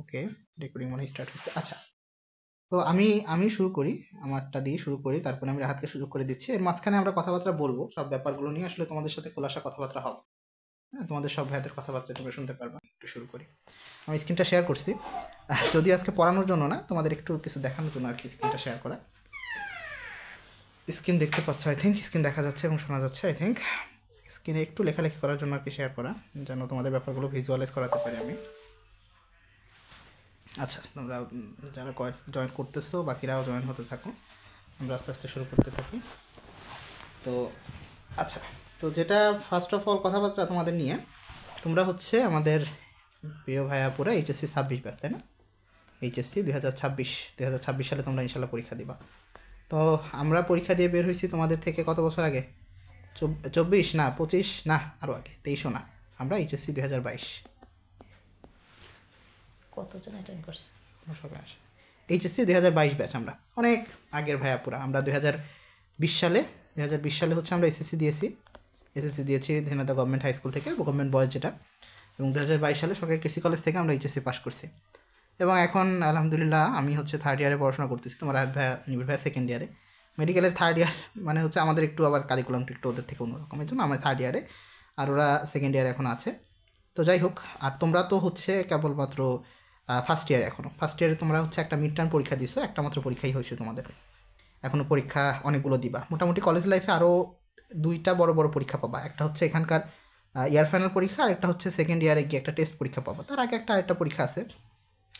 ওকে, recording মনে start হচ্ছে। আচ্ছা, তো আমি শুরু করি, আমারটা দিয়ে শুরু করি, তারপরে আমি রাহাতকে সুযোগ করে দিচ্ছি। এর মাঝখানে আমরা কথাবার্তা বলবো, সব ব্যাপারগুলো নিয়ে আসলে তোমাদের সাথে খোলাসা কথাবার্তা হবে। হ্যাঁ, তোমাদের সব ভাইদের কথাবার্তা তোমরা শুনতে পারবে। একটু শুরু করি, আমি স্ক্রিনটা শেয়ার করছি, যদি আজকে পড়ানোর জন্য না, তোমাদের একটু কিছু দেখানোর জন্য আর কি স্ক্রিনটা শেয়ার করা। স্ক্রিন দেখতে পাচ্ছ, আই থিঙ্ক স্ক্রিন দেখা যাচ্ছে এবং শোনা যাচ্ছে। আই থিঙ্ক স্ক্রিনে একটু লেখালেখি করার জন্য আর কি শেয়ার করা, যেন তোমাদের ব্যাপারগুলো ভিজুয়ালাইজ করাতে পারি আমি। আচ্ছা, তোমরা যারা জয়েন করতেছো বাকিরাও জয়েন হতে থাকো, আমরা আস্তে আস্তে শুরু করতে থাকি। তো আচ্ছা, তো যেটা ফার্স্ট অফ অল কথাবার্তা তোমাদের নিয়ে, তোমরা হচ্ছে আমাদের প্রিয় ভাইয়াপুরা এইচএসসি 26 ব্যাচ, তাই না? এইচএসসি 2026 সালে তোমরা ইনশাল্লাহ পরীক্ষা দিবা। তো আমরা পরীক্ষা দিয়ে বের হয়েছি তোমাদের থেকে কত বছর আগে? 24 না, 25 না, আরও আগে, 23 না। আমরা এইচএসসি 2022 কতজন অ্যাটেন্ড করছে সবাই আসে। এইচএসসি 2022 ব্যাচ, আমরা অনেক আগের ভাইয়াপুরা। আমরা 2020 সালে হচ্ছে আমরা এসএসসি দিয়েছি ঝিনাইদহ গভর্নমেন্ট হাই স্কুল থেকে, গভর্নমেন্ট বয়েজ যেটা, এবং 2022 সালে সরকারি কৃষি কলেজ থেকে আমরা এইচএসসি পাস করছি। এবং এখন আলহামদুলিল্লাহ আমি হচ্ছে 3rd ইয়ারে পড়াশোনা করতেছি, তোমার নিবিড় ভাইয়া 2nd ইয়ারে। মেডিকেলের 3rd ইয়ার মানে হচ্ছে আমাদের একটু আবার কারিকুলামটা একটু ওদের থেকে অন্যরকম, এই জন্য আমরা 3rd ইয়ারে, আর ওরা 2nd ইয়ারে এখন আছে। তো যাই হোক, আর তোমরা তো হচ্ছে কেবলমাত্র ফার্স্ট ইয়ার, এখনও ফার্স্ট ইয়ারে তোমরা হচ্ছে একটা মিড টার্ম পরীক্ষা দিছো, একটা মাত্র পরীক্ষাই হয়েছে তোমাদের, এখনও পরীক্ষা অনেকগুলো দিবা। মোটামুটি কলেজ লাইফে আরও 2টা বড় বড় পরীক্ষা পাবা, একটা হচ্ছে এখানকার ইয়ার ফাইনাল পরীক্ষা, আর একটা হচ্ছে 2nd ইয়ারে গিয়ে একটা টেস্ট পরীক্ষা পাবা, তার আগে একটা পরীক্ষা আছে।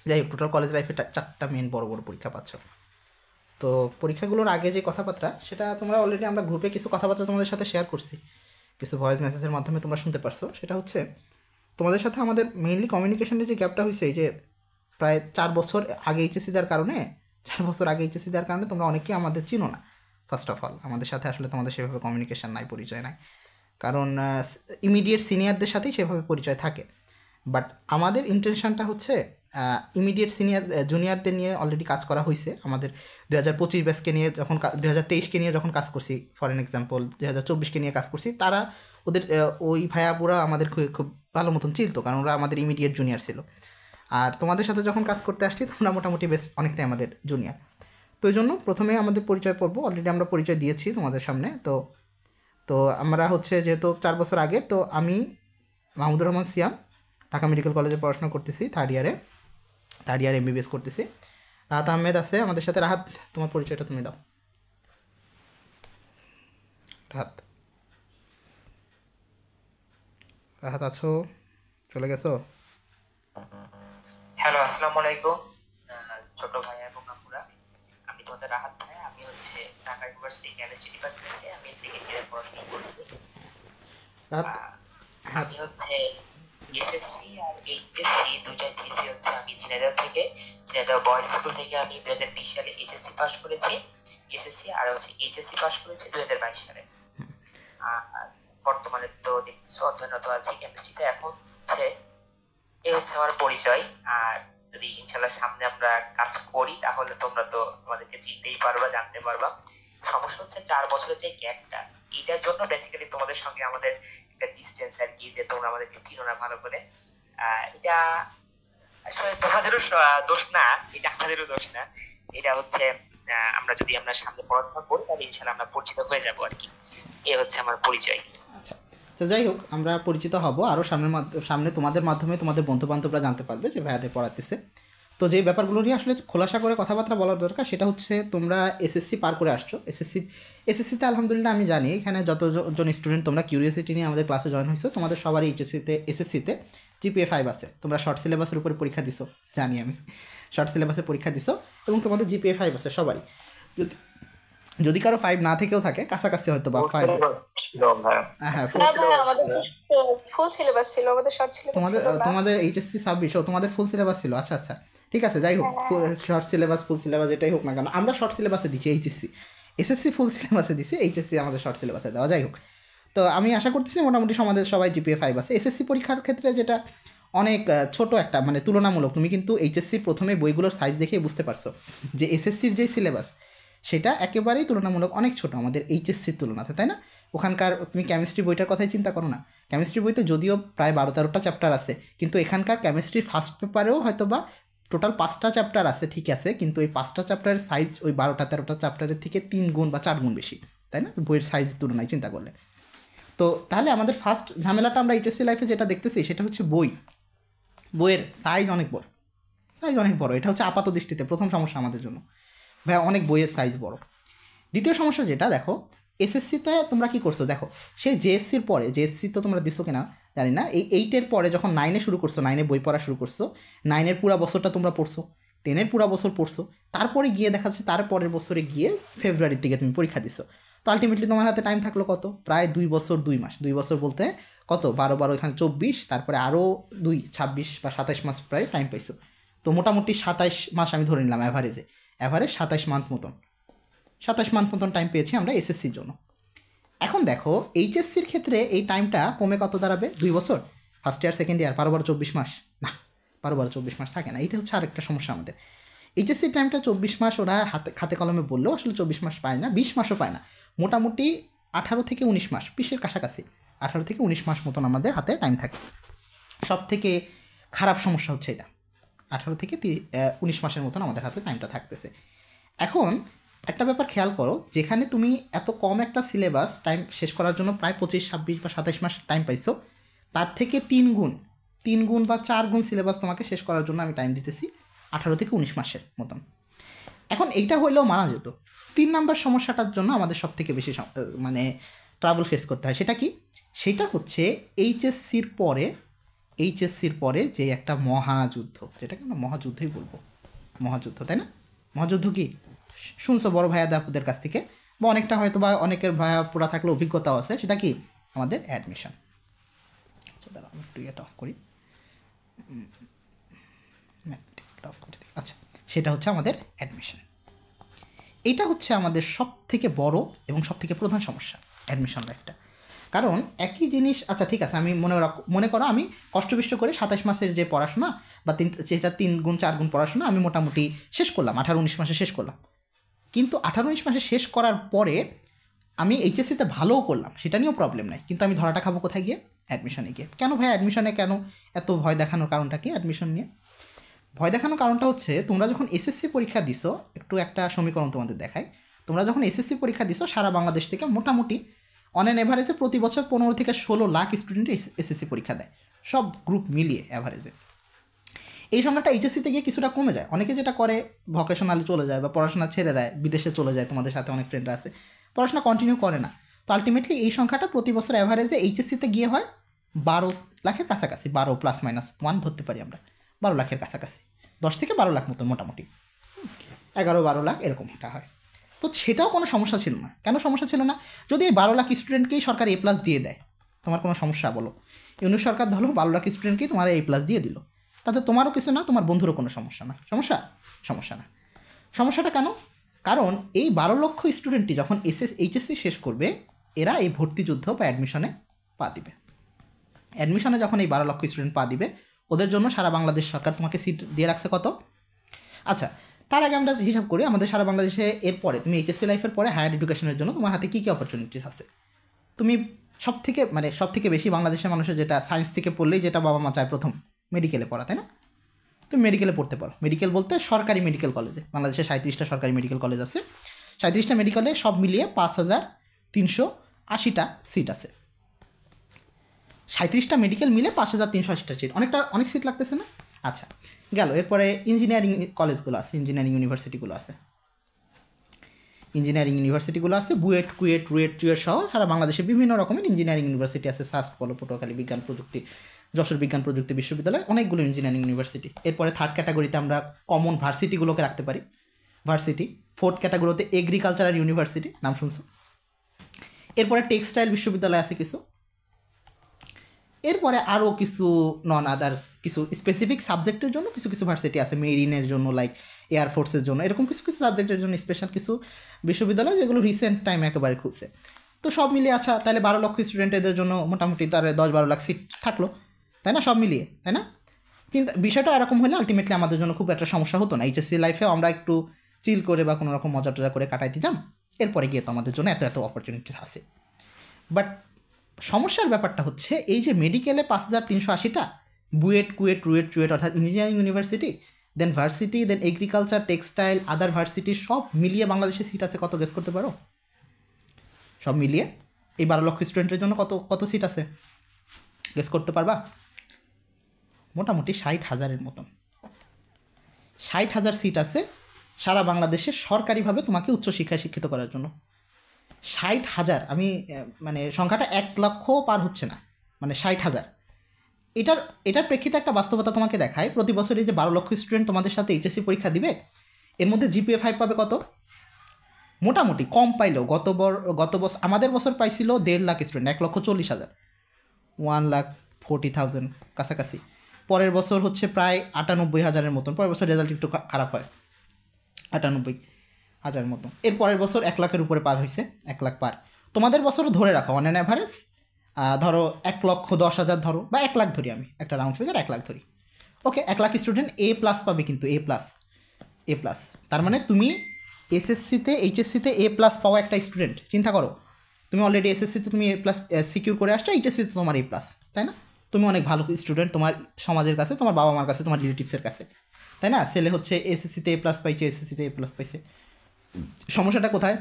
যাই হোক, টোটাল কলেজ লাইফে 4টা মেন বড় বড় পরীক্ষা পাচ্ছ। তো পরীক্ষাগুলোর আগে যে কথাবার্তা, সেটা তোমরা অলরেডি আমরা গ্রুপে কিছু কথাবার্তা তোমাদের সাথে শেয়ার করছি, কিছু ভয়েস মেসেজের মাধ্যমে তোমরা শুনতে পারছো। সেটা হচ্ছে তোমাদের সাথে আমাদের মেইনলি কমিউনিকেশনের যে গ্যাপটা হয়েছে, এই যে প্রায় 4 বছর আগে এইচএসসি দেওয়ার কারণে, 4 বছর আগে এইচএসসি দেওয়ার কারণে তোমরা অনেকেই আমাদের চিনো না। ফার্স্ট অফ অল আমাদের সাথে আসলে তোমাদের সেভাবে কমিউনিকেশন নাই, পরিচয় নাই, কারণ ইমিডিয়েট সিনিয়রদের সাথেই সেভাবে পরিচয় থাকে। বাট আমাদের ইন্টেনশনটা হচ্ছে ইমিডিয়েট জুনিয়রদের নিয়ে অলরেডি কাজ করা হয়েছে। আমাদের 2025 ব্যাচকে নিয়ে যখন 2023কে নিয়ে যখন কাজ করছি, ফর এন এক্সাম্পল 2024কে নিয়ে কাজ করছি, তারা ওদের ওই ভাইয়াপুরা আমাদের খুব ভালো মতন চিনতো, কারণ ওরা আমাদের ইমিডিয়েট জুনিয়র ছিল। আর তোমাদের সাথে যখন কাজ করতে আসছি, তোমরা মোটামুটি বেশ অনেকটাই আমাদের জুনিয়র। তো এই জন্য প্রথমে আমাদের পরিচয় পড়বো, অলরেডি আমরা পরিচয় দিয়েছি তোমাদের সামনে। তো তো আমরা হচ্ছে যেহেতু 4 বছর আগে, তো আমি মাহমুদুর রহমান সিয়াম, ঢাকা মেডিকেল কলেজে পড়াশোনা করতেছি, 3rd ইয়ারে এমবিবিএস করতেছি। রাহাত আহমেদ আছে আমাদের সাথে। রাহাত, তোমার পরিচয়টা তুমি দাও। রাহাত আছো? চলে গেছো? হ্যালো, আসসালামু আলাইকুম ছোট ভাই এবং আপুরা। আমি তোমাদের রাহাত ভাই। আমি হচ্ছে ঢাকা ইউনিভার্সিটি কেমিস্ট্রি ডিপার্টমেন্টে আমি 2nd ইয়ারে পড়াশোনা করছি। রাহাত, হ্যাঁ, আমি হচ্ছে এসএসসি আর এইচএসসি দুইটাই দিয়েছি হচ্ছে আমি ঝিনাইদহ থেকে, ঝিনাইদহ বয়েজ স্কুল থেকে। আমি 2020 সালে এইচএসসি পাস করেছি এসএসসি, আর হচ্ছে এইচএসসি পাস করেছি 2022 সালে। আর বর্তমানে তো দেখতেছো অধ্যয়নরত আছি কেমিস্ট্রিতে। এখন হচ্ছে এই হচ্ছে আমার পরিচয়। আর যদি ইনশাল্লাহ সামনে আমরা কাজ করি, তাহলে তোমরা তো আমাদেরকে চিনতেই পারবা, জানতে পারবা। সমস্যা হচ্ছে 4 বছরের যে গ্যাপটা, এটার জন্য বেসিক্যালি তোমাদের সঙ্গে আমাদের একটা ডিস্টেন্স আর কি, যে তোমরা আমাদেরকে চিনো না ভালো করে। এটা আসলে তোমাদেরও দোষ না, এটা আমাদেরও দোষ না। এটা হচ্ছে আমরা যদি আমরা সামনে পড়াশোনা করি, তাহলে ইনশাল্লাহ আমরা পরিচিত হয়ে যাবো আর কি। এই হচ্ছে আমার পরিচয়। আচ্ছা। তো যাই হোক, আমরা পরিচিত হব আরও সামনে তোমাদের মাধ্যমে তোমাদের বন্ধুবান্ধবরা জানতে পারবে যে ভাইয়াদের পড়াতেছে। তো যে ব্যাপারগুলো নিয়ে আসলে খোলাসা করে কথাবার্তা বলার দরকার, সেটা হচ্ছে তোমরা এসএসসি পার করে আসছো। এসএসসিতে আলহামদুলিল্লাহ আমি জানি এখানে যতজন স্টুডেন্ট তোমরা কিউরিয়াসিটি নিয়ে আমাদের ক্লাসে জয়েন হয়েছো, তোমাদের সবারই এসএসসিতে জিপিএ 5 আছে। তোমরা শর্ট সিলেবাসের উপরে পরীক্ষা দিছো, জানি আমি, শর্ট সিলেবাসে পরীক্ষা দিছো এবং তোমাদের জিপিএ 5 আছে সবারই। যদি কারো 5 না থেকেও থাকে, কাছাকাছি হয়তো বা 5, হ্যাঁ, ফুল সিলেবাস ছিল, আমাদের শর্ট সিলেবাস ছিল না। তোমাদের এইচএসসি 26 তোমাদের ফুল সিলেবাস ছিল। আচ্ছা আচ্ছা, ঠিক আছে, যাই হোক, শর্ট সিলেবাস ফুল সিলেবাস এটাই হোক না কেন, আমরা শর্ট সিলেবাসে দিচ্ছি এইচএসসি, এসএসসি ফুল সিলেবাসে দিচ্ছি, এইচএসসি আমাদের শর্ট সিলেবাসে দেওয়া। যাই হোক, তো আমি আশা করতেছি মোটামুটি আমাদের সবাই জিপিএ 5 আছে। এসএসসি পরীক্ষার ক্ষেত্রে যেটা অনেক ছোট একটা মানে তুলনামূলক, তুমি কিন্তু এইচএসসির প্রথমে বইগুলোর সাইজ দেখে বুঝতে পারছো যে এসএসসির যে সিলেবাস সেটা একেবারেই তুলনামূলক অনেক ছোট আমাদের এইচএসসির তুলনাতে, তাই না? ওখানকার তুমি কেমিস্ট্রি বইটার কথাই চিন্তা করো না, কেমিস্ট্রি বইতে যদিও প্রায় 12-13টা চ্যাপ্টার আছে, কিন্তু এখানকার কেমিস্ট্রির ফার্স্ট পেপারেও হয়তো বা টোটাল 5টা চ্যাপ্টার আছে, ঠিক আছে, কিন্তু এই 5টা চ্যাপ্টারের সাইজ ওই 12-13টা চ্যাপ্টারের থেকে 3 গুণ বা 4 গুণ বেশি, তাই না, বইয়ের সাইজের তুলনায় চিন্তা করলে। তো তাহলে আমাদের ফার্স্ট ঝামেলাটা আমরা এইচএসসি লাইফে যেটা দেখতেছি সেটা হচ্ছে বইয়ের সাইজ অনেক বড়, এটা হচ্ছে আপাত দৃষ্টিতে প্রথম সমস্যা আমাদের জন্য, ভাই অনেক বইয়ের সাইজ বড়। দ্বিতীয় সমস্যা যেটা দেখো, এসএসসিতে তোমরা কী করছো দেখো, সেই জেএসসির পরে, জেএসসি তো তোমরা দিছো কিনা জানি না, এই 8-এর পরে যখন 9-এ শুরু করছো, 9-এ বই পড়া শুরু করছো, 9-এর পুরো বছরটা তোমরা পড়ছো, 10-এর পুরো বছর পড়ছো, তারপরে গিয়ে দেখা যাচ্ছে তার পরের বছরে গিয়ে ফেব্রুয়ারির দিকে তুমি পরীক্ষা দিছো, তো আলটিমেটলি তোমার হাতে টাইম থাকলো কত, প্রায় 2 বছর 2 মাস, 2 বছর বলতে কত, 12 এখানে 24, তারপরে আরও 2 26 বা 27 মাস প্রায় টাইম পাইছো। তো মোটামুটি 27 মাস আমি ধরে নিলাম অ্যাভারেজ 27 মান্থ মতন, 27 মান্থ মতন টাইম পেয়েছি আমরা এসএসসির জন্য। এখন দেখো এইচএসসির ক্ষেত্রে এই টাইমটা কমে কত দাঁড়াবে, 2 বছর, ফার্স্ট ইয়ার সেকেন্ড ইয়ার 12-24 মাস, না 12-24 মাস থাকে না, এইটা হচ্ছে আরেকটা সমস্যা আমাদের। এইচএসসির টাইমটা 24 মাস ওরা খাতে কলমে বললেও আসলে 24 মাস পায় না, 20 মাসও পায় না, মোটামুটি 18 থেকে 19 মাস, 20-এর কাছাকাছি 18 থেকে 19 মাস মতন আমাদের হাতে টাইম থাকে। সব থেকে খারাপ সমস্যা হচ্ছে এটা, 18 থেকে 19 মাসের মতন আমাদের হাতে টাইমটা থাকতেছে। এখন একটা ব্যাপার খেয়াল করো, যেখানে তুমি এত কম একটা সিলেবাস টাইম শেষ করার জন্য প্রায় 25, 26 বা 27 মাস টাইম পাইছো, তার থেকে 3 গুণ বা 4 গুণ সিলেবাস তোমাকে শেষ করার জন্য আমি টাইম দিতেছি 18 থেকে 19 মাসের মতন। এখন এইটা হইলেও মানা যেত। 3 নাম্বার সমস্যাটার জন্য আমাদের সব থেকে বেশি মানে ট্রাবল ফেস করতে হয়, সেটা কি, সেটা হচ্ছে এইচএসসির পরে যে একটা মহাযুদ্ধ, যেটাকে আমরা মহাযুদ্ধই বলবো, মহাযুদ্ধ, তাই না, মহাযুদ্ধ কি শুনছো বড় ভাইয়া দাপুদের কাছ থেকে, বা অনেকটা হয়তো বা অনেকের ভাইয়া পুরা থাকলে অভিজ্ঞতাও আছে, সেটা কি আমাদের অ্যাডমিশন। আচ্ছা দাঁড়া আমি একটু এটা অফ করি, আচ্ছা সেটা হচ্ছে আমাদের অ্যাডমিশন। এটা হচ্ছে আমাদের সব থেকে বড় এবং সব থেকে প্রধান সমস্যা অ্যাডমিশন লাইফটা। কারণ একই জিনিস, আচ্ছা ঠিক আছে, আমি মনে করো আমি কষ্টবিষ্ট করে 27 মাসের যে পড়াশোনা বা যেটা 3 গুণ 4 গুণ পড়াশোনা আমি মোটামুটি শেষ করলাম, 18-19 মাসে শেষ করলাম, কিন্তু 18-19 মাসে শেষ করার পরে আমি এইচএসসিতে ভালোও করলাম, সেটা নিয়েও প্রবলেম নাই, কিন্তু আমি ধরাটা খাবো কোথায় গিয়ে, অ্যাডমিশনে গিয়ে। কেন ভাই অ্যাডমিশনে কেন এত ভয় দেখানোর কারণটা কি, অ্যাডমিশন নিয়ে ভয় দেখানোর কারণটা হচ্ছে, তোমরা যখন এসএসসি পরীক্ষা দিছো, একটা সমীকরণ তোমাদের দেখায়, তোমরা যখন এসএসসি পরীক্ষা দিছো সারা বাংলাদেশ থেকে মোটামুটি অন অ্যান এভারেজে প্রতি বছর 15 থেকে 16 লাখ স্টুডেন্ট এসএসসি পরীক্ষা দেয়, সব গ্রুপ মিলিয়ে অ্যাভারেজে। এই সংখ্যাটা এইচএসসিতে গিয়ে কিছুটা কমে যায়, অনেকে যেটা করে ভোকেশনালে চলে যায় বা পড়াশোনা ছেড়ে দেয়, বিদেশে চলে যায়, তোমাদের সাথে অনেক ফ্রেন্ডরা আছে, পড়াশোনা কন্টিনিউ করে না। তো আলটিমেটলি এই সংখ্যাটা প্রতি বছর অ্যাভারেজে এইচএসসিতে গিয়ে হয় 12 লাখের কাছাকাছি, 12+-1 ধরতে পারি আমরা, 12 লাখের কাছাকাছি, 10 থেকে 12 লাখ মতো, মোটামুটি 11-12 লাখ এরকমটা হয়। তো সেটাও কোনো সমস্যা ছিল না। কেন সমস্যা ছিল না, যদি এই 12 লাখ স্টুডেন্টকেই সরকার A+ দিয়ে দেয়, তোমার কোনো সমস্যা বলো, ইউনিট সরকার ধরো 12 লাখ স্টুডেন্টকেই তোমার A+ দিয়ে দিল, তাতে তোমারও কিছু না, তোমার বন্ধুরও কোনো সমস্যা না, সমস্যা না। সমস্যাটা কেন, কারণ এই 12 লক্ষ স্টুডেন্টই যখন এইচএসসি শেষ করবে, এরা এই ভর্তি যুদ্ধ বা অ্যাডমিশনে পা দিবে। অ্যাডমিশনে যখন এই 12 লক্ষ স্টুডেন্ট পা দিবে, ওদের জন্য সারা বাংলাদেশ সরকার তোমাকে সিট দিয়ে রাখছে কত, আচ্ছা তার আগে আমরা হিসাব করি আমাদের সারা বাংলাদেশে এরপরে তুমি এইচএসসি লাইফের পরে হায়ার এডুকেশনের জন্য তোমার হাতে কী কী অপরচুনিটিস আছে। তুমি সব থেকে বেশি বাংলাদেশের মানুষের যেটা সায়েন্স থেকে পড়লেই যেটা বাবা মা চায় প্রথম, মেডিকেলে পড়া, তাই না, তুমি মেডিকেলে পড়তে পারো। মেডিকেল বলতে সরকারি মেডিকেল কলেজে, বাংলাদেশে 37টা সরকারি মেডিকেল কলেজ আছে, 37টা মেডিকেলে সব মিলিয়ে 5380টা সিট আছে। 37টা মেডিকেল মিলে 5380টা সিট, অনেক সিট লাগতেছে না। আচ্ছা গেল, এরপরে ইঞ্জিনিয়ারিং কলেজগুলো আছে, ইঞ্জিনিয়ারিং ইউনিভার্সিটিগুলো আছে, বুয়েট, কুয়েট, রুয়েট, চুয়েট সহ সারা বাংলাদেশে বিভিন্ন রকমের ইঞ্জিনিয়ারিং ইউনিভার্সিটি আছে, সাস্ক, পটুয়াখালী বিজ্ঞান প্রযুক্তি, যশোর বিজ্ঞান প্রযুক্তি বিশ্ববিদ্যালয়, অনেকগুলো ইঞ্জিনিয়ারিং ইউনিভার্সিটি। এরপরে থার্ড ক্যাটাগরিতে আমরা কমন ভার্সিটিগুলোকে রাখতে পারি, ভার্সিটি। ফোর্থ ক্যাটাগরিতে এগ্রিকালচারাল ইউনিভার্সিটি, নাম শুনছো। এরপরে টেক্সটাইল বিশ্ববিদ্যালয় আছে কিছু, এরপরে আরও কিছু নন আদার্স কিছু স্পেসিফিক সাবজেক্টের জন্য কিছু ভার্সিটি আছে, মেরিনের জন্য, লাইক এয়ারফোর্সের জন্য, এরকম কিছু সাবজেক্টের জন্য স্পেশাল কিছু বিশ্ববিদ্যালয় যেগুলো রিসেন্ট টাইম একেবারে খুলছে। তো সব মিলিয়ে আচ্ছা তাহলে 12 লক্ষ স্টুডেন্টদের জন্য মোটামুটি তার 10-12 লাখ সিট থাকলো, তাই না, সব মিলিয়ে, তাই না। কিন্তু বিষয়টা এরকম হলে আলটিমেটলি আমাদের জন্য খুব একটা সমস্যা হতো না। এইচএসসি লাইফেও আমরা একটু চিল করে বা কোনো রকম মজা টজা করে কাটাই দিতাম, এরপরে গিয়ে তো আমাদের জন্য এত অপরচুনিটি আছে। বাট সমস্যার ব্যাপারটা হচ্ছে এই যে মেডিকেলে 5380টা, বুয়েট, কুয়েট, রুয়েট, চুয়েট অর্থাৎ ইঞ্জিনিয়ারিং ইউনিভার্সিটি, দেন ভার্সিটি, দেন এগ্রিকালচার, টেক্সটাইল, আদার ভার্সিটি, সব মিলিয়ে বাংলাদেশে সিট আছে কত, গেস করতে পারো? সব মিলিয়ে এই 12 লক্ষ স্টুডেন্টের জন্য কত কত সিট আছে, গেস করতে পারবা? মোটামুটি 60,000-এর মতন। 60,000 সিট আছে সারা বাংলাদেশে সরকারিভাবে তোমাকে উচ্চশিক্ষায় শিক্ষিত করার জন্য। 60,000, আমি মানে সংখ্যাটা 1 লক্ষ পার হচ্ছে না, মানে 60,000। এটার প্রেক্ষিতে একটা বাস্তবতা তোমাকে দেখায়। প্রতি বছর এই যে 12 লক্ষ স্টুডেন্ট তোমাদের সাথে এইচএসসি পরীক্ষা দিবে, এর মধ্যে জিপিএ 5 পাবে কত? মোটামুটি কম পাইলেও গত বছর আমাদের বছর পাইছিল 1.5 লাখ স্টুডেন্ট, 1,40,000, 1,40,000 কাছাকাছি। পরের বছর হচ্ছে প্রায় 98,000-এর মতন। পরের বছর রেজাল্ট একটু খারাপ হয়, 98,000 মতন। এর পরের বছর 1 লাখের উপরে পার হয়েছে, 1 লাখ পার। তোমাদের বছরও ধরে রাখো অন অ্যান অ্যাভারেজ, ধরো 1,10,000 ধরো, বা 1 লাখ ধরি, আমি একটা রাউন্ড ফিগার 1 লাখ ধরি। ওকে, 1 লাখ স্টুডেন্ট এ প্লাস পাবে, কিন্তু এ প্লাস। তার মানে তুমি এসএসসিতে, এইচএসসিতে এ প্লাস পাওয়া একটা স্টুডেন্ট, চিন্তা করো, তুমি অলরেডি এসএসসিতে তুমি এ প্লাস সিকিউর করে আসছো, এইচএসসিতে তোমার এ প্লাস, তাই না? তুমি অনেক ভালো স্টুডেন্ট তোমার সমাজের কাছে, তোমার বাবা মার কাছে, তোমার রিলেটিভসের কাছে, তাই না? ছেলে হচ্ছে এসএসসিতে এ প্লাস পাইছে, এসএসসিতে এ প্লাস পাইছে। সমস্যাটা কোথায়?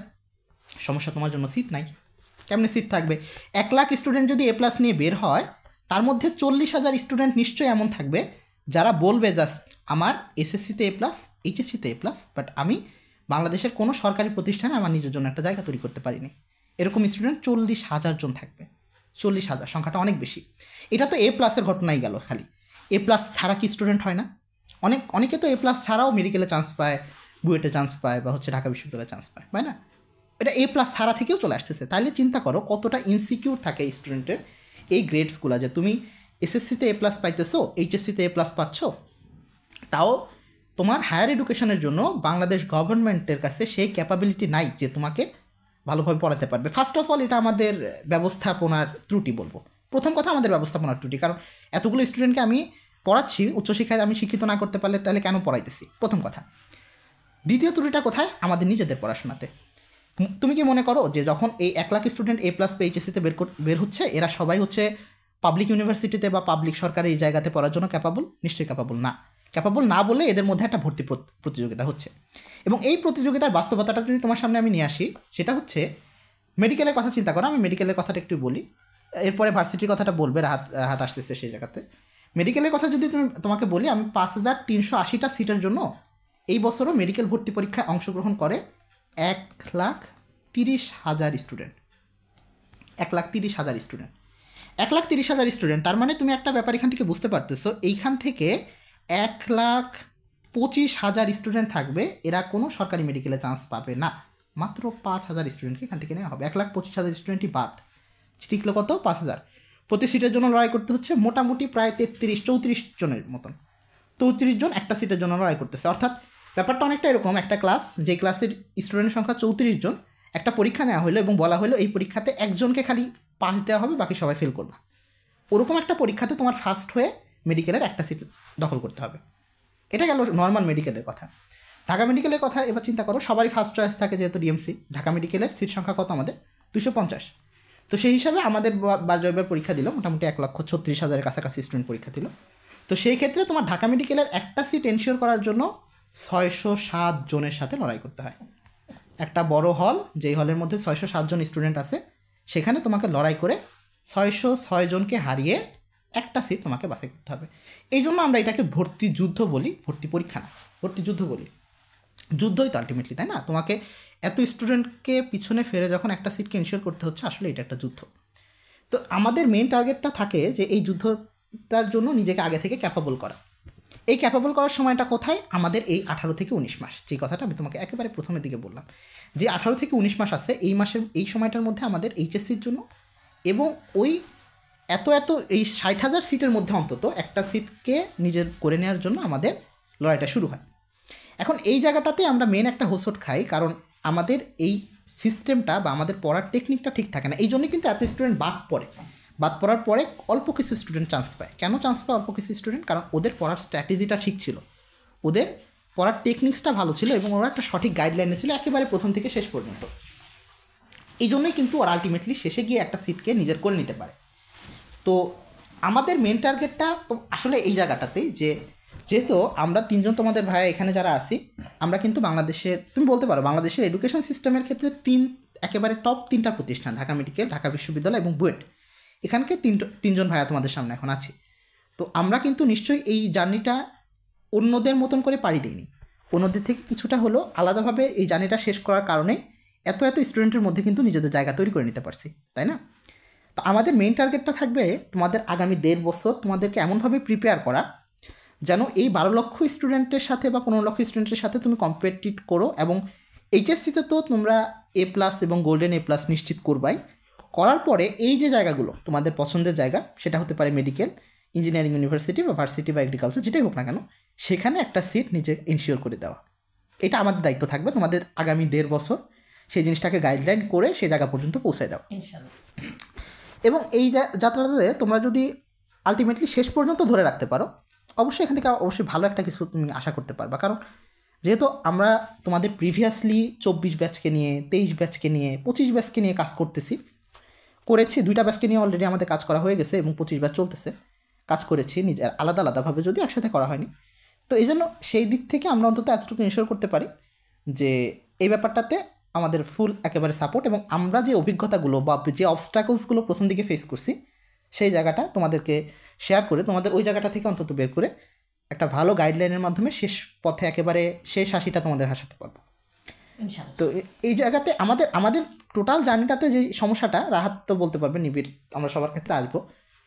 সমস্যা তোমার জন্য সিট নাই। কেমনে সিট থাকবে? 1 লাখ স্টুডেন্ট যদি এ প্লাস নিয়ে বের হয়, তার মধ্যে 40,000 স্টুডেন্ট নিশ্চয়ই এমন থাকবে যারা বলবে জাস্ট আমার এসএসসিতে এ প্লাস, এইচএসসিতে এ প্লাস, বাট আমি বাংলাদেশের কোনো সরকারি প্রতিষ্ঠানে আমার নিজের জন্য একটা জায়গা তৈরি করতে পারিনি। এরকম স্টুডেন্ট 40,000 জন থাকবে। 40,000 সংখ্যাটা অনেক বেশি। এটা তো এ প্লাসের ঘটনাই গেল। খালি এ প্লাস ছাড়া কি স্টুডেন্ট হয় না? অনেকে তো এ প্লাস ছাড়াও মেডিকেলে চান্স পায়, বুয়েটে চান্স পায়, বা হচ্ছে ঢাকা বিশ্ববিদ্যালয়ে চান্স পায়, তাই না? এটা এ প্লাস ছাড়া থেকেও চলে আসতেছে। তাহলে চিন্তা করো কতটা ইনসিকিউর থাকে স্টুডেন্টের এই গ্রেডসগুলো, যে তুমি এসএসসিতে এ প্লাস পাইতেছো, এইচএসসিতে এ প্লাস পাচ্ছ, তাও তোমার হায়ার এডুকেশনের জন্য বাংলাদেশ গভর্নমেন্টের কাছে সেই ক্যাপাবিলিটি নাই যে তোমাকে ভালোভাবে পড়াতে পারবে। ফার্স্ট অফ অল এটা আমাদের ব্যবস্থাপনার ত্রুটি বলবো। প্রথম কথা আমাদের ব্যবস্থাপনার ত্রুটি, কারণ এতগুলো স্টুডেন্টকে আমি পড়াচ্ছি, উচ্চশিক্ষায় আমি শিক্ষিত না করতে পারলে তাহলে কেন পড়াইতেছি, প্রথম কথা। দ্বিতীয় ত্রুটিটা কোথায়? আমাদের নিজেদের পড়াশোনাতে। তুমি কি মনে করো যে যখন এই 1 লাখ স্টুডেন্ট এ প্লাস এইচএসসিতে বের হচ্ছে, এরা সবাই হচ্ছে পাবলিক ইউনিভার্সিটিতে বা পাবলিক সরকারি এই জায়গাতে পড়ার জন্য ক্যাপাবল? নিশ্চয়ই ক্যাপাবল না। ক্যাপাবল না বলে এদের মধ্যে একটা ভর্তি প্রতিযোগিতা হচ্ছে, এবং এই প্রতিযোগিতার বাস্তবতাটা যদি তোমার সামনে আমি নিয়ে আসি, সেটা হচ্ছে মেডিকেলের কথা চিন্তা করো। আমি মেডিকেলের কথাটা একটু বলি, এরপরে ভার্সিটির কথাটা বলবে, হাত আসতেছে সেই জায়গাতে। মেডিকেলের কথা যদি তোমাকে বলি, আমি 5,380টা সিটের জন্য এই বছরও মেডিকেল ভর্তি পরীক্ষায় অংশগ্রহণ করে 1,30,000 স্টুডেন্ট। 1,30,000 student, 1,30,000 student. তার মানে তুমি একটা ব্যাপার এখান থেকে বুঝতে পারতেছো, এইখান থেকে 1,25,000 স্টুডেন্ট থাকবে, এরা কোনো সরকারি মেডিকেলে চান্স পাবে না। মাত্র 5,000 স্টুডেন্টকে এখান থেকে নেওয়া হবে। 1,25,000 স্টুডেন্টই বাদ, টিকলো কত? 5,000। প্রতি সিটের জন্য লড়াই করতে হচ্ছে মোটামুটি প্রায় 33-34 জনের মতন। 34 জন একটা সিটের জন্য লড়াই করতেছে। অর্থাৎ ব্যাপারটা অনেকটা এরকম, একটা ক্লাস, যে ক্লাসের স্টুডেন্ট সংখ্যা 34 জন, একটা পরীক্ষা নেওয়া হলো এবং বলা হলো এই পরীক্ষাতে একজনকে খালি পাস দেওয়া হবে, বাকি সবাই ফেল করবে। ওরকম একটা পরীক্ষাতে তোমার ফার্স্ট হয়ে মেডিকেলের একটা সিট দখল করতে হবে। এটা গেল নর্মাল মেডিকেলের কথা। ঢাকা মেডিকেলের কথা এবার চিন্তা করো, সবারই ফার্স্ট চয়েস থাকে যেহেতু ডিএমসি। ঢাকা মেডিকেলের সিট সংখ্যা কত আমাদের? 250। তো সেই হিসাবে আমাদের বারজয়বার পরীক্ষা দিল মোটামুটি 1,36,000-এর কাছাকাছি স্টুডেন্ট পরীক্ষা দিল। তো সেই ক্ষেত্রে তোমার ঢাকা মেডিকেলের একটা সিট এনশিওর করার জন্য 607 জনের সাথে লড়াই করতে হয়। একটা বড় হল, যেই হলের মধ্যে 607 জন স্টুডেন্ট আছে, সেখানে তোমাকে লড়াই করে 606 জনকে হারিয়ে একটা সিট তোমাকে বাছাই করতে হবে। এই জন্য আমরা এটাকে ভর্তি যুদ্ধ বলি, ভর্তি পরীক্ষা না, ভর্তি যুদ্ধ বলি। যুদ্ধই তো আলটিমেটলি, তাই না? তোমাকে এত স্টুডেন্টকে পিছনে ফেরে যখন একটা সিটকে এনশিওর করতে হচ্ছে, আসলে এটা একটা যুদ্ধ। তো আমাদের মেন টার্গেটটা থাকে যে এই যুদ্ধটার জন্য নিজেকে আগে থেকে ক্যাপাবল করা। এই ক্যাপাবল করার সময়টা কোথায়? আমাদের এই 18 থেকে 19 মাস, যে কথাটা আমি তোমাকে একেবারে প্রথমের দিকে বললাম, যে 18 থেকে 19 মাস আছে, এই মাসের এই সময়টার মধ্যে আমাদের এইচএসসির জন্য এবং ওই এত এই 60,000 সিটের মধ্যে অন্তত একটা সিটকে নিজের করে নেওয়ার জন্য আমাদের লড়াইটা শুরু হয়। এখন এই জায়গাটাতে আমরা মেন একটা হোঁচট খাই, কারণ আমাদের এই সিস্টেমটা বা আমাদের পড়ার টেকনিকটা ঠিক থাকে না। এই জন্যই কিন্তু এত স্টুডেন্ট বাদ পড়ার পরে অল্প কিছু স্টুডেন্ট চান্স পায়। কেন চান্স পায় অল্প কিছু স্টুডেন্ট? কারণ ওদের পড়ার স্ট্র্যাটেজিটা ঠিক ছিল, ওদের পড়ার টেকনিক্সটা ভালো ছিল এবং ওরা একটা সঠিক গাইডলাইনে ছিল একেবারে প্রথম থেকে শেষ পর্যন্ত। এই জন্যই কিন্তু ওরা আলটিমেটলি শেষে গিয়ে একটা সিটকে নিজের করে নিতে পারে। তো আমাদের মেন টার্গেটটা তো আসলে এই জায়গাটাতেই যে যেহেতু আমরা তিনজন তোমাদের ভাই এখানে যারা আছি, আমরা কিন্তু বাংলাদেশের, তুমি বলতে পারো বাংলাদেশের এডুকেশন সিস্টেমের ক্ষেত্রে একেবারে টপ 3টা প্রতিষ্ঠান, ঢাকা মেডিকেল, ঢাকা বিশ্ববিদ্যালয় এবং বুয়েট, এখানকে তিনজন ভাইয়া তোমাদের সামনে এখন আছে। তো আমরা কিন্তু নিশ্চয়ই এই জার্নিটা অন্যদের মতন করে পাড়ি দিইনি, অন্যদের থেকে কিছুটা হলো আলাদাভাবে এই জার্নিটা শেষ করার কারণে এত স্টুডেন্টের মধ্যে কিন্তু নিজেদের জায়গা তৈরি করে নিতে পারছি, তাই না? তো আমাদের মেইন টার্গেটটা থাকবে তোমাদের আগামী 1.5 বছর তোমাদেরকে এমনভাবে প্রিপেয়ার করা যেন এই 12 লক্ষ স্টুডেন্টের সাথে বা 15 লক্ষ স্টুডেন্টের সাথে তুমি কম্পিটিট করো, এবং এইচএসসিতে তো তোমরা A+ এবং গোল্ডেন A+ নিশ্চিত করবাই। করার পরে এই যে জায়গাগুলো তোমাদের পছন্দের জায়গা, সেটা হতে পারে মেডিকেল, ইঞ্জিনিয়ারিং ইউনিভার্সিটি বা ভার্সিটি বা এগ্রিকালচার, যেটাই হোক না কেন, সেখানে একটা সিট নিজে ইনশিওর করে দেওয়া। এটা আমাদের দায়িত্ব থাকবে তোমাদের আগামী 1.5 বছর সেই জিনিসটাকে গাইডলাইন করে সেই জায়গা পর্যন্ত পৌঁছায় দেওয়া ইনশাআল্লাহ। এবং এই যাত্রাটাতে তোমরা যদি আলটিমেটলি শেষ পর্যন্ত ধরে রাখতে পারো, অবশ্যই এখান থেকে অবশ্যই ভালো একটা কিছু তুমি আশা করতে পারবা। কারণ যেহেতু আমরা তোমাদের প্রিভিয়াসলি 24 ব্যাচকে নিয়ে, 23 ব্যাচকে নিয়ে, 25 ব্যাচকে নিয়ে কাজ করেছি 2টা ব্যাচকে নিয়ে অলরেডি আমাদের কাজ করা হয়ে গেছে এবং 25 ব্যাচ চলতেছে, কাজ করেছি নিজের আলাদাভাবে, যদি একসাথে করা হয়নি। তো এই জন্য সেই দিক থেকে আমরা অন্তত এতটুকু ইনশিওর করতে পারি যে এই ব্যাপারটাতে আমাদের ফুল একেবারে সাপোর্ট, এবং আমরা যে অভিজ্ঞতাগুলো বা যে অবস্ট্রাকলসগুলো প্রথম দিকে ফেস করছি সেই জায়গাটা তোমাদেরকে শেয়ার করে তোমাদের ওই জায়গাটা থেকে অন্তত বের করে একটা ভালো গাইডলাইনের মাধ্যমে শেষ পথে একেবারে শেষ হাসিটা তোমাদের হাসাতে পারবো। তো এই জায়গাতে আমাদের টোটাল জার্নিটাতে যে সমস্যাটা, রাহাত তো বলতে পারবে, নিবিড়, আমরা সবার ক্ষেত্রে আসবো,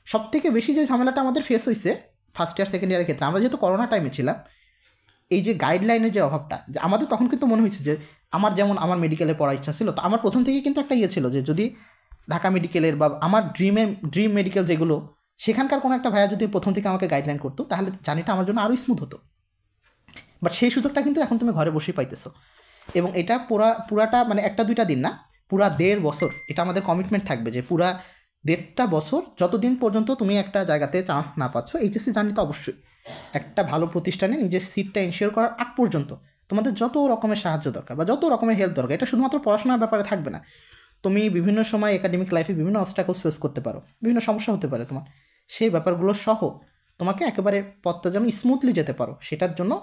সব থেকে বেশি যে ঝামেলাটা আমাদের ফেস হয়েছে ফার্স্ট ইয়ার সেকেন্ড ইয়ারের ক্ষেত্রে, আমরা যেহেতু করোনা টাইমে ছিলাম, এই যে গাইডলাইনের যে অভাবটা, যে আমাদের তখন কিন্তু মনে হয়েছে যে আমার মেডিকেলে পড়ার ইচ্ছা ছিল, তো আমার প্রথম থেকেই কিন্তু একটা ছিল যে যদি ঢাকা মেডিকেলের বা আমার ড্রিম মেডিকেল যেগুলো, সেখানকার কোনো একটা ভাইয়া যদি প্রথম থেকে আমাকে গাইডলাইন করতো তাহলে জার্নিটা আমার জন্য আরও স্মুথ হতো। বাট সেই সুযোগটা কিন্তু এখন তুমি ঘরে বসেই পাইতেছো, এবং এটা পুরাটা মানে 1-2 দিন না, পুরা 1.5 বছর এটা আমাদের কমিটমেন্ট থাকবে যে পুরা 1.5টা বছর যতদিন পর্যন্ত তুমি একটা জায়গাতে চান্স না পাচ্ছ, এইচএসসি জার্নিতে অবশ্যই একটা ভালো প্রতিষ্ঠানে নিজের সিটটা ইনশিওর করার আগ পর্যন্ত তোমাদের যত রকমের সাহায্য দরকার বা যত রকমের হেল্প দরকার, এটা শুধুমাত্র পড়াশোনার ব্যাপারে থাকবে না, তুমি বিভিন্ন সময় একাডেমিক লাইফে বিভিন্ন অবস্ট্রাকলস ফেস করতে পারো, বিভিন্ন সমস্যা হতে পারে তোমার, সেই ব্যাপারগুলো সহ তোমাকে একেবারে পথটা যেন স্মুথলি যেতে পারো সেটার জন্য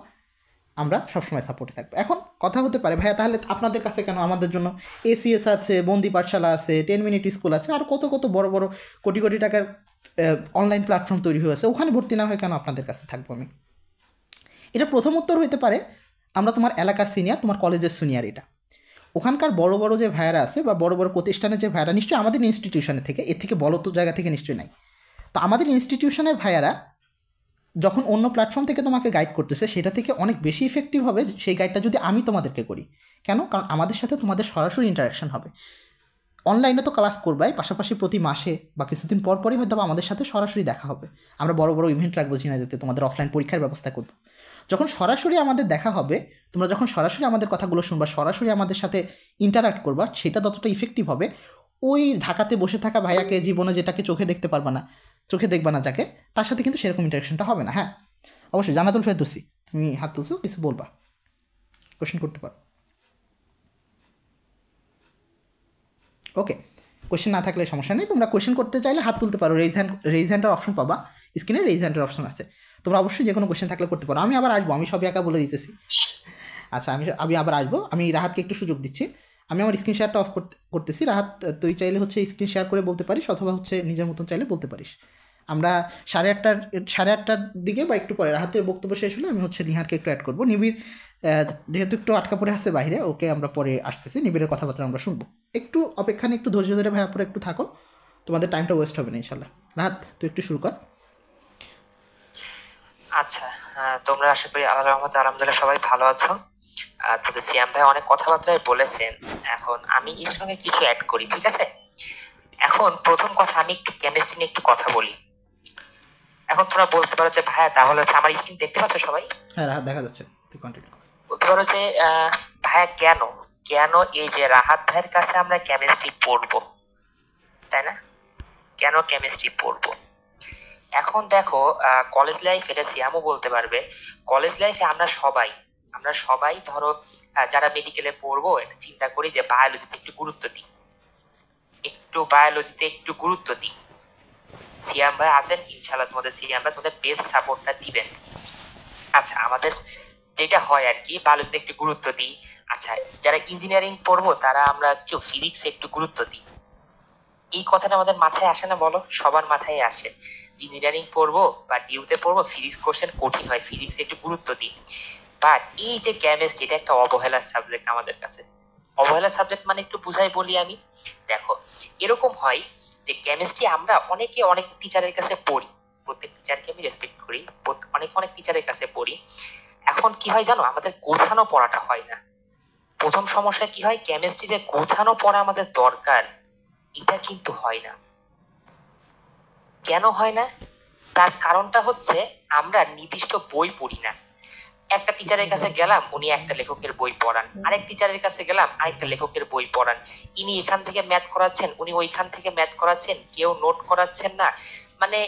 আমরা সবসময় সাপোর্টে থাকবো। এখন কথা হতে পারে ভাইয়া তাহলে আপনাদের কাছে কেন, আমাদের জন্য এসিএস আছে, বন্দি পাঠশালা আছে, 10 মিনিট স্কুল আছে, আর কত বড় কোটি টাকার অনলাইন প্ল্যাটফর্ম তৈরি হয়েছে, ওখানে ভর্তি না হয়ে কেন আপনাদের কাছে থাকবো আমি? এটা প্রথম উত্তর হইতে পারে আমরা তোমার এলাকার সিনিয়র, তোমার কলেজের সিনিয়র, এটা ওখানকার বড় যে ভাইয়ারা আছে বা বড় প্রতিষ্ঠানের যে ভাইয়ারা, নিশ্চয়ই আমাদের ইনস্টিটিউশনের থেকে, এর থেকে বড় তো জায়গা থেকে নিশ্চয়ই নাই, তো আমাদের ইনস্টিটিউশনের ভাইয়ারা যখন অন্য প্ল্যাটফর্ম থেকে তোমাকে গাইড করতেছে সেটা থেকে অনেক বেশি ইফেক্টিভ হবে সেই গাইডটা যদি আমি তোমাদেরকে করি। কেন? কারণ আমাদের সাথে তোমাদের সরাসরি ইন্টারাকশন হবে। অনলাইনে তো ক্লাস করবাই, পাশাপাশি প্রতি মাসে বা কিছুদিন পরই হয়তো আমাদের সাথে সরাসরি দেখা হবে। আমরা বড় ইভেন্ট রাখবো ঝিনাইদহে, তোমাদের অফলাইন পরীক্ষার ব্যবস্থা করবো। যখন সরাসরি আমাদের দেখা হবে, তোমরা যখন সরাসরি আমাদের কথাগুলো শুনবা, সরাসরি আমাদের সাথে ইন্টারাক্ট করবা, সেটা ততটা ইফেক্টিভ হবে। ওই ঢাকাতে বসে থাকা ভাইয়াকে জীবনে যেটাকে চোখে দেখবা না যাকে, তার সাথে কিন্তু সেরকম ইন্টারাকশনটা হবে না। হ্যাঁ অবশ্যই। জান্নাতুল ফেরদৌসী, তুমি হাত তুলছো, কিছু বলবা, কোয়েশ্চেন করতে পারো। ওকে, কোয়েশ্চেন না থাকলে সমস্যা নেই, তোমরা কোয়েশ্চেন করতে চাইলে হাত তুলতে পারো, রেইজ হ্যান্ডের অপশন পাবা, স্ক্রিনে রেইজ হ্যান্ডের অপশন আছে, তোমরা অবশ্যই যে কোনো কোয়েশ্চেন থাকলে করতে পারো। আমি আবার আসবো, আমি সবই একা বলে দিতেছি। আচ্ছা, আমি আবার আসবো, আমি রাহাতকে একটু সুযোগ দিচ্ছি। আমি আমার স্ক্রিন শেয়ারটা অফ করতেছি। রাহাত তুই চাইলে স্ক্রিন শেয়ার করে বলতে পারিস, অথবা নিজের মতন চাইলে বলতে পারিস। আমরা 8:30টার দিকে বা একটু পরে রাহাতের বক্তব্য শেষ হলে আমি নিহারকে একটু অ্যাড করবো। নিবিড় যেহেতু একটু আটকা পড়ে আসছে বাইরে, ওকে আমরা পরে আসতেছি, নিবিড়ের কথাবার্তা আমরা শুনবো। একটু অপেক্ষা নিয়ে একটু ধৈর্য ধরে ভাইয়া পরে একটু থাকো, তোমাদের টাইমটা ওয়েস্ট হবে না ইনশাল্লাহ। রাহাত তুই একটু শুরু কর। আচ্ছা, তোমরা আশা করি আল্লাহর রহমতে আলহামদুলিল্লাহ সবাই ভালো আছো। তোদের সিয়াম ভাই অনেক কথাবার্তায় বলেছেন, এখন আমি এর সঙ্গে কিছু অ্যাড করি, ঠিক আছে? এখন প্রথম কথা, আমি একটু কেমিস্ট্রি নিয়ে একটু কথা বলি। এখন তোমরা বলতে পারো যে ভাইয়া তাহলে আমার স্ক্রিন দেখতে পাচ্ছ সবাই? হ্যাঁ রাহাত দেখা যাচ্ছে, তুই কন্টিনিউ কর। বলতে পারো যে ভাইয়া কেন এই যে রাহাত ভাইয়ের কাছে আমরা কেমিস্ট্রি পড়বো, তাই না? কেন কেমিস্ট্রি পড়বো? এখন দেখো, কলেজ লাইফ, এটা সিয়ামও বলতে পারবে, কলেজ লাইফে আমরা সবাই ধরো যারা মেডিকেলে পড়বো একটা চিন্তা করি যে বায়োলজিতে একটু গুরুত্ব দিই, একটু বায়োলজিতে একটু গুরুত্ব দিই। সিয়াম ভাই আছেন, ইনশাআল্লাহ তোমাদের সিয়াম ভাই তোমাদের বেস্ট সাপোর্টটা দিবেন। আচ্ছা, আমাদের যেটা হয় আর কি, বায়োলজিতে একটু গুরুত্ব দিই। আচ্ছা, যারা ইঞ্জিনিয়ারিং পড়বো তারা আমরা কেউ ফিজিক্সে একটু গুরুত্ব দিই। এই কথাটা আমাদের মাথায় আসে না বলো? সবার মাথায় আসে। ইঞ্জিনিয়ারিং পড়বো বা ডিউতে পড়বো, ফিজিক্স কোশ্চেন কঠিন হয়, ফিজিক্সে একটু গুরুত্ব দিই। বাট এই যে কেমিস্ট্রি, এটা একটা অবহেলার সাবজেক্ট আমাদের কাছে। অবহেলার সাবজেক্ট মানে একটু বুঝাই বলি আমি। দেখো, এরকম হয় যে কেমিস্ট্রি আমরা অনেকে অনেক টিচারের কাছে পড়ি, প্রত্যেক টিচারকে আমি রেসপেক্ট করি, অনেক অনেক টিচারের কাছে পড়ি। এখন কি হয় জানো, আমাদের গোছানো পড়াটা হয় না। প্রথম সমস্যা কি হয়, কেমিস্ট্রি যে গোছানো পড়া আমাদের দরকার, এটা কিন্তু হয় না। কেন হয় না? তার কারণটা হচ্ছে আমরা নির্দিষ্ট বই পড়ি না। একটা টিচারের কাছে গেলাম, উনি একটা লেখকের বই পড়ান, আরেক টিচারের কাছে গেলাম, আরেকটা লেখকের বই পড়ান। ইনি এখান থেকে ম্যাথ করাচ্ছেন, উনি ওইখান থেকে ম্যাথ করাচ্ছেন, কেউ নোট করাচ্ছেন না। মানে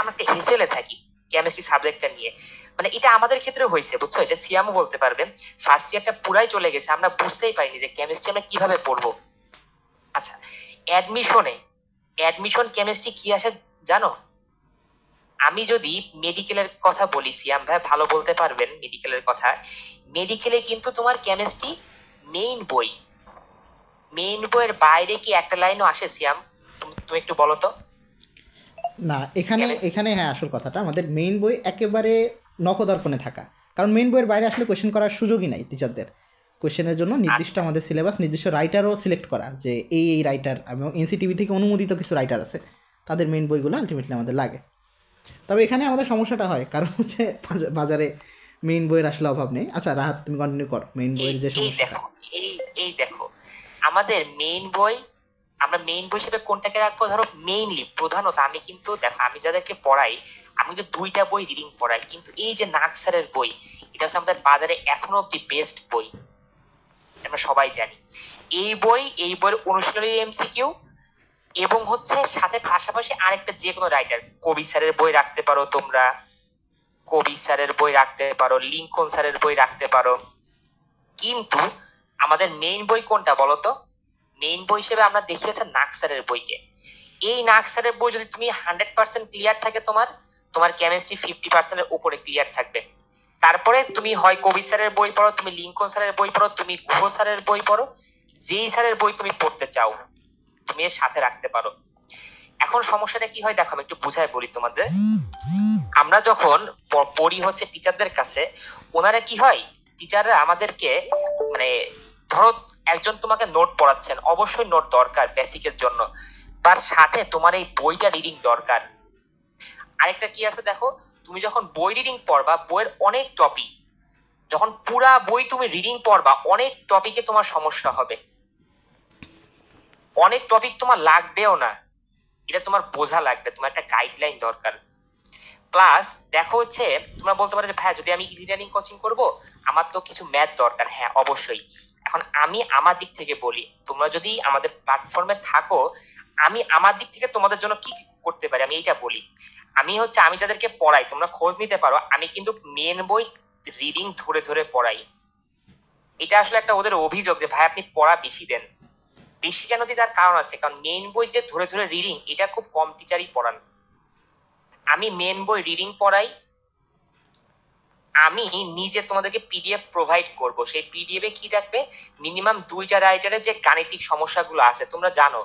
আমরা একটা হেসেলে থাকি কেমিস্ট্রি সাবজেক্টটা নিয়ে। মানে এটা আমাদের ক্ষেত্রে হয়েছে, বুঝছো? এটা সিয়ামও বলতে পারবেন। ফার্স্ট ইয়ারটা পুরাই চলে গেছে, আমরা বুঝতেই পাইনি যে কেমিস্ট্রি আমরা কিভাবে পড়বো। আচ্ছা, অ্যাডমিশন কেমিস্ট্রি কি আসে জানো? আমি যদি মেডিকেলের কথা বলি, সিয়াম ভাই ভালো বলতে পারবেন মেডিকেলের কথা। মেডিকেলে কিন্তু তোমার কেমিস্ট্রি মেইন বই, মেইন বইয়ের বাইরে কি একটা লাইনও আসে সিয়াম? তুমি একটু বলো তো। না, এখানে এখানে হ্যাঁ, আসল কথাটা আমাদের মেইন বই একেবারে নখদর্পণে থাকা, কারণ মেইন বইয়ের বাইরে আসলে কোয়েশ্চেন করার সুযোগই নাই টিচারদের। কোয়েশ্চেনের জন্য নির্দিষ্ট আমাদের সিলেবাস, নির্দিষ্ট রাইটারও সিলেক্ট করা, যে এই রাইটার এবং এনসিটিভি থেকে অনুমোদিত কিছু রাইটার আছে, তাদের মেইন বইগুলো আলটিমেটলি আমাদের লাগে। তবে এখানে আমাদের সমস্যাটা হয় কারণ হচ্ছে বাজারে মেইন বইয়ের আসলে অভাব নেই। আচ্ছা রাহাত, তুমি কন্টিনিউ করো মেইন বইয়ের যে সমস্যাটা। এই দেখো, আমাদের মেইন বই, আমরা মেইন বই হিসেবে কোনটাকে রাখবো? ধরো মেইনলি প্রধানত আমি কিন্তু, দেখো আমি যাদেরকে পড়াই, আমি কিন্তু দুইটা বই রিডিং পড়াই, কিন্তু এই যে নাকসারের বই, এটা হচ্ছে আমাদের বাজারে এখনো অব্দি বেস্ট বই, আমরা সবাই জানি। এই বইয়ের অনুশীলনী এমসিকিউ এবং হচ্ছে সাথে পাশাপাশি আরেকটা যে কোনো রাইটার, কবি স্যারের বই রাখতে পারো তোমরা, কবি স্যারের বই রাখতে পারো, লিঙ্কন স্যারের বই রাখতে পারো। কিন্তু আমাদের মেইন বই কোনটা বলতো? মেইন বই হিসেবে আমরা দেখি হচ্ছে নাকসারের বইকে। এই নাকসারের বই যদি তুমি 100% ক্লিয়ার থাকে, তোমার কেমিস্ট্রি 50% উপরে ক্লিয়ার থাকবে। তারপরে তুমি হয় কবি স্যারের বই পড়ো, তুমি লিঙ্কন স্যারের বই পড়ো, তুমি গুহ স্যারের বই পড়ো, যেই স্যারের বই তুমি পড়তে চাও তুমি এর সাথে রাখতে পারো। এখন সমস্যাটা কি হয় দেখো, আমি একটু বুঝাই বলি তোমাদের। আমরা যখন পড়ি হচ্ছে টিচারদের কাছে, ওনারা কি হয়, টিচাররা আমাদেরকে মানে, ধরো একজন তোমাকে নোট পড়াচ্ছেন, অবশ্যই নোট দরকার বেসিকের জন্য, তার সাথে তোমার এই বইটা রিডিং দরকার। আরেকটা কি আছে দেখো, তুমি যখন বই রিডিং পড়বা, বইয়ের অনেক টপিক, যখন পুরা বই তুমি রিডিং পড়বা, অনেক টপিকে তোমার সমস্যা হবে, অনেক টপিক তোমার লাগবেও না, এটা তোমার বোঝা লাগবে, তোমার একটা গাইডলাইন দরকার। প্লাস দেখো হচ্ছে, তোমরা বলতে পারো যে ভাই যদি আমি ইঞ্জিনিয়ারিং কোচিং করব, আমার তো কিছু ম্যাথ দরকার। হ্যাঁ অবশ্যই। এখন আমি আমার দিক থেকে বলি, তোমরা যদি আমাদের প্ল্যাটফর্মে থাকো, আমি আমার দিক থেকে তোমাদের জন্য কি করতে পারি আমি এইটা বলি। আমি যাদেরকে পড়াই, তোমরা খোঁজ নিতে পারো, আমি কিন্তু মেন বই রিডিং ধরে ধরে পড়াই। এটা আসলে একটা ওদের অভিযোগ যে ভাই আপনি পড়া বেশি দেন। বেশি কেন দিই, তার কারণ আছে, কারণ মেন বই যে ধরে ধরে রিডিং, এটা খুব কম টিচারই পড়ান। আমি মেন বই রিডিং পড়াই, আমি নিজে তোমাদেরকে পিডিএফ প্রোভাইড করব। সেই পিডিএফ এ কি থাকবে, মিনিমাম দুইটা রাইটারের যে গাণিতিক সমস্যাগুলো আছে, তোমরা জানো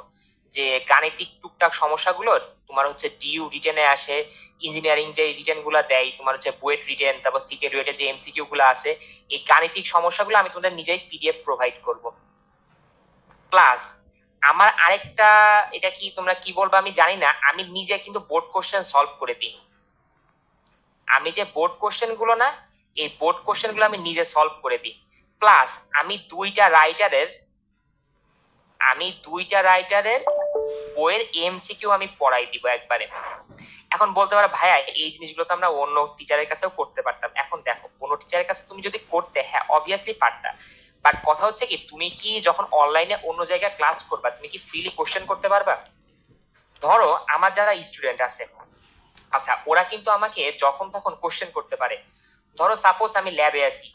যে গাণিতিক টুকটাক সমস্যাগুলো তোমার হচ্ছে ডিইউ রিটেনে আসে, ইঞ্জিনিয়ারিং যে রিটেন গুলা দেয় তোমার হচ্ছে বুয়েট রিটেন, তারপর সিকে রুয়েটে যে এমসিকিউ গুলো আছে, এই গাণিতিক সমস্যাগুলো আমি তোমাদের নিজেই পিডিএফ প্রোভাইড করব। প্লাস আমার আরেকটা, এটা কি তোমরা কি বলবো আমি জানি না, আমি নিজে কিন্তু বোর্ড কোশ্চেন সলভ করে দিই। আমি যে বোর্ড কোশ্চেন গুলো না, এই বোর্ড কোশ্চেন গুলো আমি নিজে সলভ করে দিই। প্লাস আমি দুইটা রাইটারের বইয়ের এমসিকিউ আমি পড়াই দিব একবারে। এখন বলতে পারো ভাইয়া এই জিনিসগুলো তো আমরা অন্য টিচারের কাছেও করতে পারতাম। এখন দেখো, কোনো টিচারের কাছে তুমি যদি করতে, হ্যাঁ অবভিয়াসলি পারতা, বাট কথা হচ্ছে কি, তুমি কি যখন অনলাইনে অন্য জায়গায় ক্লাস করবা, তুমি কি ফ্রিলি কোশ্চেন করতে পারবা? ধরো আমার যারা স্টুডেন্ট আছে, আচ্ছা ওরা কিন্তু আমাকে যখন তখন কোশ্চেন করতে পারে। ধরো সাপোজ আমি ল্যাবে আছি,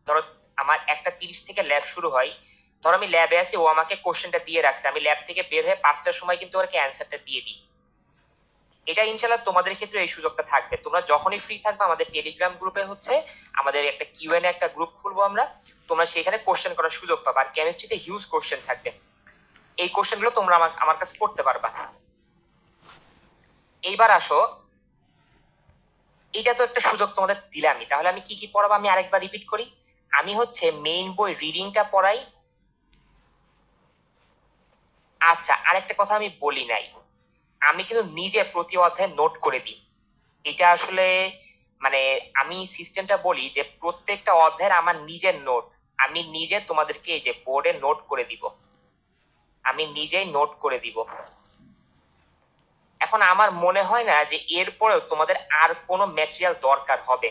ধরো আমার 1:30 থেকে ল্যাব শুরু হয়, ধর আমি ল্যাবে আছি, ও আমাকে কোশ্চেনটা দিয়ে রাখছে, আমি ল্যাব থেকে বের হয়ে 5টার সময় কিন্তু ওকে অ্যান্সারটা দিয়ে দিই। এটা ইনশাল্লাহ তোমাদের ক্ষেত্রে এই সুযোগটা থাকবে। তোমরা যখনই ফ্রি থাকবে আমাদের টেলিগ্রাম গ্রুপে হচ্ছে আমাদের একটা কিউএনএ একটা গ্রুপ খুলবো আমরা, তোমরা সেখানে কোশ্চেন করার সুযোগ পাবে। আর কেমিস্ট্রিতে হিউজ কোশ্চেন থাকবে, এই কোশ্চেনগুলো তোমরা আমার কাছে করতে পারবা। এইবার আসো, এটা তো একটা সুযোগ তোমাদের দিলামই, তাহলে আমি কি কি পড়াবো আমি আরেকবার রিপিট করি। আমি হচ্ছে মেইন বই রিডিংটা পড়াই। আচ্ছা, আরেকটা কথা আমি বলি নাই, আমি কিন্তু নিজে প্রতি অধ্যায় নোট করে দিই। এটা আসলে মানে আমি সিস্টেমটা বলি যে প্রত্যেকটা অধ্যায়ের আমার নিজের নোট, আমি নিজে তোমাদেরকে এই যে বোর্ডে নোট করে দিব, আমি নিজেই নোট করে দিব। এখন আমার মনে হয় না যে এরপরেও তোমাদের আর কোনো ম্যাটেরিয়াল দরকার হবে,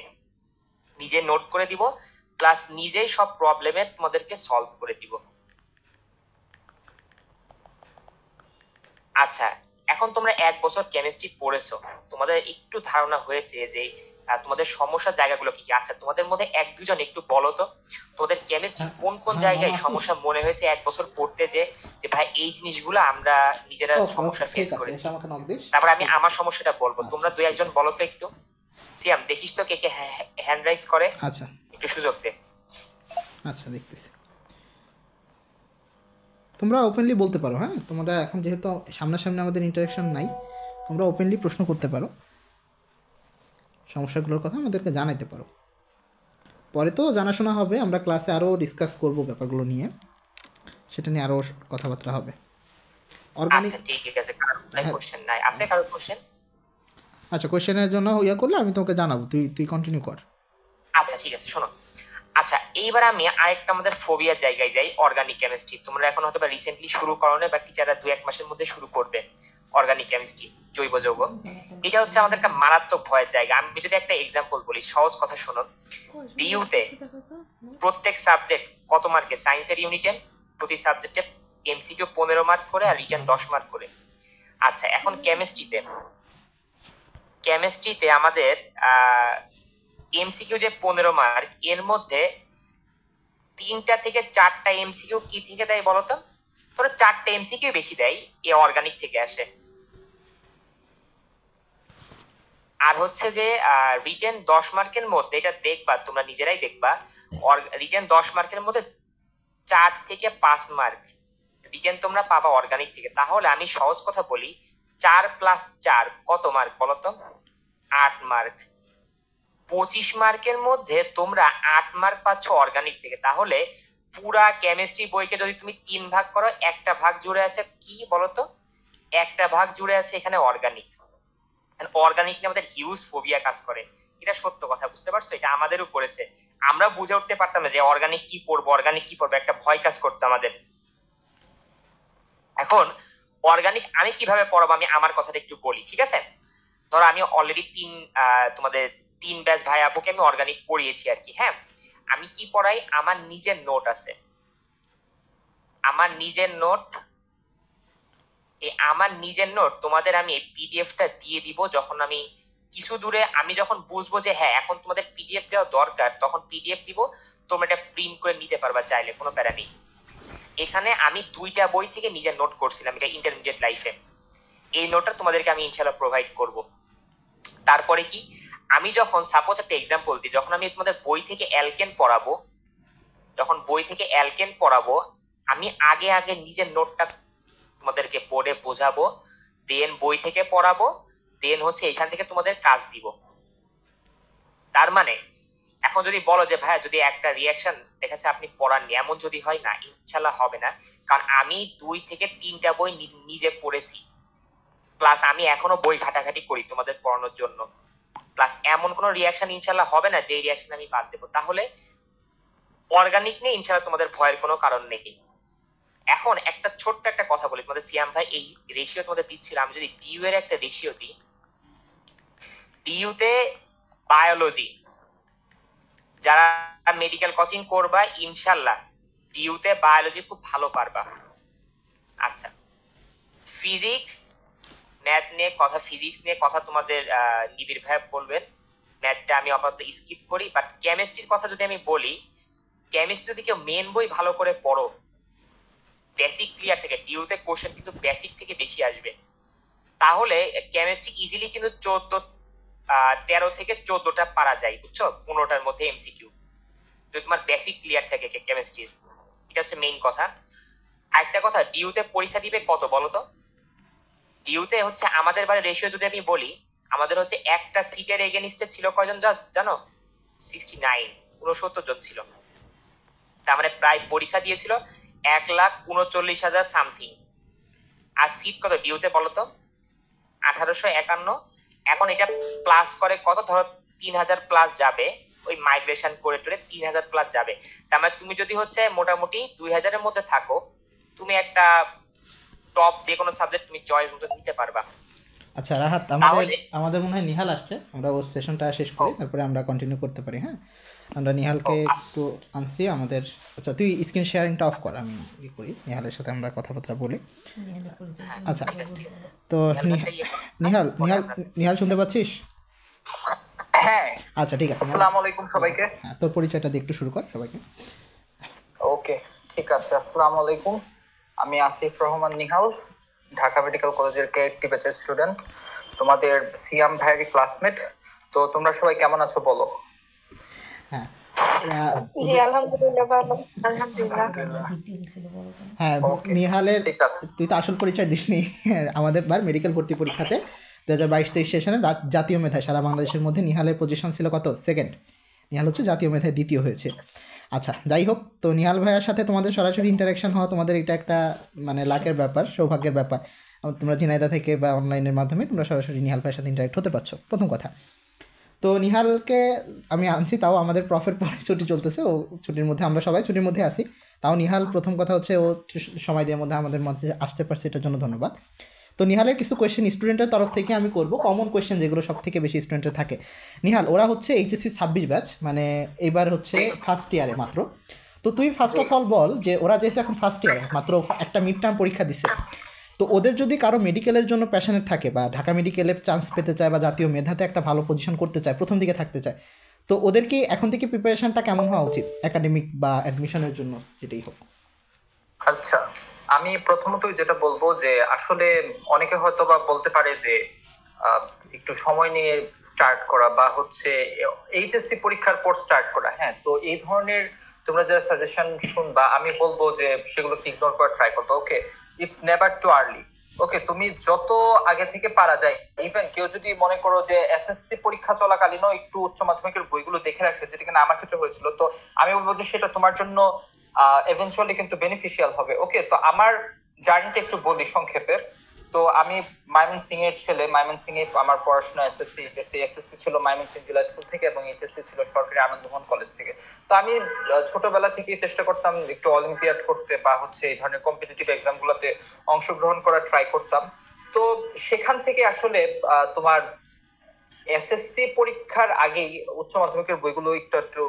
নিজে নোট করে দিব প্লাস নিজেই সব প্রবলেমের তোমাদেরকে সলভ করে দিব। আচ্ছা, এখন তোমরা 1 বছর কেমিস্ট্রি পড়েছো, তোমাদের একটু ধারণা হয়েছে যে তোমাদের সমস্যার জায়গাগুলো কি কি। আচ্ছা, তোমাদের মধ্যে 1-2 জন একটু বলো তো তোমাদের কেমিস্ট্রি কোন কোন জায়গায় সমস্যা মনে হয়েছে 1 বছর পড়তে, যে ভাই এই জিনিসগুলো আমরা নিজেরা সমস্যা ফেস করেছি। তারপর আমি আমার সমস্যাটা বলবো, তোমরা 2-1 জন বলো তো একটু। সিয়াম, দেখিস তো কে কে হ্যান্ড রাইজ করে। আচ্ছা একটু সুযোগ দে। আচ্ছা, দেখতেছি। তোমরা ওপেনলি বলতে পারো, হ্যাঁ, তোমরা এখন যেহেতু সামনাসামনি আমাদের ইন্টারাকশন নাই, তোমরা ওপেনলি প্রশ্ন করতে পারো, সমস্যাগুলোর কথা আমাদেরকে জানাইতে পারো। পরে তো জানাশোনা হবে, আমরা ক্লাসে আরও ডিসকাস করব ব্যাপারগুলো নিয়ে, সেটা নিয়ে আরও কথাবার্তা হবে। অর্গানিক, আচ্ছা ঠিক আছে, কারো কোশ্চেন নাই আছে? কারো কোশ্চেন? আচ্ছা, কোশ্চেনের জন্য ইয়ে করলে আমি তোমাকে জানাবো, তুই কন্টিনিউ কর। আচ্ছা ঠিক আছে, শোনো। আচ্ছা, এইবার আমি আরেকটা আমাদের ফোবিয়ার জায়গায় যাই, অর্গানিক কেমিস্ট্রি। তোমরা এখন হয়তো বা রিসেন্টলি শুরু করো না, বা টিচাররা 2-1 মাসের মধ্যে শুরু করবে অর্গানিক কেমিস্ট্রি, জৈব যৌগ। এটা হচ্ছে আমাদের একটা মারাত্মক ভয়ের জায়গা। আমি যদি একটা এক্সাম্পল বলি, সহজ কথা শোনো। ডিইউতে প্রত্যেক সাবজেক্ট কত মার্কে? সায়েন্সের ইউনিটে প্রতি সাবজেক্টে এমসিকিউ 15 মার্ক করে আর রিটেন 10 মার্ক করে। আচ্ছা, এখন কেমিস্ট্রিতে আমাদের এমসিকিউ যে 15 মার্ক, এর মধ্যে 3টা থেকে 4টা এমসিকিউ কি থেকে দেয় বলতো? ধরো 4টা এমসিকিউ বেশি দেয়, এ অর্গানিক থেকে আসে। আর হচ্ছে যে রিটেন 10 মার্কের মধ্যে, এটা দেখবা তোমরা নিজেরাই দেখবা, রিটেন 10 মার্কের মধ্যে 4 থেকে 5 মার্ক রিটেন তোমরা পাবা অর্গানিক থেকে। তাহলে আমি সহজ কথা বলি, 4 + 4 কত মার্ক বলতো? 8 মার্ক। 25 মার্কের মধ্যে তোমরা 8 মার্ক পাচ্ছ অর্গানিক থেকে। তাহলে পুরা কেমিস্ট্রি বইকে যদি তুমি 3 ভাগ করো, একটা ভাগ জুড়ে আছে কি বলতো? একটা ভাগ জুড়ে আছে এখানে অর্গানিক। অর্গানিক নিয়ে আমাদের হিউজ ফোবিয়া কাজ করে, এটা সত্য কথা, বুঝতে পারছো? এটা আমাদেরও করেছে, আমরা বুঝে উঠতে পারতাম না যে অর্গানিক কি পড়বো, একটা ভয় কাজ করতো আমাদের। এখন অর্গানিক আমি কিভাবে পড়াবো, আমি আমার কথাটা একটু বলি, ঠিক আছে? ধরো আমি অলরেডি তোমাদের 3 ব্যাচ ভাই আপুকে আমি অর্গানিক পড়িয়েছি আর কি। হ্যাঁ, আমি কি পড়াই, আমার নিজের নোট আছে, আমার নিজের নোট তোমাদের আমি এই পিডিএফটা দিয়ে দিব। যখন আমি কিছু দূরে, আমি যখন বুঝবো যে হ্যাঁ এখন তোমাদের পিডিএফ দেওয়া দরকার, তখন পিডিএফ দিব, তোমরা এটা প্রিন্ট করে নিতে পারবা চাইলে, কোনো প্যারা নেই। এখানে আমি 2টা বই থেকে নিজের নোট করছিলাম, এটা ইন্টারমিডিয়েট লাইফে। এই নোটটা তোমাদেরকে আমি ইনশাআল্লাহ প্রোভাইড করব। তারপরে কি, আমি যখন সাপোজ একটা এক্সাম্পল দিই, যখন আমি তোমাদের বই থেকে অ্যালকেন পড়াবো, আমি আগে নিজের নোটটা তোমাদেরকে বোর্ডে বোঝাবো, দেন বই থেকে পড়াবো, দেন হচ্ছে এখান থেকে তোমাদের কাজ দিব। তার মানে এখন যদি বলো যে ভাইয়া যদি একটা রিয়াকশন দেখাচ্ছে আপনি পড়াননি, এমন যদি হয়, না ইনশাল্লাহ হবে না, কারণ আমি 2 থেকে 3টা বই নিজে পড়েছি, প্লাস আমি এখনো বই ঘাটাঘাটি করি তোমাদের পড়ানোর জন্য, প্লাস এমন কোনো রিয়াকশন ইনশাল্লাহ হবে না যে রিয়াকশন আমি বাদ দেবো। তাহলে অর্গানিক নিয়ে ইনশাল্লাহ তোমাদের ভয়ের কোনো কারণ নেই। এখন একটা ছোট্ট একটা কথা বলি তোমাদের, সিয়াম ভাই এই রেশিও তোমাদের দিচ্ছিল, আমি যদি ডিইউ এর একটা রেশিও দিই, ডিইউতে বায়োলজি যারা মেডিকেল কোচিং করবা ইনশাল্লাহ ডিইউতে বায়োলজি খুব ভালো পারবা। আচ্ছা, ফিজিক্স নিয়ে কথা তোমাদের নিবিড় ভাই বলবেন, ম্যাথটা আমি আপাতত স্কিপ করি। বাট কেমিস্ট্রির কথা যদি আমি বলি, কেমিস্ট্রি যদি কেউ মেন বই ভালো করে পড়ো, বেসিক ক্লিয়ার থেকে, ডিউতে কোশ্চেন কিন্তু বেসিক থেকে বেশি আসবে। তাহলে কেমিস্ট্রি ইজিলি কিন্তু 13 থেকে 14টা পারা যায়, বুঝছো, 15টার মধ্যে এমসিকিউ, যদি তোমার বেসিক ক্লিয়ার থাকে কেমিস্ট্রির। এটা হচ্ছে মেইন কথা। আরেকটা কথা, ডিউতে পরীক্ষা দিবে কত বলো তো? ডিউতে হচ্ছে আমাদের বারে রেশিও যদি আমি বলি, আমাদের হচ্ছে একটা সিটের এগেনিস্টে ছিল কয়জন জানো? 69, 69 জন ছিল। তার মানে প্রায় পরীক্ষা দিয়েছিল 1,39,000 সামথিং। আর সিট কত ডিউতে বলো তো? 1851। এখন এটা প্লাস করে কত, ধরো 3,000 প্লাস যাবে, ওই মাইগ্রেশন করে টরে 3,000 প্লাস যাবে। তার মানে তুমি যদি হচ্ছে মোটামুটি 2,000-এর মধ্যে থাকো, তুমি একটা টপ যে কোনো সাবজেক্ট তুমি চয়েস মতো নিতে পারবা। আচ্ছা রাহাত, আমাদের মনে হয় নিহাল আসছে, আমরা ওর সেশনটা শেষ করি, তারপরে আমরা কন্টিনিউ করতে পারি। হ্যাঁ, আমরা নিহালকে একটু আনছি আমাদের। আচ্ছা তুই স্ক্রিন শেয়ারিংটা অফ কর, আমি ই করি, নিহালের সাথে আমরা কথাবার্তা বলি। আচ্ছা, তো নিহাল নিহাল নিহাল শুনতে পাচ্ছিস? হ্যাঁ, আচ্ছা ঠিক আছে, আসসালামু আলাইকুম সবাইকে। হ্যাঁ, তোর পরিচয়টা দিয়ে একটু শুরু কর সবাইকে। ওকে, ঠিক আছে। আসসালামু আলাইকুম, আমি আসিফ রহমান নিহাল, ঢাকা মেডিকেল কলেজের কে80 ব্যাচের স্টুডেন্ট, তোমাদের সিয়াম ভাইয়ের ক্লাসমেট। তো তোমরা সবাই কেমন আছো বলো? হ্যাঁ জি আলহামদুলিল্লাহ ভালো। আলহামদুলিল্লাহ। হ্যাঁ নিহালের, তুই তো আসল পরিচয় দিসনি। আমাদের বার মেডিকেল ভর্তি পরীক্ষাতে 2022-23 সেশনে জাতীয় মেধায় সারা বাংলাদেশের মধ্যে নিহালের পজিশন ছিল কত? সেকেন্ড। নিহাল হচ্ছে জাতীয় মেধায় দ্বিতীয় হয়েছে। আচ্ছা যাই হোক, তো নিহাল ভাইয়ের সাথে তোমাদের সরাসরি ইন্টারাকশন হওয়া তোমাদের এটা একটা মানে লাকের ব্যাপার, সৌভাগ্যের ব্যাপার। তোমরা ঝিনাইদহ থেকে বা অনলাইনের মাধ্যমে তোমরা সরাসরি নিহাল ভাইয়ের সাথে ইন্টারাক্ট হতে পারছো, প্রথম কথা। তো নিহালকে আমি আনছি, তাও আমাদের প্রফের পরে ছুটি চলতেছে, ও ছুটির মধ্যে, আমরা সবাই ছুটির মধ্যে আসি, তাও নিহাল প্রথম কথা হচ্ছে ও সময় দেওয়ার মধ্যে আমাদের মধ্যে আসতে পারছে, এটার জন্য ধন্যবাদ। তো নিহালের কিছু কোয়েশ্চেন স্টুডেন্টের তরফ থেকে আমি করব, কমন কোয়েশ্চেন যেগুলো সব থেকে বেশি স্টুডেন্টের থাকে। নিহাল, ওরা হচ্ছে এইচএসসি 26 ব্যাচ, মানে এইবার হচ্ছে ফার্স্ট ইয়ারে মাত্র। তো তুই ফার্স্ট অফ অল বল যে ওরা যেহেতু এখন ফার্স্ট ইয়ারে মাত্র একটা মিড টার্ম পরীক্ষা দিছে, তো ওদের যদি কারো মেডিকেলের জন্য প্যাশনেট থাকে বা ঢাকা মেডিকেলে চান্স পেতে চায় বা জাতীয় মেধাতে একটা ভালো পজিশন করতে চায়, প্রথম দিকে থাকতে চায়, তো ওদের কি এখন থেকে প্রিপারেশনটা কেমন হওয়া উচিত একাডেমিক বা অ্যাডমিশনের জন্য, যেটাই হোক? আচ্ছা, আমি প্রথমতই যেটা বলবো যে আসলে অনেকে হয়তো বা বলতে পারে যে একটু সময় নিয়ে স্টার্ট করা বা হচ্ছে এইচএসসি পরীক্ষার পর স্টার্ট করা। হ্যাঁ, তো এই ধরনের তোমরা যারা সাজেশন শুনবা, আমি বলবো যে সেগুলোকে ইগনোর করা ট্রাই করবে। ওকে, ইটস নেভার টু আর্লি। ওকে, তুমি যত আগে থেকে পারা যায়, ইভেন কেউ যদি মনে করো যে এসএসসি পরীক্ষা চলাকালীনও একটু উচ্চ মাধ্যমিকের বইগুলো দেখে রাখে, যেটা কিনা আমার ক্ষেত্রে হয়েছিল, তো আমি বলবো যে সেটা তোমার জন্য এভেন্চুয়ালি কিন্তু বেনিফিশিয়াল হবে। ওকে, তো আমার জার্নিটা একটু বলি সংক্ষেপে। তো আমি ময়মনসিং এর ছেলে, ময়মনসিং এ আমার পড়াশোনা, এসএসসি এইচএসসি। এসএসসি ছিল ময়মনসিং জেলা স্কুল থেকে এবং এইচএসসি ছিল সরকারি আনন্দমোহন কলেজ থেকে। তো আমি ছোটবেলা থেকেই চেষ্টা করতাম একটু অলিম্পিয়াড করতে বা হচ্ছে এই ধরনের কম্পিটিটিভ এক্সাম গুলোতে অংশগ্রহণ করার ট্রাই করতাম। তো সেখান থেকে আসলে তোমার এসএসসি পরীক্ষার আগেই উচ্চ মাধ্যমিকের বইগুলো একটু একটু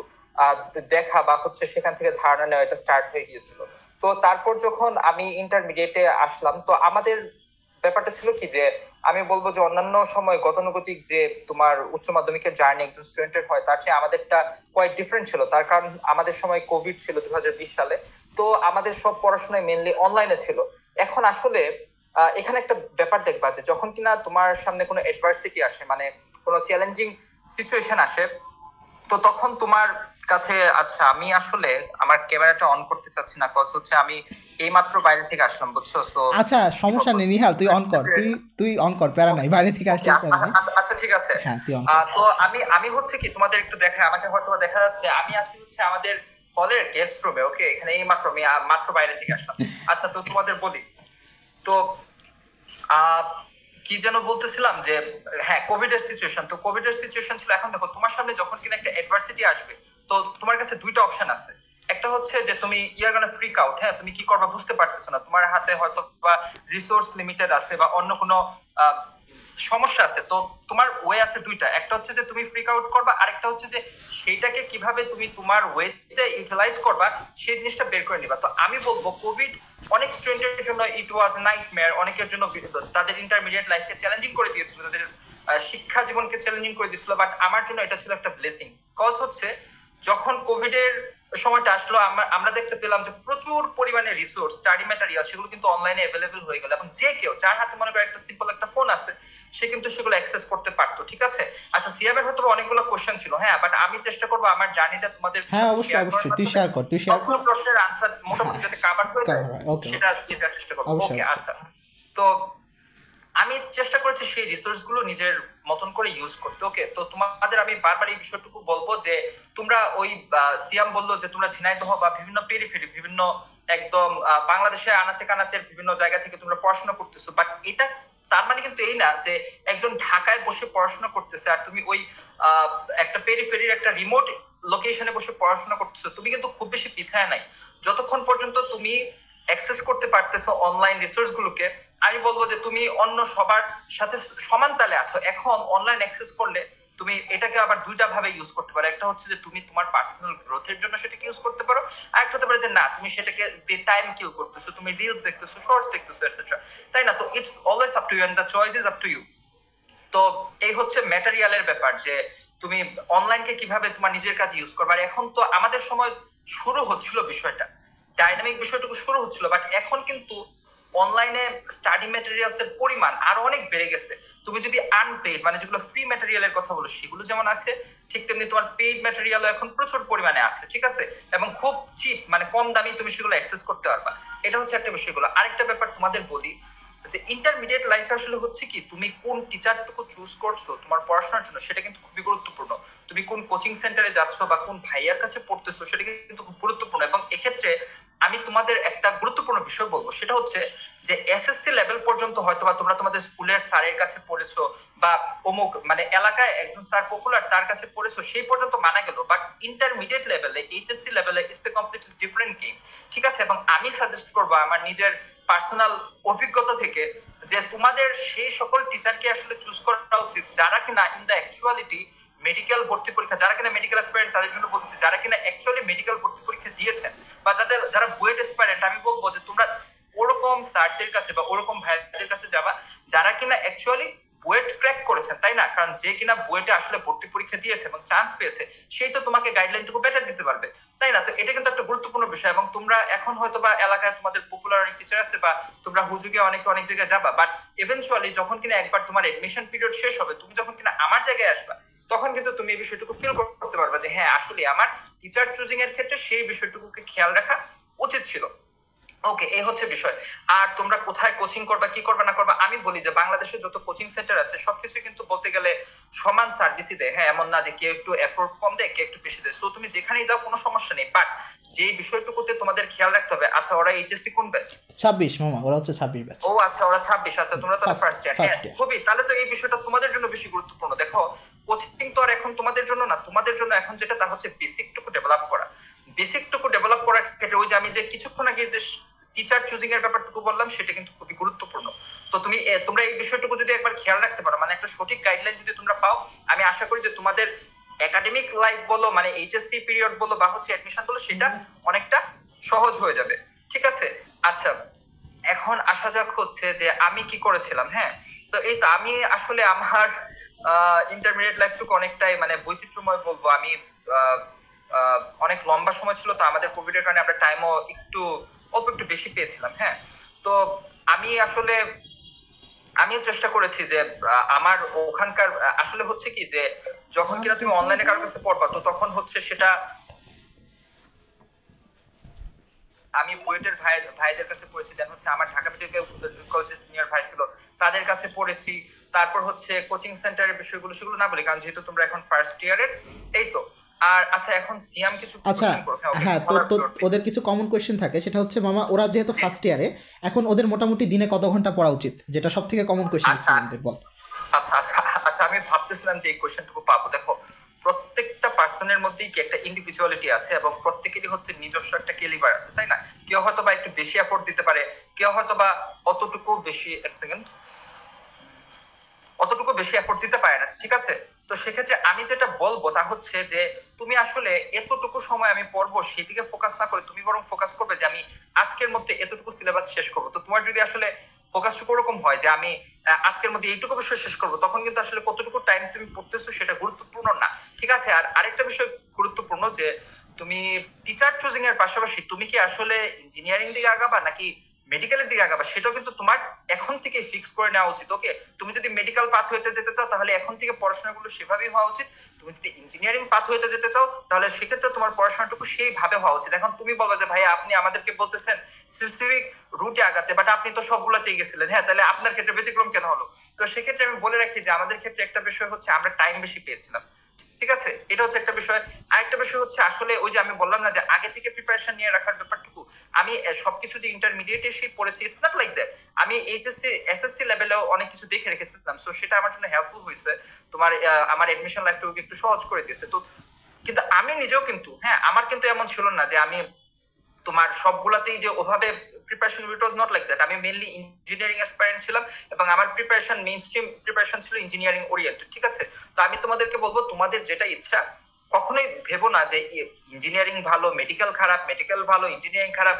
দেখা বা হচ্ছে সেখান থেকে ধারণা নেওয়া এটা স্টার্ট হয়ে গিয়েছিল। তো তারপর যখন আমি ইন্টারমিডিয়েটে আসলাম, তো আমাদের ব্যাপারটা ছিল কি যে আমি বলবো যে অন্যান্য সময় গতানুগতিক যে তোমার উচ্চ মাধ্যমিকের জার্নি একজন স্টুডেন্টের হয়, তার চেয়ে আমাদেরটা কোয়াইট ডিফারেন্ট ছিল। তার কারণ আমাদের সময় কোভিড ছিল 2020 সালে, তো আমাদের সব পড়াশোনায় মেনলি অনলাইনে ছিল। এখন আসলে এখানে একটা ব্যাপার দেখবা যে যখন কিনা তোমার সামনে কোনো অ্যাডভার্সিটি আসে, মানে কোনো চ্যালেঞ্জিং সিচুয়েশন আসে, তো তখন তোমার কাছে, আচ্ছা আমি আসলে আমার ক্যামেরাটা অন করতে চাচ্ছি না, কজ হচ্ছে আমি এইমাত্র বাইরে থেকে আসলাম, বুঝছো? সো আচ্ছা সমস্যা নেই নিহাল, তুই অন কর, তুই অন কর, প্যারা নাই, বাইরে থেকে আসলে প্যারা নাই। আচ্ছা ঠিক আছে। হ্যাঁ তুই অন। তো আমি হচ্ছে কি তোমাদের একটু দেখায়, আমাকে হয়তো দেখা যাচ্ছে আমি আছি হচ্ছে আমাদের হলের গেস্ট রুমে। ওকে, এখানে এই মাত্র আমি মাত্র বাইরে থেকে আসলাম। আচ্ছা, তো তোমাদের বলি, তো কি যেন বলতেছিলাম যে হ্যাঁ, কোভিড এর সিচুয়েশন। তো কোভিড এর সিচুয়েশন ছিল, এখন দেখো তোমার সামনে যখন কিনা একটা অ্যাডভার্সিটি আসবে, তো তোমার কাছে দুইটা অপশন আছে। একটা হচ্ছে যে তুমি ইয়ার গানা ফ্রিক আউট, হ্যাঁ, তুমি কি করবা বুঝতে পারতেছো না, তোমার হাতে হয়তো বা রিসোর্স লিমিটেড আছে বা অন্য কোনো সমস্যা আছে। তো তোমার ওয়ে আছে দুইটা, একটা হচ্ছে যে তুমি ফ্রিক আউট করবা, আরেকটা হচ্ছে যে সেইটাকে কিভাবে তুমি তোমার ওয়েতে ইউটিলাইজ করবা সেই জিনিসটা বের করে নিবা। তো আমি বলবো কোভিড অনেক স্টুডেন্টের জন্য ইট ওয়াজ নাইটমেয়ার, অনেকের জন্য তাদের ইন্টারমিডিয়েট লাইফকে চ্যালেঞ্জিং করে দিয়েছিল, তাদের শিক্ষা জীবনকে চ্যালেঞ্জিং করে দিয়েছিল। বাট আমার জন্য এটা ছিল একটা ব্লেসিং। কজ হচ্ছে যখন কোভিড এর সময়টা আসলো আমরা দেখতে পেলাম যে প্রচুর পরিমাণে রিসোর্স, স্টাডি ম্যাটেরিয়াল সেগুলো কিন্তু অনলাইনে অ্যাভেলেবল হয়ে গেল, এবং যে কেউ যার হাতে মনে করে একটা সিম্পল একটা ফোন আছে সে কিন্তু সেগুলো অ্যাক্সেস করতে পারতো। ঠিক আছে, আচ্ছা সিয়ামের হয়তো অনেকগুলো কোশ্চেন ছিল, হ্যাঁ, বাট আমি চেষ্টা করবো আমার জার্নিটা তোমাদের হ্যাঁ অবশ্যই অবশ্যই তুই শেয়ার কর প্রশ্নের আনসার মোটামুটি যাতে কভার হয়ে যায় সেটা দেওয়ার চেষ্টা করবো। ওকে, আচ্ছা, তো আমি চেষ্টা করেছি সেই রিসোর্স গুলো নিজের মতন করে ইউজ করতে। ওকে, তো তোমাদের আমি বারবার এই বিষয়টুকু বলবো যে তোমরা ওই সিয়াম বললো যে তোমরা ঝিনাইদহ বা বিভিন্ন পেরিফেরি, বিভিন্ন একদম বাংলাদেশে আনাচে কানাচের বিভিন্ন জায়গা থেকে তোমরা পড়াশোনা করতেছো, বাট এটা তার মানে কিন্তু এই না যে একজন ঢাকায় বসে পড়াশোনা করতেছে আর তুমি ওই একটা পেরিফেরির একটা রিমোট লোকেশনে বসে পড়াশোনা করতেছো, তুমি কিন্তু খুব বেশি পিছায় নাই। যতক্ষণ পর্যন্ত তুমি অ্যাক্সেস করতে পারতেছো অনলাইন রিসোর্স গুলোকে, আমি বলবো যে তুমি অন্য সবার সাথে সমান তালে আছো। এখন অনলাইন অ্যাক্সেস করলে তুমি এটাকে আবার দুইটা ভাবে ইউজ করতে পারো। একটা হচ্ছে যে তুমি তোমার পার্সোনাল গ্রোথের জন্য সেটাকে ইউজ করতে পারো, আর একটা হতে পারে যে না তুমি সেটাকে টাইম কিল করতেছো, তুমি রিলস দেখতেছো, শর্টস দেখতেছো, এটসেট্রা, তাই না? তো it's always up to you and the choice is up to you. তো এই হচ্ছে ম্যাটেরিয়ালের ব্যাপার, যে তুমি অনলাইনকে কিভাবে তোমার নিজের কাছে ইউজ করবে। আর এখন তো আমাদের সময় শুরু হচ্ছিল বিষয়টা, ডাইনামিক বিষয়টুকু শুরু হচ্ছিল, বাট এখন কিন্তু অনলাইনে স্টাডি ম্যাটেরিয়ালস এর পরিমাণ আরো অনেক বেড়ে গেছে। তুমি যদি আনপেইড মানে যেগুলো ফ্রি ম্যাটেরিয়ালের কথা বলো সেগুলো যেমন আছে, ঠিক তেমনি তোমার পেইড ম্যাটেরিয়ালও এখন প্রচুর পরিমাণে আছে। ঠিক আছে, এবং খুব চিপ মানে কম দামি তুমি সেগুলো অ্যাক্সেস করতে পারবা। এটা হচ্ছে একটা বিষয়গুলো। আরেকটা ব্যাপার তোমাদের বলি যে ইন্টারমিডিয়েট লাইফে আসলে হচ্ছে কি তুমি কোন টিচারটুকু চুজ করছো তোমার পড়াশোনার জন্য সেটা কিন্তু খুবই গুরুত্বপূর্ণ। তুমি কোন কোচিং সেন্টারে যাচ্ছ বা কোন ভাইয়ার কাছে পড়তেছো সেটা কিন্তু খুব গুরুত্বপূর্ণ। এবং এক্ষেত্রে আমি তোমাদের একটা গুরুত্বপূর্ণ বিষয় বলবো, সেটা হচ্ছে যে এসএসসি লেভেল পর্যন্ত হয়তো বা তোমরা তোমাদের স্কুলের স্যারের কাছে পড়েছো বা অমুক মানে এলাকায় একজন স্যার পপুলার তার কাছে পড়েছো, সেই পর্যন্ত মানা গেল। বাট ইন্টারমিডিয়েট লেভেলে, এইচএসসি লেভেলে it's a completely different game. ঠিক আছে, এবং আমি সাজেস্ট করবো আমার নিজের পার্সোনাল অভিজ্ঞতা থেকে যে তোমাদের সেই সকল টিচারকে আসলে চুজ করা উচিত যারা কিনা ইন দ্য অ্যাকচুয়ালিটি মেডিকেল ভর্তি পরীক্ষা, যারা কিনা মেডিকেল অ্যাসপিরেন্ট তাদের জন্য বলতেছি, যারা কিনা অ্যাকচুয়ালি মেডিকেল ভর্তি পরীক্ষা দিয়েছেন বা যারা বুয়েট অ্যাসপিরেন্ট, আমি বলবো যে তোমরা ওরকম স্যারদের কাছে বা ওরকম ভাইদের কাছে যাবা যারা কিনা অ্যাকচুয়ালি বুয়েট ক্র্যাক করেছেন, তাই না? কারণ যে কিনা বুয়েটে আসলে ভর্তি পরীক্ষা দিয়েছে এবং চান্স পেয়েছে সেই তো তোমাকে গাইডলাইনটুকু বেটার দিতে পারবে, তাই না? তো এটা কিন্তু একটা গুরুত্বপূর্ণ বিষয়। এবং তোমরা এখন হয়তো বা এলাকায় তোমাদের পপুলার অনেক টিচার আছে বা তোমরা হুজুগে অনেক জায়গায় যাবা, বাট ইভেনচুয়ালি যখন কিনা একবার তোমার এডমিশন পিরিয়ড শেষ হবে, তুমি যখন কিনা আমার জায়গায় আসবা তখন কিন্তু তুমি এই বিষয়টুকু ফিল করতে পারবা যে হ্যাঁ আসলে আমার টিচার চুজিং এর ক্ষেত্রে সেই বিষয়টুকুকে খেয়াল রাখা উচিত ছিল। ওকে, এই হচ্ছে বিষয়। আর তোমরা কোথায় কোচিং করবা, কি করবা না করবা, আমি বলি যে বাংলাদেশে যত কোচিং সেন্টার আছে সবকিছু কিন্তু বলতে গেলে সমান সার্ভিসই দেয়। হ্যাঁ, এমন না যে কেউ একটু এফোর্ট কম দেয়, কেউ একটু বেশি দেয়। সো তুমি যেখানেই যাও কোনো সমস্যা নেই, বাট যে বিষয়টুকুতে তোমাদের খেয়াল রাখতে হবে, আচ্ছা ওরা এইচএসসি কোন ব্যাচ? 26 মামা, ওরা হচ্ছে 26 ব্যাচ। ও আচ্ছা, ওরা 26। আচ্ছা, তোমরা তো ফার্স্ট ইয়ার। হ্যাঁ, খুবই, তাহলে তো এই বিষয়টা তোমাদের জন্য বেশি গুরুত্বপূর্ণ। দেখো কোচিং তো আর এখন তোমাদের জন্য না, তোমাদের জন্য এখন যেটা তা হচ্ছে বেসিকটুকু ডেভেলপ করা। বেসিকটুকু ডেভেলপ করার ক্ষেত্রে ওই যে আমি যে কিছুক্ষণ আগে যে টিচার চুজিং এর ব্যাপারটুকু বললাম সেটা কিন্তু খুবই গুরুত্বপূর্ণ। তো তোমরা এই বিষয়টুকু যদি একবার খেয়াল রাখতে পারো, মানে একটা সঠিক গাইডলাইন যদি তোমরা পাও, আমি আশা করি যে তোমাদের একাডেমিক লাইফ বলো মানে এইচএসসি পিরিয়ড বলো বা হচ্ছে অ্যাডমিশন বলো সেটা অনেকটা সহজ হয়ে যাবে। ঠিক আছে, আচ্ছা এখন আসা যাক হচ্ছে যে আমি কি করেছিলাম। হ্যাঁ, তো এই তো আমি আসলে আমার ইন্টারমিডিয়েট লাইফটুকু অনেকটাই মানে বৈচিত্র্যময় বলবো। আমি অনেক লম্বা সময় ছিল, তো আমাদের কোভিড এর কারণে আমরা টাইমও অল্প একটু বেশি পেয়েছিলাম। হ্যাঁ, তো আমিও চেষ্টা করেছি যে আমার ওখানকার আসলে হচ্ছে কি যে যখন কিনা তুমি অনলাইনে কারোর কাছে পড়বা, তো তখন হচ্ছে সেটা আমি বুয়েটের ভাইদের কাছে পড়েছি, দেন হচ্ছে আমার ঢাকা মেডিকেল কলেজের সিনিয়র ভাই ছিল তাদের কাছে পড়েছি। তারপর হচ্ছে কোচিং সেন্টারের বিষয়গুলো সেগুলো না বলি কারণ যেহেতু তোমরা এখন ফার্স্ট ইয়ারের, এই তো। আর আচ্ছা এখন সিয়াম কিছু আচ্ছা হ্যাঁ, তো ওদের কিছু কমন কোয়েশ্চেন থাকে, সেটা হচ্ছে মামা ওরা যেহেতু ফার্স্ট ইয়ারে, এখন ওদের মোটামুটি দিনে কত ঘন্টা পড়া উচিত, যেটা সব থেকে কমন কোয়েশ্চেন স্টুডেন্টদের বল। আচ্ছা আমি ভাবতেছিলাম যে এই কোয়েশ্চেনটুকু পাবো। দেখো প্রত্যেকটা পার্সনের মধ্যেই কি একটা ইন্ডিভিজুয়ালিটি আছে এবং প্রত্যেকেরই হচ্ছে নিজস্ব একটা ক্যালিবার আছে, তাই না? কেউ হয়তো বা একটু বেশি এফোর্ট দিতে পারে, কেউ হয়তো বা অতটুকু বেশি এফোর্ট দিতে পারে না। ঠিক আছে, তো সেক্ষেত্রে আমি যেটা বলবো তা হচ্ছে যে তুমি আসলে এতটুকু সময় আমি পড়বো সেদিকে ফোকাস না করে তুমি বরং ফোকাস করবে যে আমি আজকের মধ্যে এতটুকু সিলেবাস শেষ করবো। তো তোমার যদি আসলে ফোকাসটুকু ওরকম হয় যে আমি আজকের মধ্যে এইটুকু বিষয় শেষ করবো, তখন কিন্তু আসলে কতটুকু টাইম তুমি পড়তেছো সেটা গুরুত্বপূর্ণ না, ঠিক আছে? আর আরেকটা বিষয় গুরুত্বপূর্ণ যে তুমি টিচার চুজিং এর পাশাপাশি তুমি কি আসলে ইঞ্জিনিয়ারিং দিকে আগাবা নাকি মেডিকেলের দিকে আগাবা সেটাও কিন্তু তোমার এখন থেকে ফিক্স করে নেওয়া উচিত। ওকে, তুমি যদি মেডিকেল পাথ হইতে যেতে চাও তাহলে এখন থেকে পড়াশোনাগুলো সেভাবেই হওয়া উচিত। তুমি যদি ইঞ্জিনিয়ারিং পাথ হইতে যেতে চাও তাহলে সেক্ষেত্রে তোমার পড়াশোনাটুকু সেইভাবে হওয়া উচিত। এখন তুমি বলবা যে ভাই আপনি আমাদেরকে বলতেছেন স্পেসিফিক রুটে আগাতে, বাট আপনি তো সবগুলোতেই গেছিলেন, হ্যাঁ তাহলে আপনার ক্ষেত্রে ব্যতিক্রম কেন হলো? তো সেক্ষেত্রে আমি বলে রাখি যে আমাদের ক্ষেত্রে একটা বিষয় হচ্ছে আমরা টাইম বেশি পেয়েছিলাম, ঠিক আছে? এটা হচ্ছে একটা বিষয়। আরেকটা বিষয় হচ্ছে আসলে ওই যে আমি বললাম না যে আগে থেকে প্রিপারেশন নিয়ে রাখার ব্যাপারটুকু, আমি সবকিছু যে ইন্টারমিডিয়েটে এসে পড়েছি, ইটস নট লাইক দ্যাট। আমি এইচএসসি এসএসসি লেভেলেও অনেক কিছু দেখে রেখেছিলাম, সো সেটা আমার জন্য হেল্পফুল হয়েছে। তোমার আমার এডমিশন লাইফটাকে একটু সহজ করে দিয়েছে। তো কিন্তু আমি নিজেও কিন্তু, হ্যাঁ আমার কিন্তু এমন ছিল না যে আমি তোমার সবগুলাতেই যে ওভাবে preparation, it was not like that. আমি মেইনলি ইঞ্জিনিয়ারিং অ্যাসপারেন্ট ছিলাম এবং আমার প্রিপারেশন মেইন স্ট্রিম প্রিপারেশন ছিল ইঞ্জিনিয়ারিং ওরিয়েন্টেড, ঠিক আছে? তো আমি তোমাদেরকে বলবো তোমাদের যেটা ইচ্ছা কখনোই ভেবো না যে ইঞ্জিনিয়ারিং ভালো মেডিকেল খারাপ, মেডিকেল ভালো ইঞ্জিনিয়ারিং খারাপ,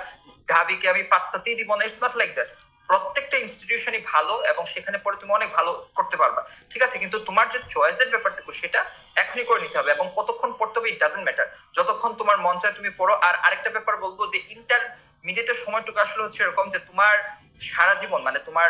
ঢাবিকে আমি পাত্তাতেই দিব না, ইটস নট লাইক দ্যাট। প্রত্যেকটা ইনস্টিটিউশনই ভালো এবং সেখানে পড়ে তুমি অনেক ভালো করতে পারবা, ঠিক আছে? কিন্তু তোমার যে চয়েসের ব্যাপারটুকু সেটা এখনই করে নিতে হবে এবং কতক্ষণ পড়তে হবে ইট ডাজন্ট ম্যাটার, যতক্ষণ তোমার মন চায় তুমি পড়ো। আর আরেকটা ব্যাপার বলবো যে ইন্টারমিডিয়েটের সময়টুকু আসলে হচ্ছে এরকম যে তোমার সারা জীবন মানে তোমার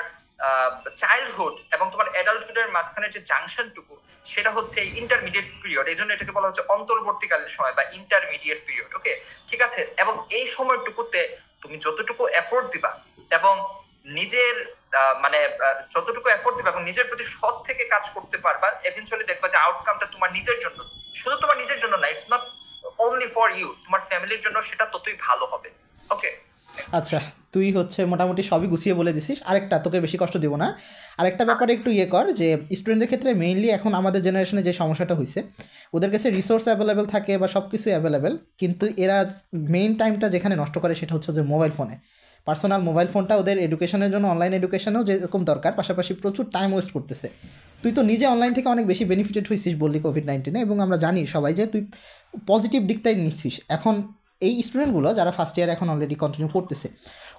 চাইল্ডহুড এবং তোমার অ্যাডাল্টহুডের মাঝখানে যে জাংশনটুকু সেটা হচ্ছে ইন্টারমিডিয়েট পিরিয়ড, এই জন্য এটাকে বলা হচ্ছে অন্তর্বর্তীকালীন সময় বা ইন্টারমিডিয়েট পিরিয়ড। ওকে, ঠিক আছে? এবং এই সময়টুকুতে তুমি যতটুকু এফোর্ট দিবা এবং নিজের মানে যতটুকু এফোর্ট দিবা এবং নিজের প্রতি সৎ থেকে কাজ করতে পারবা, এভেনচুয়ালি দেখবা যে আউটকামটা তোমার নিজের জন্য, শুধু তোমার নিজের জন্য না, it's not only for you, তোমার ফ্যামিলির জন্য সেটা ততই ভালো হবে। ওকে, আচ্ছা, তুই হচ্ছে মোটামুটি সবই গুছিয়ে বলে দিছিস। আরেকটা, তোকে বেশি কষ্ট দিব না, আরেকটা ব্যাপারে একটু ইয়ে কর যে স্টুডেন্টদের ক্ষেত্রে মেইনলি এখন আমাদের জেনারেশনে যে সমস্যাটা হয়েছে, ওদের কাছে রিসোর্স অ্যাভেলেবেল থাকে বা সব কিছু অ্যাভেলেবেল, কিন্তু এরা মেইন টাইমটা যেখানে নষ্ট করে সেটা হচ্ছে যে মোবাইল ফোনে। পার্সোনাল মোবাইল ফোনটা ওদের এডুকেশনের জন্য, অনলাইন এডুকেশনেও যেরকম দরকার, পাশাপাশি প্রচুর টাইম ওয়েস্ট করতেছে। তুই তো নিজে অনলাইন থেকে অনেক বেশি বেনিফিটেড হয়েছিস বললি কোভিড-19-এ, এবং আমরা জানি সবাই যে তুই পজিটিভ দিকটাই নিচ্ছিস। এখন এই স্টুডেন্টগুলো যারা ফার্স্ট ইয়ার এখন অলরেডি কন্টিনিউ করতেছে,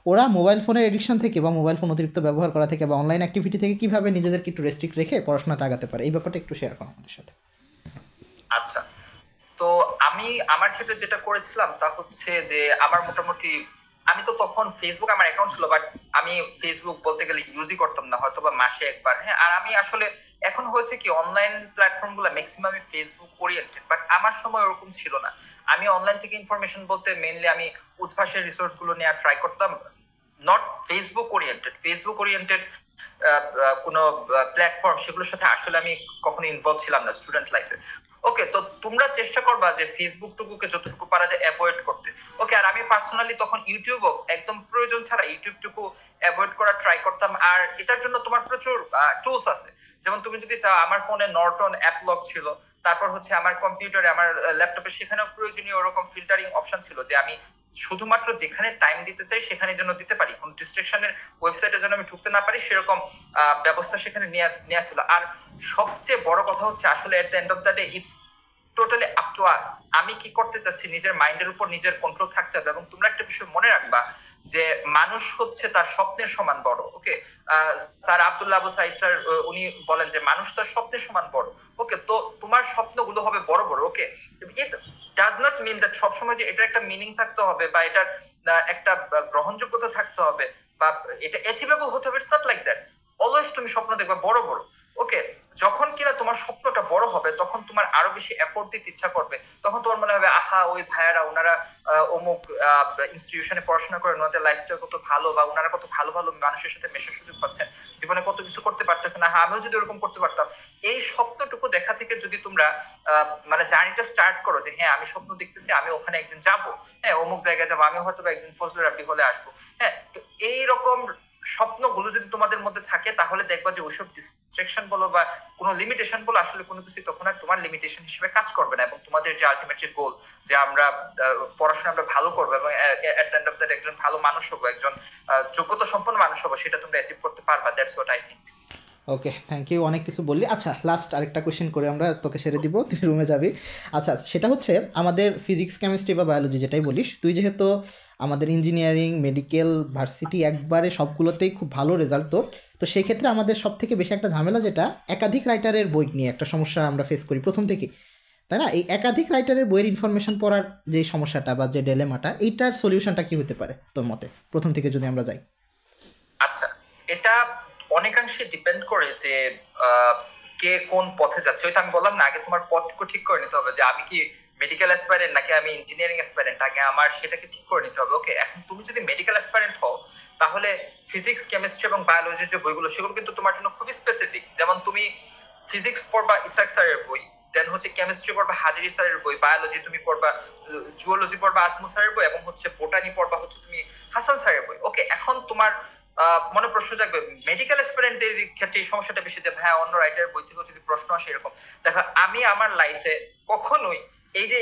ওরা মোবাইল ফোনের এডিকশন থেকে বা মোবাইল ফোন অতিরিক্ত ব্যবহার করা থেকে বা অনলাইন অ্যাক্টিভিটি থেকে কীভাবে নিজেদেরকে একটু রেস্ট্রিক্ট রেখে পড়াশোনাতে আগাতে পারে, এই ব্যাপারটা একটু শেয়ার করো আমাদের সাথে। আচ্ছা, তো আমি আমার ক্ষেত্রে যেটা করেছিলাম তা হচ্ছে যে আমার মোটামুটি, আমি তো তখন ফেসবুক আমার অ্যাকাউন্ট ছিল, বাট আমি ফেসবুক বলতে গেলে ইউজই করতাম না, হয়তো বা মাসে একবার। হ্যাঁ, আর আমি আসলে এখন হয়েছে কি অনলাইন প্ল্যাটফর্ম গুলো ম্যাক্সিমামই ফেসবুক ওরিয়েন্টেড, বাট আমার সময় ওরকম ছিল না। আমি অনলাইন থেকে ইনফরমেশন বলতে মেইনলি আমি উদ্ভাসের রিসোর্স গুলো নিয়ে ট্রাই করতাম, নট ফেসবুক ওরিয়েন্টেড কোনো প্ল্যাটফর্ম, সেগুলোর সাথে আসলে আমি কখনো ইনভলভ ছিলাম না স্টুডেন্ট লাইফে। ওকে, তো তোমরা চেষ্টা করবা যে ফেসবুক টুকুকে যতটুকু পারা যায় অ্যাভয়েড করতে। ওকে, আর আমি পার্সোনালি তখন ইউটিউবও একদম প্রয়োজন ছাড়া ইউটিউবটুকু অ্যাভয়েড করা ট্রাই করতাম। আর এটার জন্য তোমার প্রচুর টুলস আছে, যেমন তুমি যদি চাও, আমার ফোনে নর্টন অ্যাপ লক ছিল, তারপর হচ্ছে আমার কম্পিউটারে, আমার ল্যাপটপে সেখানেও প্রয়োজনীয় ওরকম ফিল্টারিং অপশন ছিল যে আমি শুধুমাত্র যেখানে টাইম দিতে চাই সেখানে যেন দিতে পারি, কোন ডিস্ট্রাকশনের ওয়েবসাইটে যেন আমি ঢুকতে না পারি, সেরকম ব্যবস্থা সেখানে নেওয়া ছিল। আর সবচেয়ে বড় কথা হচ্ছে আসলে at the end of the day it's totally up to us, আমি কি করতে চাচ্ছি, নিজের মাইন্ডের উপর নিজের কন্ট্রোল থাকতে হবে। এবং তোমরা একটা বিষয় মনে রাখবা যে মানুষ হচ্ছে তার স্বপ্নের সমান বড়। ওকে, স্যার আব্দুল্লাহ আবু সাইদ স্যার উনি বলেন যে মানুষ তার স্বপ্নের সমান বড়। ওকে, তো তোমার স্বপ্নগুলো হবে বড় বড়। Okay, it does not mean that সবসময় যে এটার একটা মিনিং থাকতে হবে বা এটার একটা গ্রহণযোগ্যতা থাকতে হবে বা এটা অ্যাচিভেবল হতে হবে, it's not like that. Always তুমি স্বপ্ন দেখবা বড় বড়। ওকে, যখন কিনা তোমার স্বপ্নটা বড় হবে তখন তোমার আরো বেশি এফোর্ট দিতে ইচ্ছা করবে, তখন তোমার মনে হবে আহা ওই ভাইয়ারা ওনারা অমুক ইনস্টিটিউশনে পড়াশোনা করেন, ওনাদের লাইফস্টাইল কত ভালো, বা ওনারা কত ভালো ভালো মানুষের সাথে মেশার সুযোগ পাচ্ছেন, জীবনে কত কিছু করতে পারতেছেন, হ্যাঁ আমিও যদি ওরকম করতে পারতাম। এই স্বপ্নটুকু দেখা থেকে যদি তোমরা মানে জার্নিটা স্টার্ট করো যে হ্যাঁ আমি স্বপ্ন দেখতেছি, আমি ওখানে একদিন যাবো, হ্যাঁ অমুক জায়গায় যাবো, আমি হয়তো একদিন ফজলুর রাব্বি হলে আসবো, হ্যাঁ, তো এইরকম স্বপ্নগুলো যদি তোমাদের মধ্যে থাকে তাহলে দেখবা যে ওইসব ডিস্ট্রাকশন বলো বা কোনো লিমিটেশন বলো, আসলে কোনো কিছু তখন আর তোমার লিমিটেশন হিসেবে কাজ করবে না। এবং তোমাদের যে আলটিমেট যে গোল যে আমরা পড়াশোনা আমরা ভালো করবো এবং at the end of that একজন ভালো মানুষ হবো, একজন যোগ্যতা সম্পন্ন মানুষ হবো, সেটা তোমরা অ্যাচিভ করতে পারবা। That's what I think. Okay, thank you, অনেক কিছু বললি। আচ্ছা, লাস্ট আরেকটা কোয়েশ্চেন করে আমরা তোকে ছেড়ে দিব, তুই রুমে যাবি। আচ্ছা, সেটা হচ্ছে আমাদের ফিজিক্স, কেমিস্ট্রি বা বায়োলজি যেটাই বলিস, তুই যেহেতু আমাদের ইঞ্জিনিয়ারিং, মেডিকেল, ভার্সিটি একবারে সবগুলোতেই খুব ভালো রেজাল্ট তোর, তো সেই ক্ষেত্রে আমাদের সব থেকে বেশি একটা ঝামেলা যেটা একাধিক রাইটারের বই নিয়ে একটা সমস্যা আমরা ফেস করি প্রথম থেকেই, তাই না? এই একাধিক রাইটারের বইয়ের ইনফরমেশন পড়ার যে সমস্যাটা বা যে ডেলেমাটা, এইটার সলিউশনটা কী হতে পারে তোর মতে, প্রথম থেকে যদি আমরা যাই? আচ্ছা, এটা অনেকাংশে ডিপেন্ড করে যে কে কোন পথে যাচ্ছে। ওইটা আমি বললাম না, আগে তোমার পথকে ঠিক করে নিতে হবে যে আমি কি মেডিকেল অ্যাসপাইরেন্ট নাকি আমি ইঞ্জিনিয়ারিং অ্যাসপাইরেন্ট, আগে আমার সেটাকে ঠিক করে নিতে হবে। ওকে, এখন তুমি যদি মেডিকেল অ্যাসপাইরেন্ট হও তাহলে ফিজিক্স, কেমিস্ট্রি এবং বায়োলজির যে বইগুলো সেগুলো কিন্তু তোমার জন্য খুবই স্পেসিফিক। যেমন তুমি ফিজিক্স পড়বা ইসাক স্যারের বই, দেন হচ্ছে কেমিস্ট্রি পড়বা হাজিরি স্যারের বই, বায়োলজি তুমি পড়বা, জুওলজি পড়বা আজমু স্যারের বই, এবং হচ্ছে বোটানি পড়বা হচ্ছে তুমি হাসান স্যারের বই। ওকে, এখন তোমার মনে প্রশ্ন জাগবে মেডিকেল অ্যাসপিরেন্টদের ক্ষেত্রে এই সমস্যাটা বেশি যে ভাই অন্য রাইটারের বই থেকেও যদি প্রশ্ন আসে এরকম। দেখো, আমি আমার লাইফে কখনোই এই যে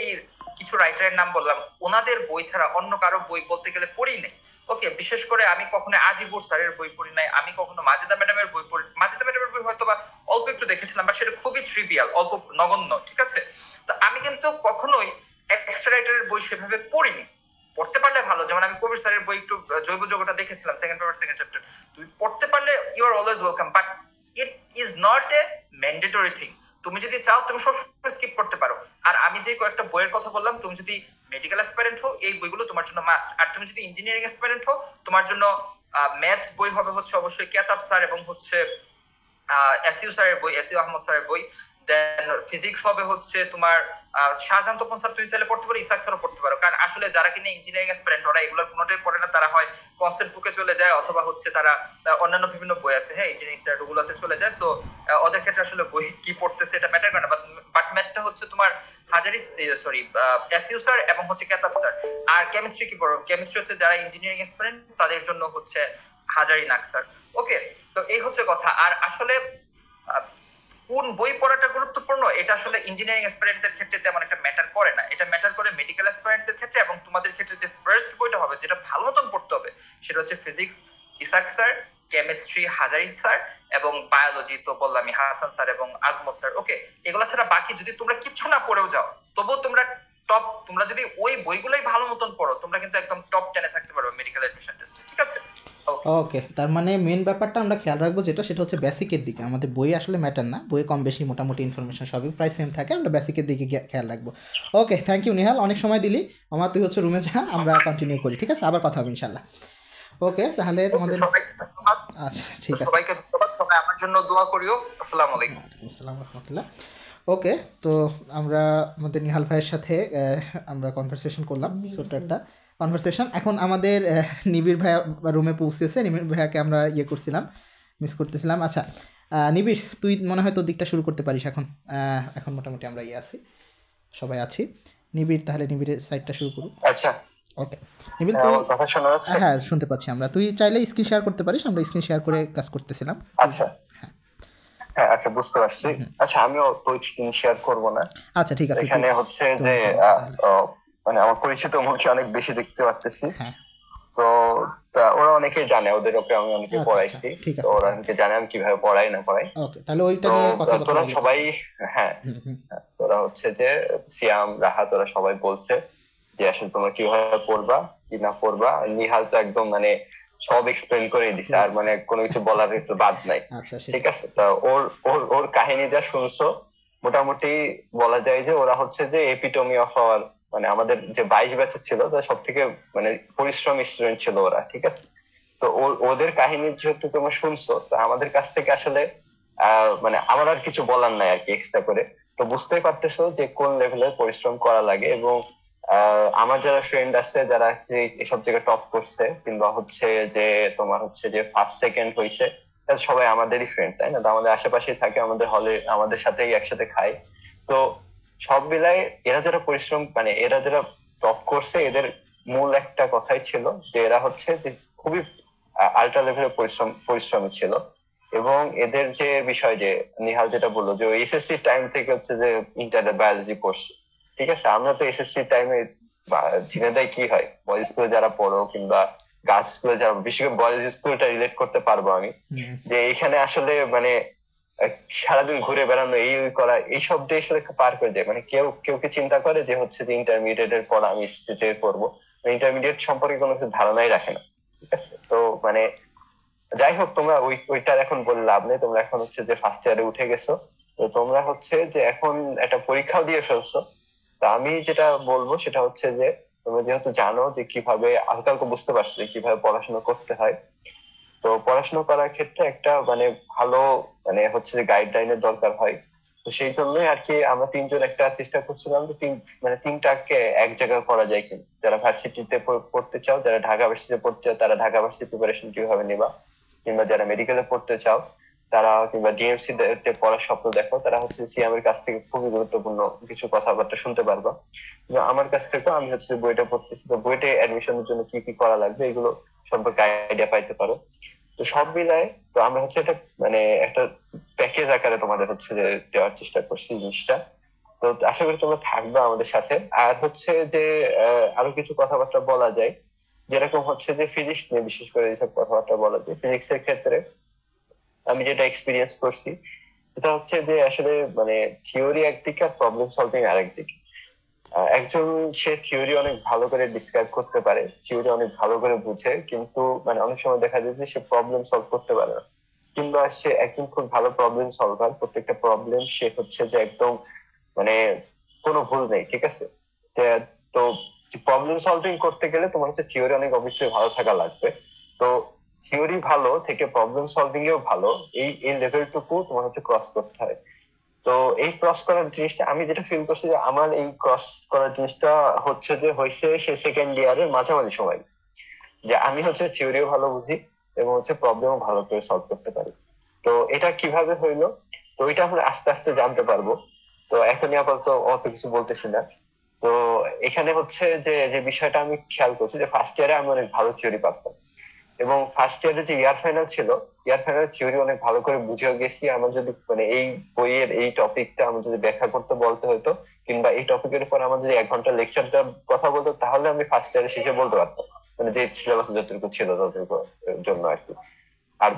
কিছু রাইটারের নাম বললাম ওনাদের বই ছাড়া অন্য কারো বই বলতে গেলে পড়ি নাই। ওকে, বিশেষ করে আমি কখনো আজিবুর স্যারের বই পড়ি নাই, আমি কখনো মাজেদা ম্যাডামের বই পড়ি, মাজেদা ম্যাডামের বই হয়তো বা অল্প একটু দেখেছিলাম, বাট সেটা খুবই ট্রিভিয়াল, অল্প নগণ্য, ঠিক আছে। তো আমি কিন্তু কখনোই এক্সট্রা রাইটারের বই সেভাবে পড়িনি। পড়তে পারলে ভালো, যেমন আমি কবির স্যারের বই একটু জৈব জগৎটা দেখেছিলাম, সেকেন্ড পেপার সেকেন্ড চ্যাপ্টার। তুমি পড়তে পারলে you are always welcome, but it is not a mandatory thing. তুমি যদি চাও তুমি সবসময় স্কিপ করতে পারো। আর আমি যে কয়েকটা বইয়ের কথা বললাম, তুমি যদি মেডিকেল অ্যাসপাইরেন্ট হো এই বইগুলো তোমার জন্য মাস্ট। আর তুমি যদি ইঞ্জিনিয়ারিং অ্যাসপাইরেন্ট হো তোমার জন্য ম্যাথ বই হবে হচ্ছে অবশ্যই কেতাব স্যার এবং হচ্ছে এসইউ স্যারের বই, এসইউ আহমদ স্যারের বই। দেন ফিজিক্স হবে হচ্ছে তোমার শাহজাহান তপন স্যার তুমি চাইলে পড়তে পারো, ইসাক স্যারও পড়তে পারো। কারণ আসলে যারা কিনা ইঞ্জিনিয়ারিং অ্যাসপিরেন্ট ওরা এগুলোর কোনোটাই পড়ে না, তারা হয় কনসেপ্ট বুকে চলে যায় অথবা হচ্ছে তারা অন্যান্য বিভিন্ন বই আছে হ্যাঁ ইঞ্জিনিয়ারিং স্ট্যান্ডার্ড ওগুলোতে চলে যায়। সো ওদের ক্ষেত্রে আসলে বই কি পড়তেছে এটা ম্যাটার করে না। বাট ম্যাথটা হচ্ছে তোমার হাজারি সরি এসইউ স্যার এবং হচ্ছে কেতাব স্যার। আর কেমিস্ট্রি কি পড়ো? কেমিস্ট্রি হচ্ছে যারা ইঞ্জিনিয়ারিং অ্যাসপিরেন্ট তাদের জন্য হচ্ছে হাজারি নাক স্যার। ওকে, তো এই হচ্ছে কথা। আর আসলে কোন বই পড়াটা গুরুত্বপূর্ণ এটা আসলে ইঞ্জিনিয়ারিং অ্যাসপিরেন্টদের ক্ষেত্রে তেমন একটা ম্যাটার করে না, এটা ম্যাটার করে মেডিকেল অ্যাসপিরেন্টদের ক্ষেত্রে। এবং তোমাদের ক্ষেত্রে যে ফার্স্ট বইটা হবে যেটা ভালো মতন পড়তে হবে সেটা হচ্ছে ফিজিক্স ইসাক স্যার, কেমিস্ট্রি হাজারি স্যার, এবং বায়োলজি তো বললাম হাসান স্যার এবং আজমো স্যার। ওকে, এগুলো ছাড়া বাকি যদি তোমরা কিচ্ছু না পড়েও যাও তবুও তোমরা টপ, তোমরা যদি ওই বইগুলোই ভালো মতন পড়ো তোমরা কিন্তু একদম টপ 10 এ থাকতে পারবে মেডিকেল অ্যাডমিশন টেস্টে, ঠিক আছে। ওকে, তার মানে মেন ব্যাপারটা আমরা খেয়াল রাখবো সেটা হচ্ছে বেসিকের দিকে। আমাদের বই আসলে ম্যাটার না, বইয়ে কম বেশি মোটামুটি ইনফরমেশন সবই প্রায় সেম থাকে, আমরা বেসিকের দিকে খেয়াল রাখবো। ওকে, থ্যাংক ইউ নিহাল, অনেক সময় দিলি আমার। তুই হচ্ছে রুমে যা, আমরা কন্টিনিউ করি, ঠিক আছে? আবার কথা হবে ইনশাল্লাহ। ওকে, তাহলে তোমাদের আচ্ছা ঠিক আছে, সবাইকে ধন্যবাদ, সবাই আমার জন্য দোয়া করিও। আসসালামু আলাইকুম। আসসালামু রাহমাতুল্লাহ। ওকে, তো আমরা আমাদের নিহাল ভাইয়ের সাথে আমরা কনভারসেশন করলাম, ছোট্ট একটা কনভারসেশন। এখন আমাদের নিবিড় ভাইয়া রুমে পৌঁছেছে, নিবিড় ভাইয়াকে আমরা করছিলাম, মিস করতেছিলাম। আচ্ছা নিবিড়, তুই মনে হয় তোর দিকটা শুরু করতে পারিস এখন। এখন মোটামুটি আমরা আছি, সবাই আছি। নিবিড়, তাহলে নিবিড়ের সাইডটা শুরু করুন। আচ্ছা, ওকে নিবিড়, তুই কথা শোনা যাচ্ছে? হ্যাঁ শুনতে পাচ্ছি আমরা। তুই চাইলে স্ক্রিন শেয়ার করতে পারিস, আমরা স্ক্রিন শেয়ার করে কাজ করতেছিলাম। আচ্ছা হ্যাঁ, আচ্ছা বুঝতে পারছি। আচ্ছা, আমিও তো স্ক্রিন শেয়ার করব না। আচ্ছা ঠিক আছে, এখানে হচ্ছে যে মানে আমার পরিচিত মুখে অনেক বেশি দেখতে পাচ্ছি। তো ওরা অনেকেই জানে, ওদের ওকে আমি অনেকে পড়াইছি, তো ওরা অনেকে জানে আমি কিভাবে পড়াই না পড়াই। ওকে, তাহলে ওইটা নিয়ে কথা বলতে তোরা সবাই হ্যাঁ তোরা হচ্ছে যে সিয়াম রাহা তোরা সবাই বলছে যে আসলে তোমরা কিভাবে পড়বা কি না পড়বা। নিহাল তো একদম মানে সব এক্সপ্লেন করে দিছে, আর মানে কোনো কিছু বলার কিছু বাদ নাই, ঠিক আছে। তা ওর কাহিনী যা শুনছো মোটামুটি বলা যায় যে ওরা হচ্ছে যে এপিটমি অফ আওয়ার, মানে আমাদের যে 22 ব্যাচের ছিল তার সব থেকে মানে পরিশ্রমী স্টুডেন্ট ছিল ওরা, ঠিক আছে। তো ওদের কাহিনী যেহেতু তোমরা শুনছো, তো আমাদের কাছ থেকে আসলে মানে আমার আর কিছু বলার নাই আর কি এক্সট্রা করে। তো বুঝতেই পারতেছো যে কোন লেভেলের পরিশ্রম করা লাগে। এবং আমার যারা ফ্রেন্ড আছে যারা এসব জায়গায় টপ করছে কিংবা হচ্ছে যে তোমার হচ্ছে যে ফার্স্ট সেকেন্ড হয়েছে, সবাই আমাদেরই ফ্রেন্ড, তাই না? তো আমাদের আশেপাশেই থাকে, আমাদের হলে আমাদের সাথেই একসাথে খায়। তো সব মিলাই এরা যারা পরিশ্রম মানে এরা যারা টপ করছে এদের মূল একটা কথাই ছিল যে এরা হচ্ছে যে খুবই আল্ট্রা লেভেলের পরিশ্রমী ছিল। এবং এদের যে বিষয় যে নিহাল যেটা বললো যে এসএসসি টাইম থেকে হচ্ছে যে ইন্টার বায়োলজি পড়ছে, ঠিক আছে। আমরা তো এসএসসি টাইমে ঝিনাইদহে কি হয় বয়েজ স্কুলে যারা পড়ো কিংবা গার্লস স্কুলে যাবো, বিশেষ করে বয়েজ স্কুলটা রিলেট করতে পারবো আমি, যে এখানে আসলে মানে সারাদিন ঘুরে বেড়ানো, এই ওই করা, এইসব দিয়ে আসলে পার করে যায়। মানে কেউ কেউ কি চিন্তা করে যে হচ্ছে যে ইন্টারমিডিয়েট এর পর আমি এসএসসি করবো, ইন্টারমিডিয়েট সম্পর্কে কোনো কিছু ধারণাই রাখে না, ঠিক আছে? তো মানে যাই হোক, তোমরা ওইটার এখন বলে লাভ নেই, তোমরা এখন হচ্ছে যে ফার্স্ট ইয়ারে উঠে গেছো, তো তোমরা হচ্ছে যে এখন একটা পরীক্ষাও দিয়ে ফেলছো। তা আমি যেটা বলবো সেটা হচ্ছে যে তোমরা যেহেতু জানো যে কিভাবে, হালকা হালকা বুঝতে পারছো যে কিভাবে পড়াশোনা করতে হয়, তো পড়াশোনা করার ক্ষেত্রে একটা মানে ভালো মানে হচ্ছে যে গাইডলাইনের দরকার হয়। তো সেই জন্যই আর কি আমরা তিনজন একটা চেষ্টা করছিলাম যে তিনটাকে এক জায়গায় করা যায় কিনা। যারা ভার্সিটিতে পড়তে চাও, যারা ঢাকা ভার্সিটিতে পড়তে চাও, তারা ঢাকা ভার্সিটি প্রিপারেশন কিভাবে নিবা, কিংবা যারা মেডিকেলে পড়তে চাও তারা, কিংবা ডিএমসি তে পড়ার স্বপ্ন দেখো, তারা হচ্ছে সিএম এর কাছ থেকে খুবই গুরুত্বপূর্ণ কিছু কথাবার্তা শুনতে পারবা। কিন্তু আমার কাছ থেকে আমি হচ্ছে বইটা পড়তেছি, তো বইটা অ্যাডমিশনের জন্য কি কি করা লাগবে এগুলো সম্পর্কে আইডিয়া পাইতে পারো। তো সব মিলায় তো আমরা হচ্ছে একটা মানে একটা প্যাকেজ আকারে তোমাদের হচ্ছে যে দেওয়ার চেষ্টা করছি জিনিসটা। তো আশা করি তোমরা থাকবে আমাদের সাথে। আর হচ্ছে যে আরো কিছু কথাবার্তা বলা যায়, যেরকম হচ্ছে যে ফিজিক্স নিয়ে বিশেষ করে এইসব কথাবার্তা বলা যায়। ফিজিক্স এর ক্ষেত্রে আমি যেটা এক্সপিরিয়েন্স করছি এটা হচ্ছে যে আসলে মানে থিওরি একদিকে আর প্রবলেম সলভিং আরেকদিকে। একজন সে থিওরি অনেক ভালো করে ডিসক্রাইব করতে পারে, থিওরি অনেক ভালো করে বুঝে, কিন্তু মানে অনেক সময় দেখা যায় যে সে প্রবলেম সলভ করতে পারে না। কিংবা সে একদম খুব ভালো প্রবলেম সলভার, প্রত্যেকটা প্রবলেম সে হচ্ছে যে একদম মানে কোনো ভুল নেই, ঠিক আছে? যে তো প্রবলেম সলভিং করতে গেলে তোমার হচ্ছে থিওরি অনেক অবশ্যই ভালো থাকা লাগবে। তো থিওরি ভালো থেকে প্রবলেম সলভিং এও ভালো, এই এই লেভেলটুকু তোমার হচ্ছে ক্রস করতে হয়। তো এই ক্রস করার জিনিসটা আমি যেটা ফিল করছি যে আমার এই ক্রস করার জিনিসটা হচ্ছে যে হয়েছে সে সেকেন্ড ইয়ারের মাঝামাঝি সময়, যে আমি হচ্ছে থিওরিও ভালো বুঝি এবং হচ্ছে প্রবলেমও ভালো করে সলভ করতে পারি। তো এটা কিভাবে হইলো, তো এটা আমরা আস্তে আস্তে জানতে পারবো। তো এখনই আপাতত অত কিছু বলতেছি না। তো এখানে হচ্ছে যে যে বিষয়টা আমি খেয়াল করছি যে ফার্স্ট ইয়ারে আমি অনেক ভালো থিওরি পারতাম, এবং ফার্স্ট ইয়ারে যে ইয়ার ফাইনাল ছিল, ইয়ার ফাইনাল থিওরি অনেক ভালো করে বুঝেও গেছি। আমার যদি মানে এই বইয়ের এই টপিকটা আমার যদি ব্যাখ্যা করতে বলতে হতো, কিংবা এই টপিকের উপর আমার যদি 1 ঘন্টা লেকচার কথা বলতো, তাহলে আমি ফার্স্ট ইয়ারে শেষে বলতে পারতাম, মানে যে সিলেবাস যতটুকু ছিল ততটুকু জন্য আর কি। আর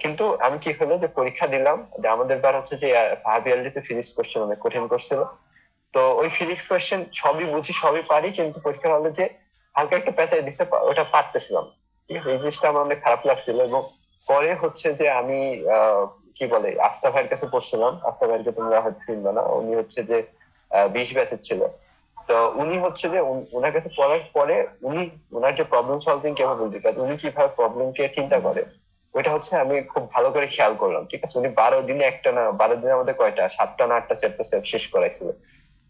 কিন্তু আমি কি হলো যে পরীক্ষা দিলাম, যে আমাদের বার হচ্ছে যে হাফ ইয়ারলিতে ফিজিক্স কোশ্চেন অনেক কঠিন করছিল। তো ওই ফিজিক্স কোশ্চেন সবই বুঝি, সবই পারি, কিন্তু পরীক্ষা হলে যে হালকা একটা পেঁচাই দিচ্ছে, ওটা পারতেছিলাম, ঠিক আছে? এই জিনিসটা আমার অনেক খারাপ লাগছিল। এবং পরে হচ্ছে যে আমি কি বলে আস্থা ভাইয়ের কাছে পড়ছিলাম। আস্থা ভাইকে তোমরা হয়তো চিনবে না, উনি হচ্ছে যে 20 ব্যাচের ছিল। তো উনি হচ্ছে যে ওনার কাছে পড়ার পরে উনি ওনার যে প্রবলেম সলভিং ক্যাপাবিলিটি, উনি কিভাবে প্রবলেমকে চিন্তা করে, ওইটা হচ্ছে আমি খুব ভালো করে খেয়াল করলাম, ঠিক আছে? উনি 12 দিনে একটা না 12 দিনে আমাদের কয়টা 7টা না 8টা চ্যাপ্টার শেষ করাইছিল।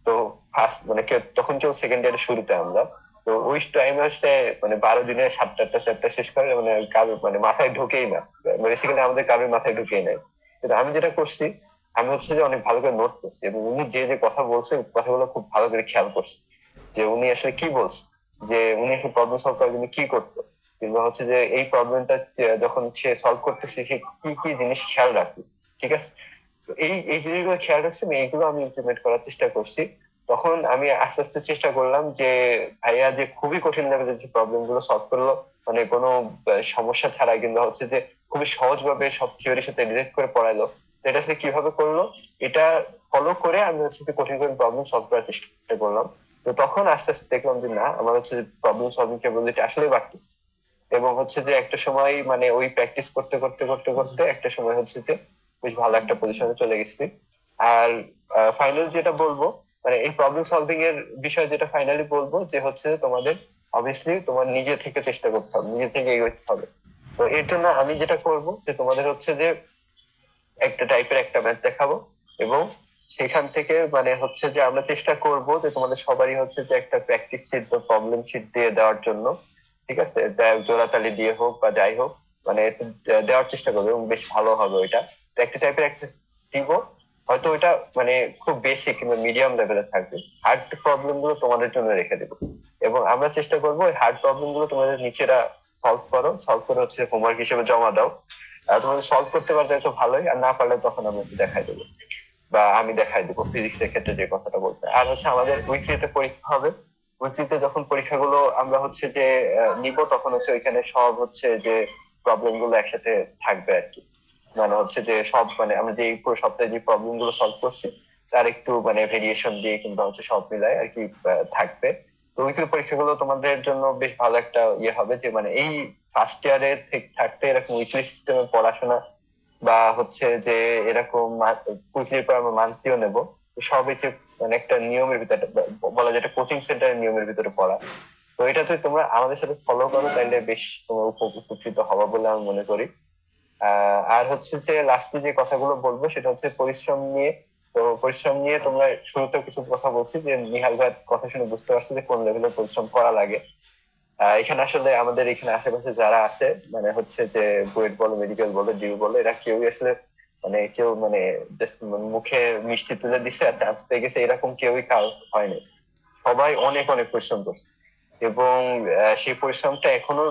তো ফার্স্ট মানে তখন কেউ সেকেন্ড ইয়ারের শুরুতে আমরা, তো ওই টাইম আসতে মানে 12 দিনে 7টা চ্যাপ্টার শেষ করে মানে কারোর মানে মাথায় ঢুকেই না, বেসিক্যালি আমাদের কারোর মাথায় ঢুকেই নাই। কিন্তু আমি যেটা করছি, আমি হচ্ছে যে অনেক ভালো করে নোট করছি, এবং উনি যে যে কথা বলছে কথাগুলো খুব ভালো করে খেয়াল করছি, যে উনি আসলে কি বলছে, যে উনি আসলে প্রবলেম সলভ করার জন্য কি করতো, কিংবা হচ্ছে যে এই প্রবলেমটা যখন সে সলভ করতেছে সে কি কি জিনিস খেয়াল রাখবে, ঠিক আছে? তো এই এই জিনিসগুলো খেয়াল রাখছি, এইগুলো আমি ইমপ্লিমেন্ট করার চেষ্টা করছি। তখন আমি আস্তে আস্তে চেষ্টা করলাম যে ভাইয়া যে খুবই কঠিন লেভেলের যে প্রবলেম গুলো সলভ করলো, মানে কোনো সমস্যা ছাড়াই, কিন্তু হচ্ছে যে খুবই সহজভাবে সব থিওরির সাথে রিলেট করে পড়াইলো, এটা সে কিভাবে করলো এটা ফলো করে আমি হচ্ছে যে কঠিন কঠিন প্রবলেম সলভ করার চেষ্টা করলাম। তো তখন আস্তে আস্তে দেখলাম যে না, আমার হচ্ছে যে প্রবলেম সলভিং ক্যাপাবিলিটি আসলে বাড়তেছে, এবং হচ্ছে যে একটা সময় মানে ওই প্র্যাকটিস করতে করতে করতে করতে একটা সময় হচ্ছে যে বেশ ভালো একটা পজিশনে চলে গেছি। আর ফাইনাল যেটা বলবো, মানে এই প্রবলেম সলভিং এর বিষয় যেটা ফাইনালি বলবো, যে হচ্ছে তোমাদের অবভিয়াসলি তোমার নিজে থেকে চেষ্টা করতে হবে, নিজে থেকে এগোতে হবে। তো এর জন্য আমি যেটা করব যে তোমাদের হচ্ছে যে একটা টাইপের একটা ম্যাথ দেখাবো, এবং সেখান থেকে মানে হচ্ছে যে আমরা চেষ্টা করব যে তোমাদের সবারই হচ্ছে যে একটা প্র্যাকটিস শিট বা প্রবলেম শিট দিয়ে দেওয়ার জন্য, ঠিক আছে? জোড়াতালি দিয়ে হোক বা যাই হোক, মানে দেওয়ার চেষ্টা করবো, এবং বেশ ভালো হবে ওইটা। তো একটা টাইপের একটা দিব, হয়তো ওইটা মানে খুব বেসিক কিংবা মিডিয়াম লেভেলে থাকবে। হার্ড প্রবলেম গুলো তোমাদের জন্য রেখে দেবো, এবং আমরা চেষ্টা করবো ওই হার্ড প্রবলেম গুলো তোমাদের নিচেরা সলভ করে হচ্ছে হোমওয়ার্ক হিসেবে জমা দাও। তোমাদের সলভ করতে পারলে তো ভালোই, আর না পারলে তখন আমি হচ্ছে দেখাই দেবো, বা আমি দেখাই দেবো ফিজিক্স এর ক্ষেত্রে যে কথাটা বলছে। আর হচ্ছে আমাদের উইকলিতে পরীক্ষা হবে, উইকলিতে যখন পরীক্ষাগুলো আমরা হচ্ছে যে নিব, তখন হচ্ছে ওইখানে সব হচ্ছে যে প্রবলেম গুলো একসাথে থাকবে আর কি। মানে হচ্ছে যে সব মানে আমরা যে পুরো সপ্তাহে যে প্রবলেম গুলো সলভ করছি তার একটু মানে ভেরিয়েশন দিয়ে কিংবা হচ্ছে সব মিলায় আর কি থাকবে। তো উইকলি পরীক্ষাগুলো তোমাদের জন্য বেশ ভালো একটা ইয়ে হবে, যে মানে এই ফার্স্ট ইয়ারে থাকতে এরকম উইকলি সিস্টেমে পড়াশোনা বা হচ্ছে যে এরকম উইকলির পর আমরা মান্থলিও নেবো, সব হচ্ছে মানে একটা নিয়মের ভিতরে বলা যায়, একটা কোচিং সেন্টারের নিয়মের ভিতরে পড়া। তো এটা তো তোমরা আমাদের সাথে ফলো করো, তাইলে বেশ তোমরা উপকৃত হবা বলে আমি মনে করি। আর হচ্ছে যে লাস্টে যে কথাগুলো বলবো সেটা হচ্ছে পরিশ্রম নিয়ে। তো পরিশ্রম নিয়ে তোমরা শুরুতে কিছু কথা বলছি, যে নিহাল ভাইয়ের কথা শুনে বুঝতে পারছি যে কোন লেভেলে পরিশ্রম করা লাগে। এখানে আসলে আমাদের এখানে আশেপাশে যারা আছে মানে হচ্ছে যে বুয়েট বলো, মেডিকেল বলো, ডিউ বলো, এরা কেউই আসলে মানে কেউ মানে মুখে মিষ্টি তুলে দিচ্ছে আর চান্স পেয়ে গেছে এরকম কেউই হয়নি। সবাই অনেক অনেক পরিশ্রম করছে এবং সেই পরিশ্রমটা এখনো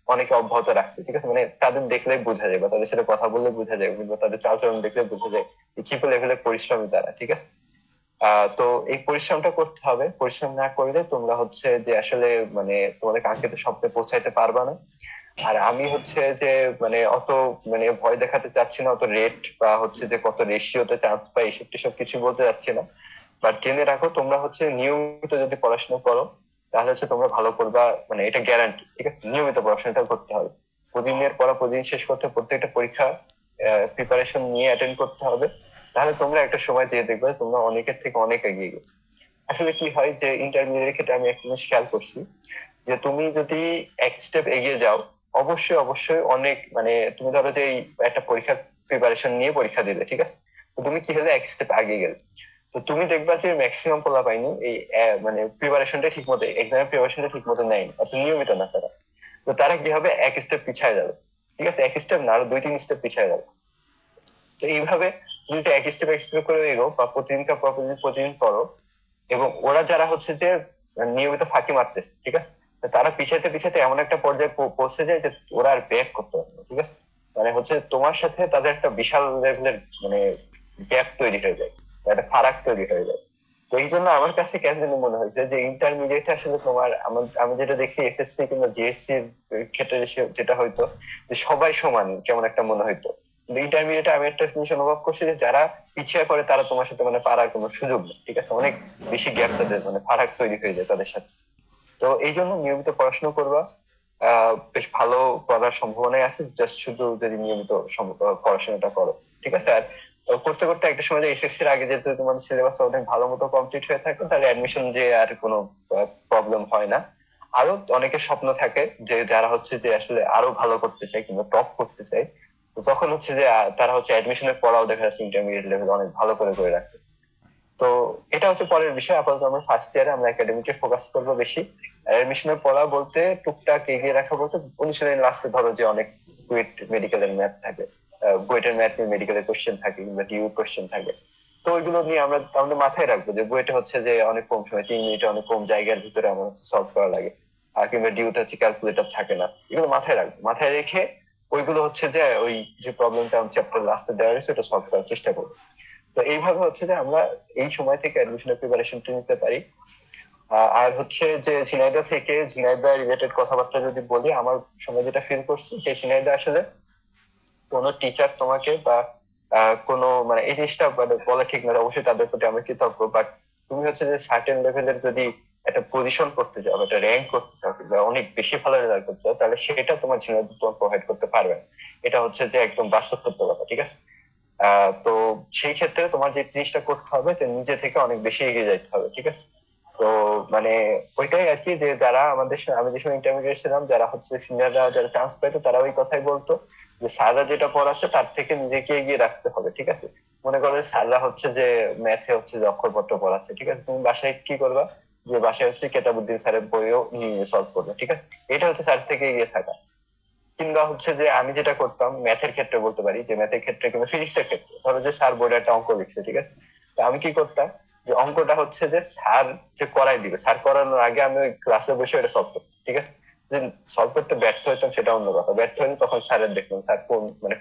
অনেকে অব্যাহত রাখছে, ঠিক আছে। মানে তাদের দেখলেই বোঝা যায় বা তাদের সাথে কথা বললে বোঝা যায়, কিংবা তাদের চালচলন দেখলে বোঝা যায় কি লেভেলের পরিশ্রমী তারা, ঠিক আছে। তো এই পরিশ্রমটা করতে হবে। পরিশ্রম না করলে তোমরা হচ্ছে যে আসলে মানে তোমাদের কাঙ্ক্ষিত স্বপ্নে পৌঁছাইতে পারবা না। আর আমি হচ্ছে যে মানে অত মানে ভয় দেখাতে চাচ্ছি না, অত রেট বা হচ্ছে যে কত রেশিওতে চান্স পাই এসব টিসব কিছু বলতে চাচ্ছি না। বাট জেনে রাখো তোমরা হচ্ছে নিয়মিত যদি পড়াশোনা করো তাহলে হচ্ছে তোমরা ভালো করবা, মানে এটা গ্যারান্টি, ঠিক আছে। নিয়মিত পড়াশোনাটা করতে হবে, প্রতিদিনের পড়া প্রতিদিন শেষ করতে, প্রত্যেকটা পরীক্ষা প্রিপারেশন নিয়ে অ্যাটেন্ড করতে হবে। তাহলে তোমরা একটা সময় যেয়ে দেখবে তোমরা অনেকের থেকে অনেক এগিয়ে গেছো। আসলে কি হয় যে ইন্টারমিডিয়েটের ক্ষেত্রে আমি একটা জিনিস খেয়াল করছি, যে তুমি যদি এক স্টেপ এগিয়ে যাও অবশ্যই অবশ্যই অনেক মানে তুমি ধরো যে একটা পরীক্ষার প্রিপারেশন নিয়ে পরীক্ষা দিলে, ঠিক আছে, তো তুমি কি হলে এক স্টেপ আগে গেলে। তো তুমি দেখবা যে ম্যাক্সিমাম পোলা পাইনি এই মানে প্রিপারেশনটা ঠিক মতো, এক্সামের প্রিপারেশনটা ঠিক মতো নেয়নি, অর্থাৎ নিয়মিত না তারা। তো তারা কি হবে, এক স্টেপ পিছায় যাবে, ঠিক আছে, এক স্টেপ না আরো 2-3 স্টেপ পিছায় যাবে। তো এইভাবে তুমি এক স্টেপ করে এগো বা প্রতিদিনকার পর প্রতিদিন করো, এবং ওরা যারা হচ্ছে যে নিয়মিত ফাঁকি মারতেছে, ঠিক আছে, তারা পিছাতে পিছাতে এমন একটা পর্যায়ে পৌঁছে যায় যে ওরা আর ব্যাক করতে পারে না, ঠিক আছে। মানে হচ্ছে তোমার সাথে তাদের একটা বিশাল লেভেলের মানে গ্যাপ তৈরি হয়ে যায়, একটা ফারাক তৈরি হয়ে যায়। তো এই জন্য আমার কাছে কেন যেন মনে হয়েছে যে ইন্টারমিডিয়েট আসলে তোমার আমি যেটা দেখছি এসএসসি কিংবা জিএসসি ক্ষেত্রে যেটা হয়তো যে সবাই সমান কেমন একটা মনে হইতো, ইন্টারমিডিয়েটে আমি একটা জিনিস অনুভব করছি যে যারা পিছিয়ে পড়ে তারা তোমার সাথে মানে পারার কোনো সুযোগ নেই, ঠিক আছে, অনেক বেশি গ্যাপ তাদের মানে ফারাক তৈরি হয়ে যায় তাদের সাথে। তো এই জন্য নিয়মিত পড়াশোনা করবা, বেশ ভালো করার সম্ভাবনাই আছে, জাস্ট শুধু যদি নিয়মিত পড়াশোনাটা করো, ঠিক আছে। আর করতে করতে একটা সময় এসএসসির আগে যেহেতু তোমাদের সিলেবাস অনেক ভালো মতো কমপ্লিট হয়ে থাকে তাহলে অ্যাডমিশন যে আর কোনো প্রবলেম হয় না। আরো অনেকের স্বপ্ন থাকে যে যারা হচ্ছে যে আসলে আরো ভালো করতে চায় কিংবা টপ করতে চায়, তো তখন হচ্ছে যে তারা হচ্ছে অ্যাডমিশনের পড়াও দেখা যাচ্ছে ইন্টারমিডিয়েট লেভেল অনেক ভালো করে রাখতেছে। তো এটা হচ্ছে পরের বিষয়। আপাতত আমরা ফার্স্ট ইয়ারে আমরা একাডেমিকে ফোকাস করবো বেশি। অ্যাডমিশনের পড়া বলতে টুকটাক এগিয়ে রাখা বলতে অনুশীলনের লাস্টে ধরো যে অনেক বুয়েট মেডিকেলের ম্যাথ থাকে, বুয়েটের ম্যাথ নিয়ে মেডিকেলের কোশ্চেন থাকে কিংবা ডিউ কোশ্চেন থাকে, তো ওইগুলো নিয়ে আমরা আমাদের মাথায় রাখবো যে বুয়েটে হচ্ছে যে অনেক কম সময় 3 মিনিটে অনেক কম জায়গার ভিতরে আমার হচ্ছে সলভ করা লাগে, আর কিংবা ডিউতে হচ্ছে ক্যালকুলেটর থাকে না, এগুলো মাথায় রাখবো। মাথায় রেখে ওইগুলো হচ্ছে যে ওই যে প্রবলেমটা চ্যাপ্টার লাস্টে দেওয়া হয়েছে ওটা সলভ করার চেষ্টা করবো। তো এইভাবে হচ্ছে যে আমরা এই সময় থেকে অ্যাডমিশনের প্রিপারেশনটা নিতে পারি। আর হচ্ছে যে ঝিনাইদহ থেকে ঝিনাইদহ রিলেটেড কথাবার্তা যদি বলি, আমার সময় যেটা ফিল করছি যে ঝিনাইদহ আসলে কোনো টিচার তোমাকে বা কোনো মানে এই জিনিসটা বলা ঠিক না, অবশ্যই তাদের প্রতি আমরা কৃতজ্ঞ, বাট তুমি হচ্ছে যে সার্টেন লেভেলের যদি একটা পজিশন করতে চাও, একটা র্যাঙ্ক করতে চাও কিংবা অনেক বেশি ভালো রেজাল্ট করতে চাও, তাহলে সেটা তোমার ঝিনাইদহ তোমার প্রোভাইড করতে পারবে না। এটা হচ্ছে যে একদম বাস্তব সত্য কথা, ঠিক আছে। তো সেই ক্ষেত্রে তোমার যে জিনিসটা করতে হবে যে নিজে থেকে অনেক বেশি এগিয়ে যেতে হবে, ঠিক আছে। তো মানে ওইটাই আর কি, যে যারা আমি যে সময় ইন্টারমিডিয়েট ছিলাম, যারা হচ্ছে সিনিয়ররা যারা চান্স পেতো তারা ওই কথাই বলতো যে স্যাররা যেটা পড়াচ্ছে তার থেকে নিজেকে এগিয়ে রাখতে হবে, ঠিক আছে। মনে করো স্যাররা হচ্ছে যে ম্যাথে হচ্ছে যে অক্ষরপত্র পড়াচ্ছে, ঠিক আছে, তুমি বাসায় কি করবা, যে বাসায় হচ্ছে কেতাবুদ্দিন স্যারের বইও নিয়ে সলভ করবে, ঠিক আছে। এটা হচ্ছে স্যার থেকে এগিয়ে থাকা। কিংবা হচ্ছে যে আমি যেটা করতাম ম্যাথের ক্ষেত্রে বলতে পারি, যে ম্যাথের ক্ষেত্রে কিংবা ফিজিক্সের ক্ষেত্রে ধরো যে স্যার বোর্ডে একটা অঙ্ক লিখছে, ঠিক আছে, তো আমি কি করতাম যে অঙ্কটা হচ্ছে যে স্যার যে করাই দিবে, স্যার করানোর আগে আমি ওই ক্লাসে বসে এটা সলভ করতাম, ঠিক আছে। যে সলভ করতে ব্যর্থ হইতাম সেটা অন্য কথা, ব্যর্থ হলে তখন স্যারের দেখলাম স্যার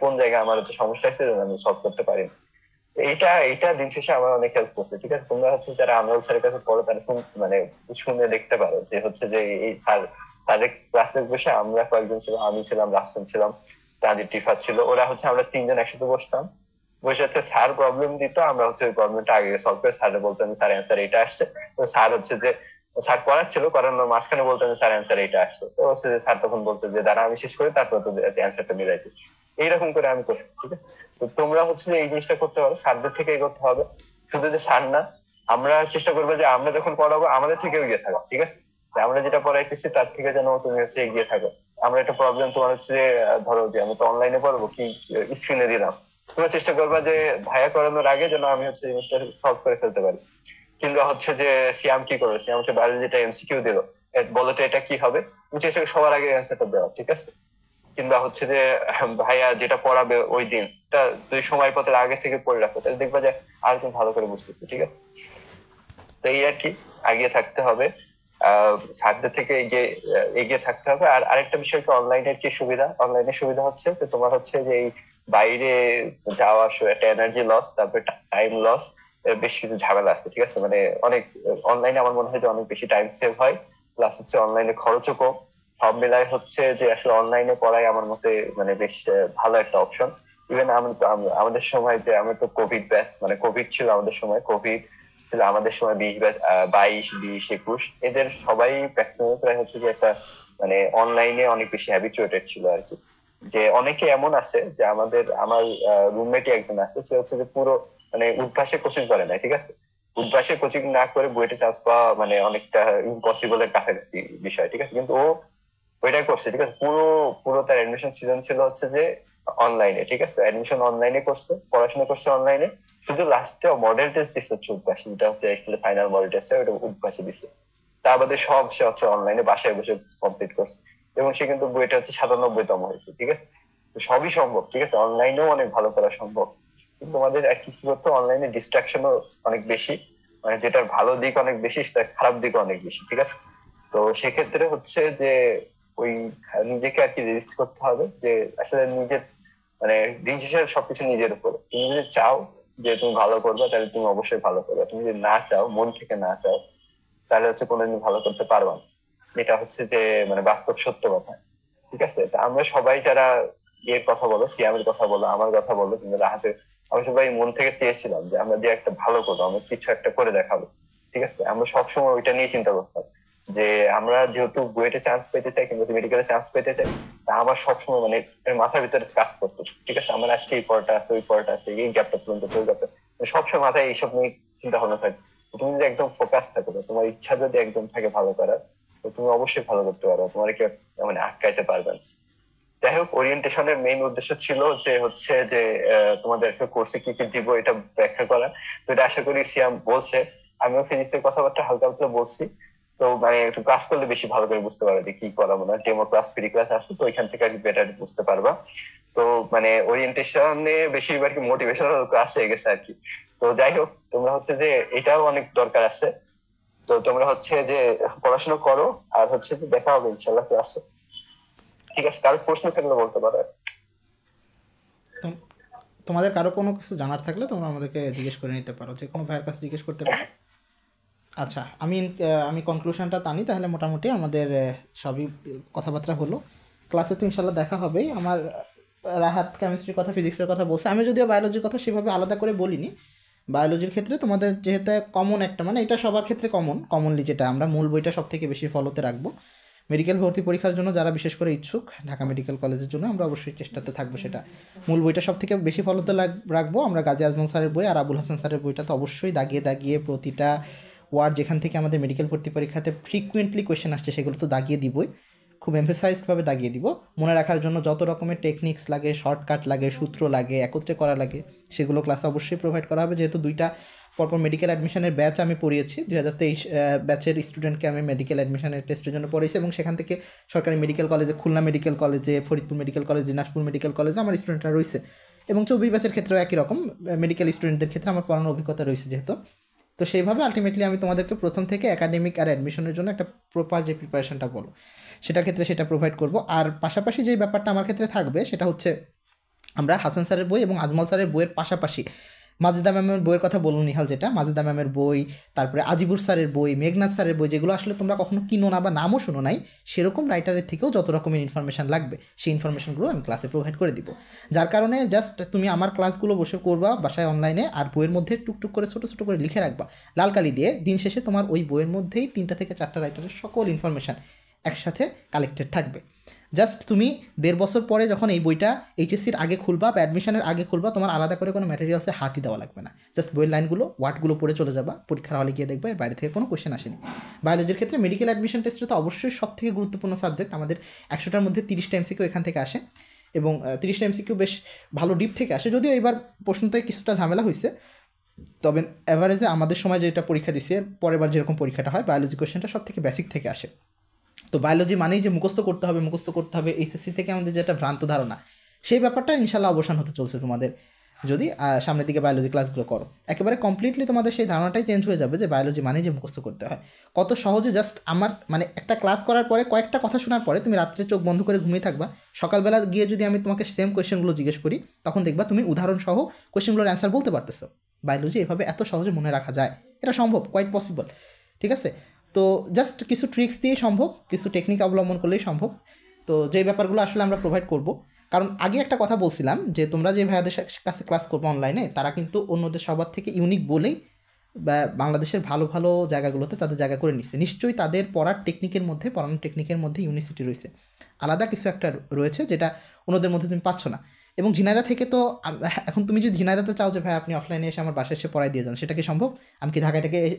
কোন জায়গায় আমার হচ্ছে সমস্যা হয়েছে আমি সলভ করতে পারিনি। তো এইটা এইটা দিন শেষে আমার অনেক হেল্প করছে। ঠিক আছে, তোমরা হচ্ছে যারা আনোয়ার স্যারের কাছে পড়ো তারা মানে শুনে দেখতে পারো যে হচ্ছে যে এই স্যারের ক্লাসে বসে আমরা কয়েকজন ছিলাম, আমি ছিলাম, রাফসান ছিলাম, তাদের টিফাত ছিল, ওরা হচ্ছে আমরা তিনজন একসাথে বসতাম, বসে হচ্ছে স্যার প্রবলেম দিত, আমরা হচ্ছে ওই প্রবলেমটা আগে সলভ করে স্যারে বলতাম স্যার অ্যান্সার এটা আসছে। তো স্যার হচ্ছে যে স্যার করাচ্ছিল, করানোর মাঝখানে বলতেন স্যার অ্যান্সার এটা আসছে, তো হচ্ছে যে স্যার তখন বলতো যে দাঁড়া আমি শেষ করে তারপর তো অ্যান্সারটা মিলাই দিচ্ছি। এইরকম করে আমি করতাম। ঠিক আছে, তো তোমরা হচ্ছে যে এই জিনিসটা করতে পারো, স্যারদের থেকে এগোতে হবে। শুধু যে স্যার না, আমরা চেষ্টা করবো যে আমরা যখন পড়াবো আমাদের থেকে এগিয়ে থাকো। ঠিক আছে, আমরা যেটা পড়াইতেছি তার থেকে যেন তুমি হচ্ছে এগিয়ে থাকো। আমরা একটা প্রবলেম তোমার হচ্ছে যে ধরো যে আমি তো অনলাইনে পড়বো, কি স্ক্রিনে দিলাম, তোমরা চেষ্টা করবা যে ভাইয়া করানোর আগে যেন আমি হচ্ছে জিনিসটা সলভ করে ফেলতে পারি। কিংবা হচ্ছে যে সিয়াম কি করবে, সিয়াম হচ্ছে বায়োলজিটা এমসিকিউ দিল, বলো তো এটা কি হবে, তুমি চেষ্টা করো সবার আগে অ্যান্সারটা দেওয়া। ঠিক আছে, কিংবা হচ্ছে যে ভাইয়া যেটা পড়াবে ওই দিন তুই সময় পথের আগে থেকে পড়ে রাখো, তাহলে দেখবা যে আর তুমি ভালো করে বুঝতেছো। ঠিক আছে, তো এই আর কি, এগিয়ে থাকতে হবে, স্যারদের থেকে এগিয়ে থাকতে হবে। আর আরেকটা বিষয় কি, অনলাইনের কি সুবিধা, অনলাইনের সুবিধা হচ্ছে যে তোমার হচ্ছে যে এই বাইরে যাওয়া একটা এনার্জি লস, তারপরে টাইম লস, বেশ কিছু ঝামেলা আছে। ঠিক আছে, মানে অনেক অনলাইনে আমার মনে হয় যে অনেক বেশি টাইম সেভ হয়, প্লাস হচ্ছে অনলাইনে খরচও কম। সব মিলাই হচ্ছে যে আসলে অনলাইনে পড়াই আমার মতে মানে বেশ ভালো একটা অপশন। ইভেন আমাদের সময় যে আমরা তো কোভিড ব্যাচ, মানে কোভিড ছিল আমাদের সময়, কোভিড ছিল আমাদের সময় 22, 20, 21, এদের সবাই ম্যাক্সিমাম প্রায় হচ্ছে যে একটা মানে অনলাইনে অনেক বেশি হ্যাবিচুয়েটেড ছিল আর কি। যে অনেকে এমন আছে যে আমার রুমমেটই একজন আছে, সে হচ্ছে যে পুরো মানে উদ্ভাসে কোচিং করে না। ঠিক আছে, উদ্ভাসে কোচিং না করে বুয়েটে চান্স পাওয়া মানে অনেকটা ইম্পসিবলের কাছাকাছি বিষয়। ঠিক আছে, কিন্তু ও ওইটাই করছে। ঠিক আছে, পুরো পুরো তার অ্যাডমিশন সিজন ছিল হচ্ছে যে অনলাইনে। ঠিক আছে, অ্যাডমিশন অনলাইনে করছে, পড়াশোনা করছে অনলাইনে, শুধু লাস্টে মডেল টেস্ট দিচ্ছে হচ্ছে উদ্ভাসী, যেটা হচ্ছে অ্যাকচুয়ালি ফাইনাল মডেল টেস্ট, ওটা উদ্ভাসী দিচ্ছে। তা বাদে সব সে হচ্ছে অনলাইনে বাসায় বসে কমপ্লিট করছে, এবং সে কিন্তু বইটা হচ্ছে 97তম হয়েছে। ঠিক আছে, তো সবই সম্ভব। ঠিক আছে, অনলাইনেও অনেক ভালো করা সম্ভব, কিন্তু আমাদের কি করতে, অনলাইনে ডিস্ট্রাকশনও অনেক বেশি, মানে যেটার ভালো দিক অনেক বেশি সেটার খারাপ দিকও অনেক বেশি। ঠিক আছে, তো সেক্ষেত্রে হচ্ছে যে ওই নিজেকে আর কি রেজিস্ট করতে হবে যে আসলে নিজের মানে দিন শেষে সবকিছু নিজের উপরে। তুমি যদি চাও যে তুমি ভালো করবে তাহলে তুমি অবশ্যই ভালো করবে, তুমি যদি না চাও, মন থেকে না চাও, তাহলে হচ্ছে কোনোদিন ভালো করতে পারবা না। এটা হচ্ছে যে মানে বাস্তব সত্য কথা। ঠিক আছে, তা আমরা সবাই যারা এর কথা বলো, সিয়ামের কথা বলো, আমার কথা বলো, কিন্তু রাহাতে, আমরা সবাই মন থেকে চেয়েছিলাম যে আমরা যে একটা ভালো করবো, আমরা কিছু একটা করে দেখাবো। ঠিক আছে, আমরা সবসময় ওইটা নিয়ে চিন্তা করতাম যে আমরা যেহেতু বুয়েটে চান্স পেতে চাই কিংবা মেডিকেলে চান্স পেতে চাই, তা আমার সবসময় মানে মাথার ভিতরে কাজ করতো। ঠিক আছে, আমার আজকে এই পড়াটা আছে, ওই পড়াটা আছে, এই গ্যাপটা পূরণ করতে, ওই গ্যাপটা, সবসময় মাথায় এইসব নিয়ে চিন্তা ভাবনা থাকে। তুমি যদি একদম ফোকাস থাকো, তোমার ইচ্ছা যদি একদম থাকে ভালো করার, তো তুমি অবশ্যই ভালো করতে পারো, তোমার কেউ মানে আটকাইতে পারবে না। যাই হোক, ওরিয়েন্টেশনের মেইন উদ্দেশ্য ছিল যে হচ্ছে যে তোমাদের কোর্সে কি কি দিব এটা ব্যাখ্যা করা। তো এটা আশা করি সিয়াম বলছে, আমিও ফিজিক্সের কথাবার্তা হালকা হালকা বলছি। তো মানে একটু ক্লাস করলে বেশি ভালো করে বুঝতে পারবে যে কি করাবো না, ডেমো ক্লাস, ফ্রি ক্লাস আছে, তো ওইখান থেকে আর কি বেটার বুঝতে পারবা। তো মানে ওরিয়েন্টেশনে বেশিরভাগ মোটিভেশনাল ক্লাস হয়ে গেছে আর কি। তো যাই হোক, তোমরা হচ্ছে যে এটাও অনেক দরকার আছে। তো তোমরা হচ্ছে যে পড়াশোনা করো, আর হচ্ছে যে দেখা হবে ইনশাল্লাহ ক্লাসে। ঠিক আছে, কারো প্রশ্ন থাকলে বলতে পারো। তোমাদের কারো কোনো কিছু জানার থাকলে তোমরা আমাদেরকে জিজ্ঞেস করে নিতে পারো, যে কোনো ভাইয়ের কাছে জিজ্ঞেস করতে পারো। আচ্ছা, আমি কনক্লুশনটা টানি তাহলে। মোটামুটি আমাদের সবই কথাবার্তা হলো, ক্লাসে তো ইনশাল্লাহ দেখা হবেই। আমার রাহাত কেমিস্ট্রির কথা, ফিজিক্সের কথা বলছে, আমি যদিও বায়োলজির কথা সেভাবে আলাদা করে বলিনি। বায়োলজির ক্ষেত্রে তোমাদের যেহেতু কমন একটা, মানে এটা সবার ক্ষেত্রে কমনলি যেটা আমরা মূল বইটা সব থেকে বেশি ফলোতে রাখবো। মেডিকেল ভর্তি পরীক্ষার জন্য যারা বিশেষ করে ইচ্ছুক ঢাকা মেডিকেল কলেজের জন্য, আমরা অবশ্যই চেষ্টাতে থাকবো সেটা মূল বইটা সব থেকে বেশি ফলোতে রাখবো। আমরা গাজী আজমল স্যারের বই আর আবুল হাসান স্যারের বইটা তো অবশ্যই দাগিয়ে দাগিয়ে প্রতিটা ওয়ার্ড যেখান থেকে আমাদের মেডিকেল ভর্তি পরীক্ষাতে ফ্রিকুয়েন্টলি কোয়েশ্চেন আসছে সেগুলো তো দাগিয়ে দিবই, খুব এমফেসাইজডভাবে দাগিয়ে দিব। মনে রাখার জন্য যত রকমের টেকনিক্স লাগে, শর্টকাট লাগে, সূত্র লাগে, একত্রে করা লাগে, সেগুলো ক্লাসে অবশ্যই প্রোভাইড করা হবে। যেহেতু দুইটা পরপর মেডিকেল অ্যাডমিশনের ব্যাচ আমি পড়িয়েছি, 2023 ব্যাচের স্টুডেন্টকে আমি মেডিকেল অ্যাডমিশনের টেস্টের জন্য পড়িয়েছি, এবং সেখান থেকে সরকারি মেডিকেল কলেজে, খুলনা মেডিকেল কলেজে, Faridpur medical college, Dinajpur medical কলেজে আমার স্টুডেন্টরা রয়েছে, এবং 24 ব্যাচের ক্ষেত্রেও একই রকম মেডিকেল স্টুডেন্টদের ক্ষেত্রে আমার পড়ানোর অভিজ্ঞতা রয়েছে যেহেতু। তো সেইভাবে আলটিমেটলি আমি তোমাদেরকে প্রথম থেকে একাডেমিক আর অ্যাডমিশনের জন্য একটা প্রপার যে প্রিপারেশনটা বলো সেটার ক্ষেত্রে সেটা প্রোভাইড করব। আর পাশাপাশি যে ব্যাপারটা আমার ক্ষেত্রে থাকবে সেটা হচ্ছে আমরা হাসান স্যারের বই এবং আজমল স্যারের বইয়ের পাশাপাশি মাজেদা ম্যামের বইয়ের কথা বলুন নিহাল, যেটা মাজেদা ম্যামের বই, তারপরে আজিবুর স্যারের বই, মেঘনাথ স্যারের বই, যেগুলো আসলে তোমরা কখনো কিনো না বা নামও শোনো নাই, সেরকম রাইটারের থেকেও যত রকমের ইনফরমেশান লাগবে সেই ইনফরমেশনগুলো আমি ক্লাসে প্রোভাইড করে দিব। যার কারণে জাস্ট তুমি আমার ক্লাসগুলো বসে করবা বাসায় অনলাইনে, আর বইয়ের মধ্যে টুকটুক করে ছোটো ছোটো করে লিখে রাখবা লাল কালি দিয়ে। দিন শেষে তোমার ওই বইয়ের মধ্যেই 3টা থেকে 4টা রাইটারের সকল ইনফরমেশান একসাথে কালেক্টেড থাকবে। জাস্ট তুমি 1.5 বছর পরে যখন এই বইটা এইচএসসির আগে খুলবা বা অ্যাডমিশনের আগে খুলবা, তোমার আলাদা করে কোনো ম্যাটেরিয়ালসে হাতই দেওয়া লাগবে না। জাস্ট বইয়ের লাইনগুলো ওয়ার্ডগুলো পড়ে চলে যাবা, পরীক্ষার হলে গিয়ে দেখবে এর বাইরে থেকে কোনো কোয়েশ্চেন আসেনি। বায়োলজির ক্ষেত্রে মেডিকেল অ্যাডমিশন টেস্টটা তো অবশ্যই সব থেকে গুরুত্বপূর্ণ সাবজেক্ট। আমাদের 100টার মধ্যে 30টা এমসিকিউ এখান থেকে আসে, এবং 30টা এমসিকিউ বেশ ভালো ডিপ থেকে আসে। যদিও এবার প্রশ্নতে কিছুটা ঝামেলা হয়েছে, তবে অ্যাভারেজে আমাদের সময় যেটা পরীক্ষা দিচ্ছে, পরের বার যেরকম পরীক্ষাটা হয়, বায়োলজি কোয়েশ্চেনটা সব থেকে বেসিক থেকে আসে। তো বায়োলজি মানেই যে মুখস্থ করতে হবে এইচএসসি থেকে আমাদের যেটা ভ্রান্ত ধারণা, সেই ব্যাপারটা ইনশাল্লাহ অবসান হতে চলছে তোমাদের যদি সামনের দিকে বায়োলজি ক্লাসগুলো করো। একেবারে কমপ্লিটলি তোমাদের সেই ধারণাটাই চেঞ্জ হয়ে যাবে যে বায়োলজি মানেই যে মুখস্থ করতে হয়। কত সহজে জাস্ট আমার মানে একটা ক্লাস করার পরে কয়েকটা কথা শোনার পরে তুমি রাত্রে চোখ বন্ধ করে ঘুমিয়ে থাকবা, সকালবেলা গিয়ে যদি আমি তোমাকে সেম কোয়েশ্চেনগুলো জিজ্ঞেস করি, তখন দেখবা তুমি উদাহরণ সহ কোয়েশ্চেনগুলোর অ্যান্সার বলতে পারতেছো। বায়োলজি এভাবে এত সহজে মনে রাখা যায়, এটা সম্ভব, কোয়াইট পসিবল। ঠিক আছে, তো জাস্ট কিছু ট্রিক্স দিয়েই সম্ভব, কিছু টেকনিক অবলম্বন করলেই সম্ভব। তো যেই ব্যাপারগুলো আসলে আমরা প্রোভাইড করব, কারণ আগে একটা কথা বলছিলাম যে তোমরা যে ভাইয়াদের কাছে ক্লাস করবো অনলাইনে, তারা কিন্তু অন্যদের সবার থেকে ইউনিক বলেই বা বাংলাদেশের ভালো ভালো জায়গাগুলোতে তাদের জায়গা করে নিচ্ছে। নিশ্চয়ই তাদের পড়ানোর টেকনিকের মধ্যে ইউনিসিটি রয়েছে, আলাদা কিছু একটা রয়েছে যেটা অন্যদের মধ্যে তুমি পাচ্ছ না। এবং ঝিনাইদা থেকে তো এখন তুমি যদি ঝিনাইদাতে চাও যে ভাই আপনি অফলাইনে এসে আমার বাসায় এসে পড়াই দিয়ে যান, সেটা কি সম্ভব? আমি কি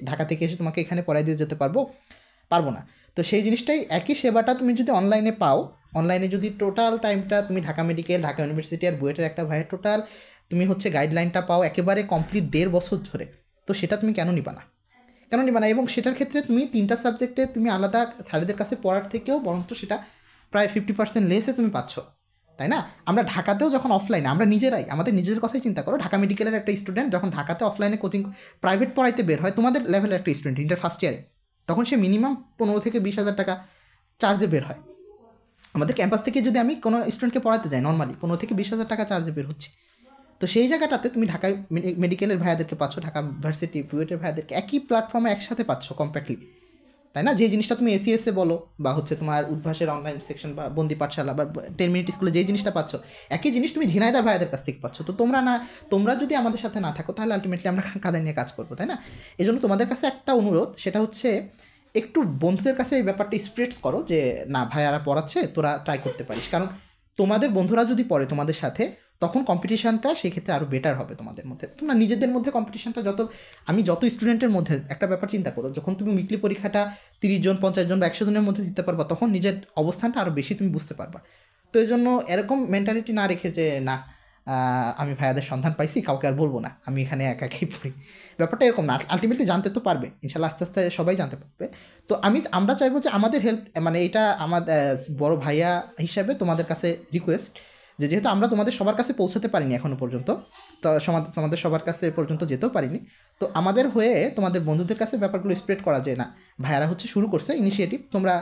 ঢাকা থেকে এসে তোমাকে এখানে পড়াই দিয়ে যেতে পারবো না। তো সেই জিনিসটাই, একই সেবাটা তুমি যদি অনলাইনে পাও, অনলাইনে যদি টোটাল টাইমটা তুমি ঢাকা মেডিকেল, ঢাকা ইউনিভার্সিটি আর বুয়েটের একটা ভাইয়ের টোটাল তুমি হচ্ছে গাইডলাইনটা পাও একেবারে কমপ্লিট 1.5 বছর ধরে, তো সেটা তুমি কেন নিবা না? এবং সেটার ক্ষেত্রে তুমি 3টা সাবজেক্টে তুমি আলাদা স্যারেদের কাছে পড়ার থেকেও বরঞ্চ সেটা প্রায় 50% লেসে তুমি পাচ্ছ, তাই না? আমরা ঢাকাতেও যখন অফলাইনে, আমরা নিজেরাই আমাদের নিজেদের কথাই চিন্তা করো, ঢাকা মেডিকেলের একটা স্টুডেন্ট যখন ঢাকাতে অফলাইনে কোচিং প্রাইভেট পড়াইতে বের হয়, তোমাদের লেভেলের একটা স্টুডেন্ট ইন্টার ফার্স্ট ইয়ারে, তখন সে মিনিমাম 15 থেকে 20,000 টাকা চার্জে বের হয়। আমাদের ক্যাম্পাস থেকে যদি আমি কোনো স্টুডেন্টকে পড়াতে যাই, নর্মালি 15 থেকে 20,000 টাকা চার্জে বের হচ্ছে। তো সেই জায়গাটাতে তুমি ঢাকায় মেডিকেলের ভাইয়াদেরকে পাচ্ছ, ঢাকা ইউনিভার্সিটি বুয়েটের ভাইয়াদেরকে একই প্ল্যাটফর্মে একসাথে পাচ্ছ কম্প্যাক্টলি, তাই না? যে জিনিসটা তুমি এসিএসএ বলো বা হচ্ছে তোমার উদ্ভাসের অনলাইন সেকশন বা বন্দি পাঠশালা বা 10 মিনিট স্কুলে যেই জিনিসটা পাচ্ছ, একই জিনিস তুমি ঝিনাইদার ভাইয়াদের কাছ থেকে পাচ্ছ। তো তোমরা যদি আমাদের সাথে না থাকো, তাহলে আলটিমেটলি আমরা কাদের নিয়ে কাজ করবো, তাই না? এই জন্য তোমাদের কাছে একটা অনুরোধ, সেটা হচ্ছে একটু বন্ধুদের কাছে এই ব্যাপারটা স্প্রেডস করো যে না ভাইয়ারা পড়াচ্ছে, তোরা ট্রাই করতে পারিস। কারণ তোমাদের বন্ধুরা যদি পড়ে তোমাদের সাথে, তখন কম্পিটিশানটা সেক্ষেত্রে আরও বেটার হবে তোমাদের মধ্যে। তোমরা নিজেদের মধ্যে কম্পিটিশানটা যত স্টুডেন্টের মধ্যে একটা ব্যাপার চিন্তা করো, যখন তুমি উইকলি পরীক্ষাটা 30 জন 50 জন বা 100 জনের মধ্যে দিতে পারবা, তখন নিজের অবস্থানটা আরও বেশি তুমি বুঝতে পারবা। তো এই জন্য এরকম মেন্টালিটি না রেখে যে না আমি ভাইয়াদের সন্ধান পাইছি, কাউকে আর বলবো না, আমি এখানে একাই পড়ি, ব্যাপারটা এরকম না। আলটিমেটলি জানতে তো পারবে ইনশাল্লাহ, আস্তে আস্তে সবাই জানতে পারবে। তো আমরা চাইবো যে আমাদের হেল্প, মানে এটা আমাদের বড় ভাইয়া হিসাবে তোমাদের কাছে রিকোয়েস্ট, যেহেতু আমরা তোমাদের সবার কাছে পৌঁছাতে পারিনি এখনও পর্যন্ত, তো তোমাদের সবার কাছে পর্যন্ত যেতেও পারিনি, তো আমাদের হয়ে তোমাদের বন্ধুদের কাছে ব্যাপারগুলো স্প্রেড করা যায় না, ভাইয়ারা হচ্ছে শুরু করছে ইনিশিয়েটিভ, তোমরা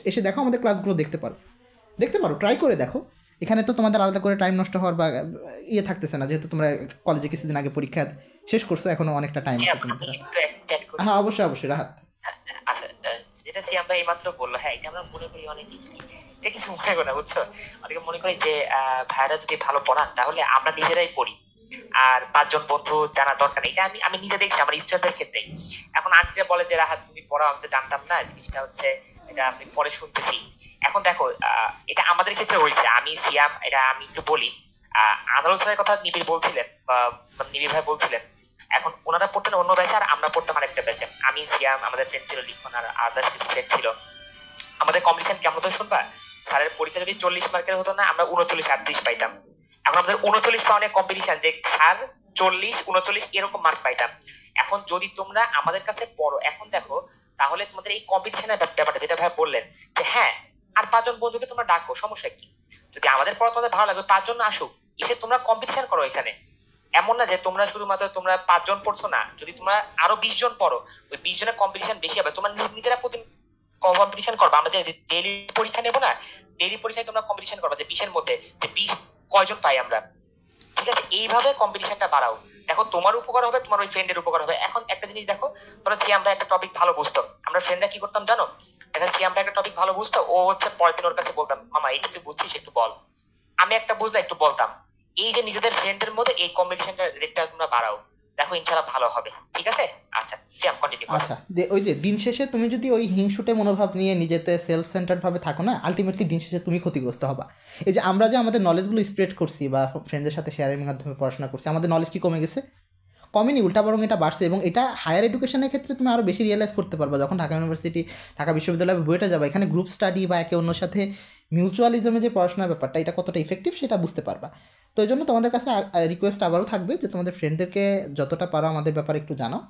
এসে দেখো আমাদের ক্লাসগুলো দেখতে পারো, ট্রাই করে দেখো। এখানে তো তোমাদের আলাদা করে টাইম নষ্ট হওয়ার বা থাকতেছে না, যেহেতু তোমরা কলেজে কিছুদিন আগে পরীক্ষা শেষ করছো, এখনও অনেকটা টাইম আছে তোমাদের। হ্যাঁ অবশ্যই রাহাত। আচ্ছা, যেটা আমরা এইমাত্র বললো, হ্যাঁ এটা আমরা মনে করি অনেক এটা কিছু মনে করি না, বুঝছো? অনেকে মনে করি যে ভাইরা যদি ভালো পড়ান তাহলে আমরা নিজেরাই পড়ি, আর 5 জন বন্ধু জানা দরকার নেই। এটা আমি নিজে দেখছি আমার স্টুডেন্টদের ক্ষেত্রেই। এখন আন্টিরা বলে যে রাহাত তুমি পড়াও, আমি তো জানতাম না, জিনিসটা হচ্ছে এটা আমি পরে শুনতেছি। এখন দেখো এটা আমাদের ক্ষেত্রে হয়েছে, আমি সিয়াম, এটা আমি একটু বলি, আনারুল স্যারের কথা নিবিড় বলছিলেন বা নিবিড় ভাই বলছিলেন, এখন ওনারা পড়তেন অন্য ব্যাচে আর আমরা পড়তাম আরেকটা ব্যাচে। আমি সিয়াম, আমাদের ফ্রেন্ড ছিল লিখন আর আদার্স কিছু ফ্রেন্ড ছিল। আমাদের কম্পিটিশন কেমন হতো শুনবা? স্যারের পরীক্ষা যদি 40 মার্কের হতো না, আমরা 39 38 পাইতাম। এখন আমাদের 39 পাওয়া অনেক কম্পিটিশন, যে স্যার 40 39 এরকম মার্ক পাইতাম। এখন যদি তোমরা আমাদের কাছে পড়ো, এখন দেখো তাহলে তোমাদের এই কম্পিটিশনের ব্যাপারটা যেটা ভাই বললেন যে হ্যাঁ, আর 5 জন বন্ধুকে তোমরা ডাকো, সমস্যা কি? যদি আমাদের পড়া তোমাদের ভালো লাগে, 5 জন আসুক, এসে তোমরা কম্পিটিশন করো এখানে। এমন না যে তোমরা শুধুমাত্র তোমরা 5 জন পড়ছো না, যদি তোমরা আরো 20 জন পড়ো, ওই 20 জনের কম্পিটিশন বেশি হবে। তোমরা নিজেরা কম্পিটিশন করবা। আমরা যে ডেইলি পরীক্ষা নেবো না, ডেইলি পরীক্ষায় তোমরা কম্পিটিশন করবা যে 20 এর মধ্যে যে 20 কয়জন পাই আমরা, ঠিক আছে? এইভাবে কম্পিটিশনটা বাড়াও। দেখো তোমার উপকার হবে, তোমার ওই ফ্রেন্ডের উপকার হবে। এখন একটা জিনিস দেখো, ধরো সিয়াম ভাই একটা টপিক ভালো বুঝতো, আমরা ফ্রেন্ডরা কি করতাম জানো, দেখা সিয়াম ভাই একটা টপিক ভালো বুঝতো, ও হচ্ছে পরের দিন ওর কাছে বলতাম, মামা এটা তুই বুঝছিস একটু বল, আমি একটা বুঝলাম একটু বলতাম। এই যে নিজেদের ফ্রেন্ডের মধ্যে এই কম্বিনেশনটা রেটটা তোমরা বাড়াও, দেখো ইনশাআল্লাহ ভালো হবে। ঠিক আছে, আচ্ছা সিয়াম কন্টিনিউ করো। আচ্ছা, ওই যে দিন শেষে তুমি যদি ওই হিংসুটে মনোভাব নিয়ে নিজেতে সেলফ সেন্টার্ড ভাবে থাকো না, আলটিমেটলি দিন শেষে তুমি ক্ষতিগ্রস্ত হবা। এই যে আমরা যে আমাদের নলেজগুলো স্প্রেড করছি বা ফ্রেন্ডদের সাথে শেয়ারের মাধ্যমে পড়াশোনা করছি, আমাদের নলেজ কি কমে গেছে? কমেনি, উল্টা বরং এটা বাড়ছে। এবং এটা হায়ার এডুকেশনের ক্ষেত্রে তুমি আরও বেশি রিয়েলাইজ করতে পারবা যখন ঢাকা ইউনিভার্সিটি, ঢাকা বিশ্ববিদ্যালয়ে বইটা যাবে, এখানে গ্রুপ স্টাডি বা একে অন্যর সাথে মিউচুয়ালিজমে যে পড়াশোনার ব্যাপারটা, এটা কতটা ইফেক্টিভ সেটা বুঝতে পারবা। তো এই জন্য তোমাদের কাছে রিকোয়েস্ট আবারও থাকবে যে তোমাদের ফ্রেন্ডদেরকে যতটা পারো আমাদের ব্যাপারে একটু জানাও।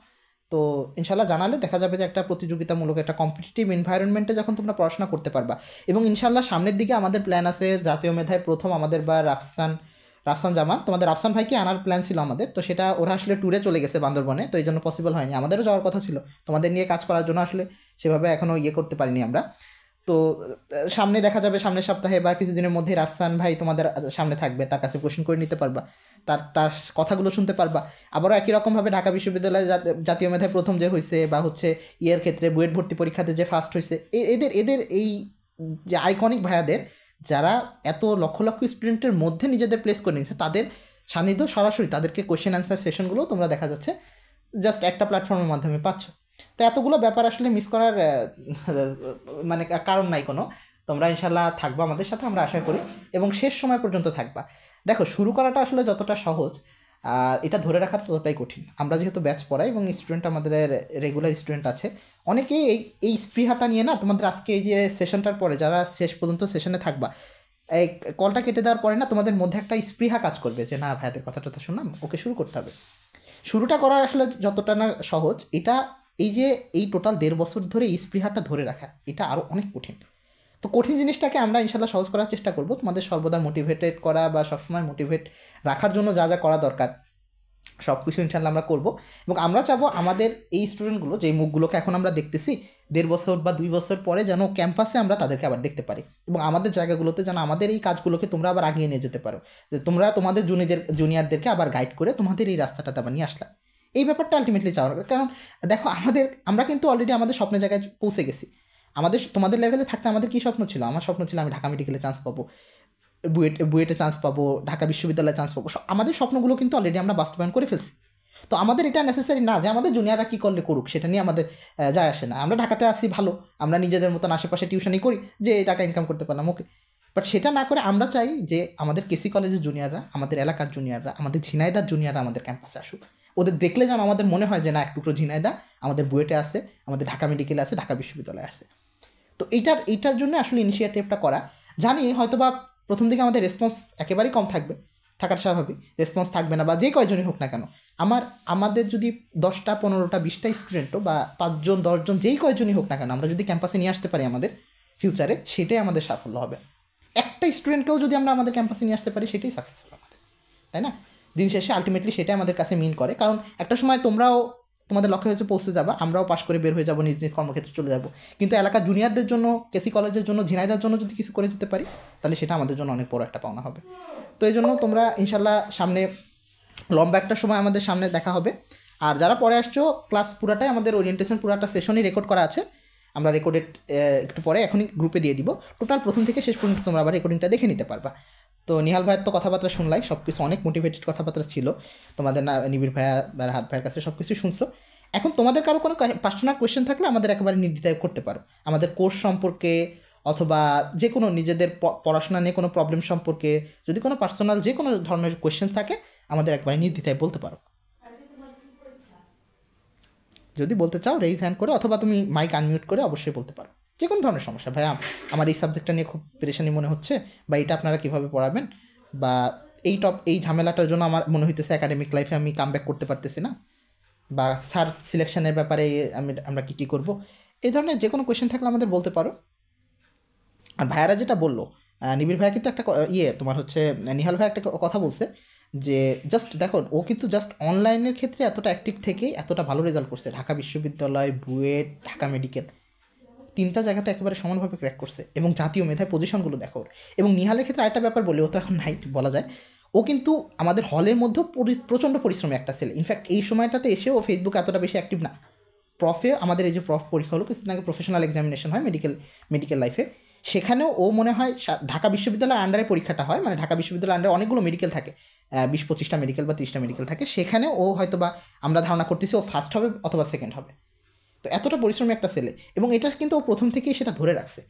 তো ইনশাল্লাহ জানালে দেখা যাবে যে একটা প্রতিযোগিতামূলক একটা কম্পিটিটিভ এনভায়রনমেন্টে যখন তোমরা পড়াশোনা করতে পারবা। এবং ইনশাল্লাহ সামনের দিকে আমাদের প্ল্যান আছে জাতীয় মেধায় প্রথম আমাদের বা রাফসান জামান, তোমাদের রাফসান ভাইকে আনার প্ল্যান ছিল আমাদের, তো সেটা ওরা আসলে ট্যুরে চলে গেছে বান্দরবনে, তো এই জন্য পসিবল হয়নি। আমাদেরও যাওয়ার কথা ছিল তোমাদের নিয়ে কাজ করার জন্য, আসলে সেভাবে এখনও করতে পারিনি আমরা। তো সামনে দেখা যাবে সামনের সপ্তাহে বা কিছুদিনের মধ্যেই রাফসান ভাই তোমাদের সামনে থাকবে, তার কাছে কোশ্চেন করে নিতে পারবা, তার কথাগুলো শুনতে পারবা। আবারও একই রকমভাবে ঢাকা বিশ্ববিদ্যালয়ে জাতীয় মেধায় প্রথম যে হয়েছে বা হচ্ছে ইয়ের ক্ষেত্রে বুয়েট ভর্তি পরীক্ষাতে যে ফার্স্ট হয়েছে, এদের এই যে আইকনিক ভাইয়াদের যারা এত লক্ষ লক্ষ স্টুডেন্টের মধ্যে নিজেদের প্লেস করে নিয়েছে, তাদের সান্নিধ্য সরাসরি তাদেরকে কোশ্চেন অ্যান্সার সেশনগুলো তোমরা দেখা যাচ্ছে জাস্ট একটা প্ল্যাটফর্মের মাধ্যমে পাচ্ছ। তো এতগুলো ব্যাপার আসলে মিস করার মানে কারণ নাই কোনো। তোমরা ইনশাল্লাহ থাকবা আমাদের সাথে, আমরা আশা করি, এবং শেষ সময় পর্যন্ত থাকবা। দেখো, শুরু করাটা আসলে যতটা সহজ, এটা ধরে রাখা ততটাই কঠিন। আমরা যেহেতু ব্যাচ পড়াই এবং স্টুডেন্ট আমাদের রেগুলার স্টুডেন্ট আছে, অনেকেই এই স্পৃহাটা নিয়ে না, তোমাদের আজকে এই যে সেশনটার পরে যারা শেষ পর্যন্ত সেশনে থাকবা, এই কলটা কেটে দেওয়ার পরে না তোমাদের মধ্যে একটা স্পৃহা কাজ করবে যে না, ভাইয়াদের কথাটা তো শুনলাম, ওকে শুরু করতে হবে। শুরুটা করা আসলে যতটা না সহজ, এটা এই টোটাল 1.5 বছর ধরে এই স্পৃহাটা ধরে রাখা, এটা আরও অনেক কঠিন। তো কঠিন জিনিসটাকে আমরা ইনশাল্লাহ সহজ করার চেষ্টা করব, তোমাদের সর্বদা মোটিভেটেড করা বা সবসময় মোটিভেট রাখার জন্য যা যা করা দরকার সব কিছু ইনশাল্লাহ আমরা করব। এবং আমরা চাবো আমাদের এই স্টুডেন্টগুলো, যেই মুখগুলোকে এখন আমরা দেখতেছি, 1.5 বছর বা 2 বছর পরে যেন ক্যাম্পাসে আমরা তাদেরকে আবার দেখতে পারি, এবং আমাদের জায়গাগুলোতে যেন আমাদের এই কাজগুলোকে তোমরা আবার আগিয়ে নিয়ে যেতে পারো, যে তোমরা তোমাদের জুনিয়রদেরকে আবার গাইড করে তোমাদের এই রাস্তাটাতে আবার নিয়ে আসলা। এই ব্যাপারটা আলটিমেটলি চাওয়ার, কারণ দেখো আমরা কিন্তু অলরেডি আমাদের স্বপ্নের জায়গায় পৌঁছে গেছি। তোমাদের লেভেলে থাকতে আমাদের কী স্বপ্ন ছিল? আমার স্বপ্ন ছিল আমি ঢাকা মেডিকেলে চান্স পাবো, বুয়েটে চান্স পাবো, ঢাকা বিশ্ববিদ্যালয়ে চান্স পাবো। আমাদের স্বপ্নগুলো কিন্তু অলরেডি আমরা বাস্তবায়ন করে ফেলছি। তো আমাদের এটা নেসেসারি না যে আমাদের জুনিয়ররা কী করলে করুক, সেটা নিয়ে আমাদের যায় আসে না। আমরা ঢাকাতে আসি ভালো, আমরা নিজেদের মতন আশেপাশে টিউশনই করি, যে এই টাকা ইনকাম করতে পারলাম, ওকে। বাট সেটা না করে আমরা চাই যে আমাদের কেসি কলেজের জুনিয়ররা, আমাদের এলাকার জুনিয়ররা, আমাদের ঝিনাইদার জুনিয়ররা আমাদের ক্যাম্পাসে আসুক। ওদের দেখলে যেন আমাদের মনে হয় যে না, এক টুকরো ঝিনাইদা আমাদের বুয়েটে আছে, আমাদের ঢাকা মেডিকেলে আছে, ঢাকা বিশ্ববিদ্যালয়ে আছে। তো এইটার জন্য আসলে ইনিশিয়েটিভটা করা। জানি হয়তো বা প্রথম দিকে আমাদের রেসপন্স একেবারেই কম থাকবে, থাকার স্বাভাবিক, রেসপন্স থাকবে না, বা যে কয়জনই হোক না কেন। আমাদের যদি 10টা 15টা 20টা স্টুডেন্টও বা 5 জন 10 জন যেই কয়জনই হোক না কেন, আমরা যদি ক্যাম্পাসে নিয়ে আসতে পারি আমাদের ফিউচারে, সেটাই আমাদের সাফল্য হবে। একটা স্টুডেন্টকেও যদি আমরা আমাদের ক্যাম্পাসে নিয়ে আসতে পারি, সেটাই সাকসেসফুল আমাদের, তাই না? দিন শেষে আলটিমেটলি সেটাই আমাদের কাছে মিন করে। কারণ একটা সময় তোমরাও তোমাদের লক্ষ্যে হচ্ছে পৌঁছে যাবা, আমরাও পাশ করে বের হয়ে যাবো, নিজ নিজ কর্মক্ষেত্রে চলে যাবো। কিন্তু এলাকার জুনিয়রদের জন্য, কেসি কলেজের জন্য, ঝিনাইদার জন্য যদি কিছু করে যেতে পারি, তাহলে সেটা আমাদের জন্য অনেক বড় একটা পাওনা হবে। তো এই জন্য তোমরা ইনশাল্লাহ সামনে লম্বা একটা সময় আমাদের সামনে দেখা হবে। আর যারা পরে আসছো, ক্লাস পুরাটাই আমাদের ওরিয়েন্টেশন পুরাটা সেশনই রেকর্ড করা আছে, আমরা রেকর্ডেড একটু পরে এখনই গ্রুপে দিয়ে দিব। টোটাল প্রথম থেকে শেষ পর্যন্ত তোমরা আবার রেকর্ডিংটা দেখে নিতে পারবা। তো নিহাল ভাইয়ের তো কথাবার্তা শুনলাই, সব কিছু অনেক মোটিভেটেড কথাবার্তা ছিল তোমাদের, না নিবিড় ভাইয়া বা রাহাত ভাইয়ের কাছে সব কিছু শুনছো। এখন তোমাদের কারো কোনো পার্সোনাল কোয়েশ্চেন থাকলে আমাদের একেবারে নির্দ্বিধায় করতে পারো, আমাদের কোর্স সম্পর্কে অথবা যে কোনো নিজেদের পড়াশোনা নিয়ে কোনো প্রবলেম সম্পর্কে, যদি কোনো পার্সোনাল যে কোনো ধরনের কোয়েশ্চেন থাকে, আমাদের একবারে নির্দ্বিধায় বলতে পারো। যদি বলতে চাও রেইজ হ্যান্ড করে, অথবা তুমি মাইক আনমিউট করে অবশ্যই বলতে পারো। যে কোনো ধরনের সমস্যা, ভাইয়া আমার এই সাবজেক্টটা নিয়ে খুব পেরেশানি মনে হচ্ছে, বা এটা আপনারা কীভাবে পড়াবেন, বা এই ঝামেলাটার জন্য আমার মনে হইতেছে একাডেমিক লাইফে আমি কামব্যাক করতে পারতেছি না, বা স্যার সিলেকশনের ব্যাপারে আমরা কী করবো, এই ধরনের যে কোনো কোয়েশ্চেন থাকলে আমাদের বলতে পারো। আর ভাইয়ারা যেটা বললো, নিবিড় ভাইয়া কিন্তু একটা তোমার হচ্ছে নিহাল ভাই একটা কথা বলছে যে জাস্ট দেখো, ও কিন্তু জাস্ট অনলাইনের ক্ষেত্রে এতটা অ্যাক্টিভ থেকে এতটা ভালো রেজাল্ট করছে, ঢাকা বিশ্ববিদ্যালয়, বুয়েট, ঢাকা মেডিকেল, 3টা জায়গাতে একেবারে সমানভাবে ক্র্যাক করছে, এবং জাতীয় মেধায় পজিশনগুলো দেখো। এবং নিহালের ক্ষেত্রে আরেকটা ব্যাপার বলি, ও তো এখন নাই বলা যায়, ও কিন্তু আমাদের হলের মধ্যেও প্রচণ্ড পরিশ্রমী একটা ছেলে। ইনফ্যাক্ট এই সময়টাতে এসে ও ফেসবুকে এতটা বেশি অ্যাক্টিভ না। প্রফে আমাদের এই যে পরীক্ষা হলো কিছুদিন আগে প্রফেশনাল এক্সামিনেশন হয় মেডিকেল লাইফে, সেখানেও ও মনে হয় ঢাকা বিশ্ববিদ্যালয়ের আন্ডারে পরীক্ষাটা হয়, মানে ঢাকা বিশ্ববিদ্যালয়ের আন্ডারে অনেকগুলো মেডিকেল থাকে, 20-25টা মেডিকেল বা 30টা মেডিকেল থাকে, সেখানে ও হয়তো বা আমরা ধারণা করতেছি ও ফার্স্ট হবে অথবা সেকেন্ড হবে। তো এতটা পরিশ্রমী একটা ছেলে, এবং এটা কিন্তু ও প্রথম থেকেই সেটা ধরে রাখছে।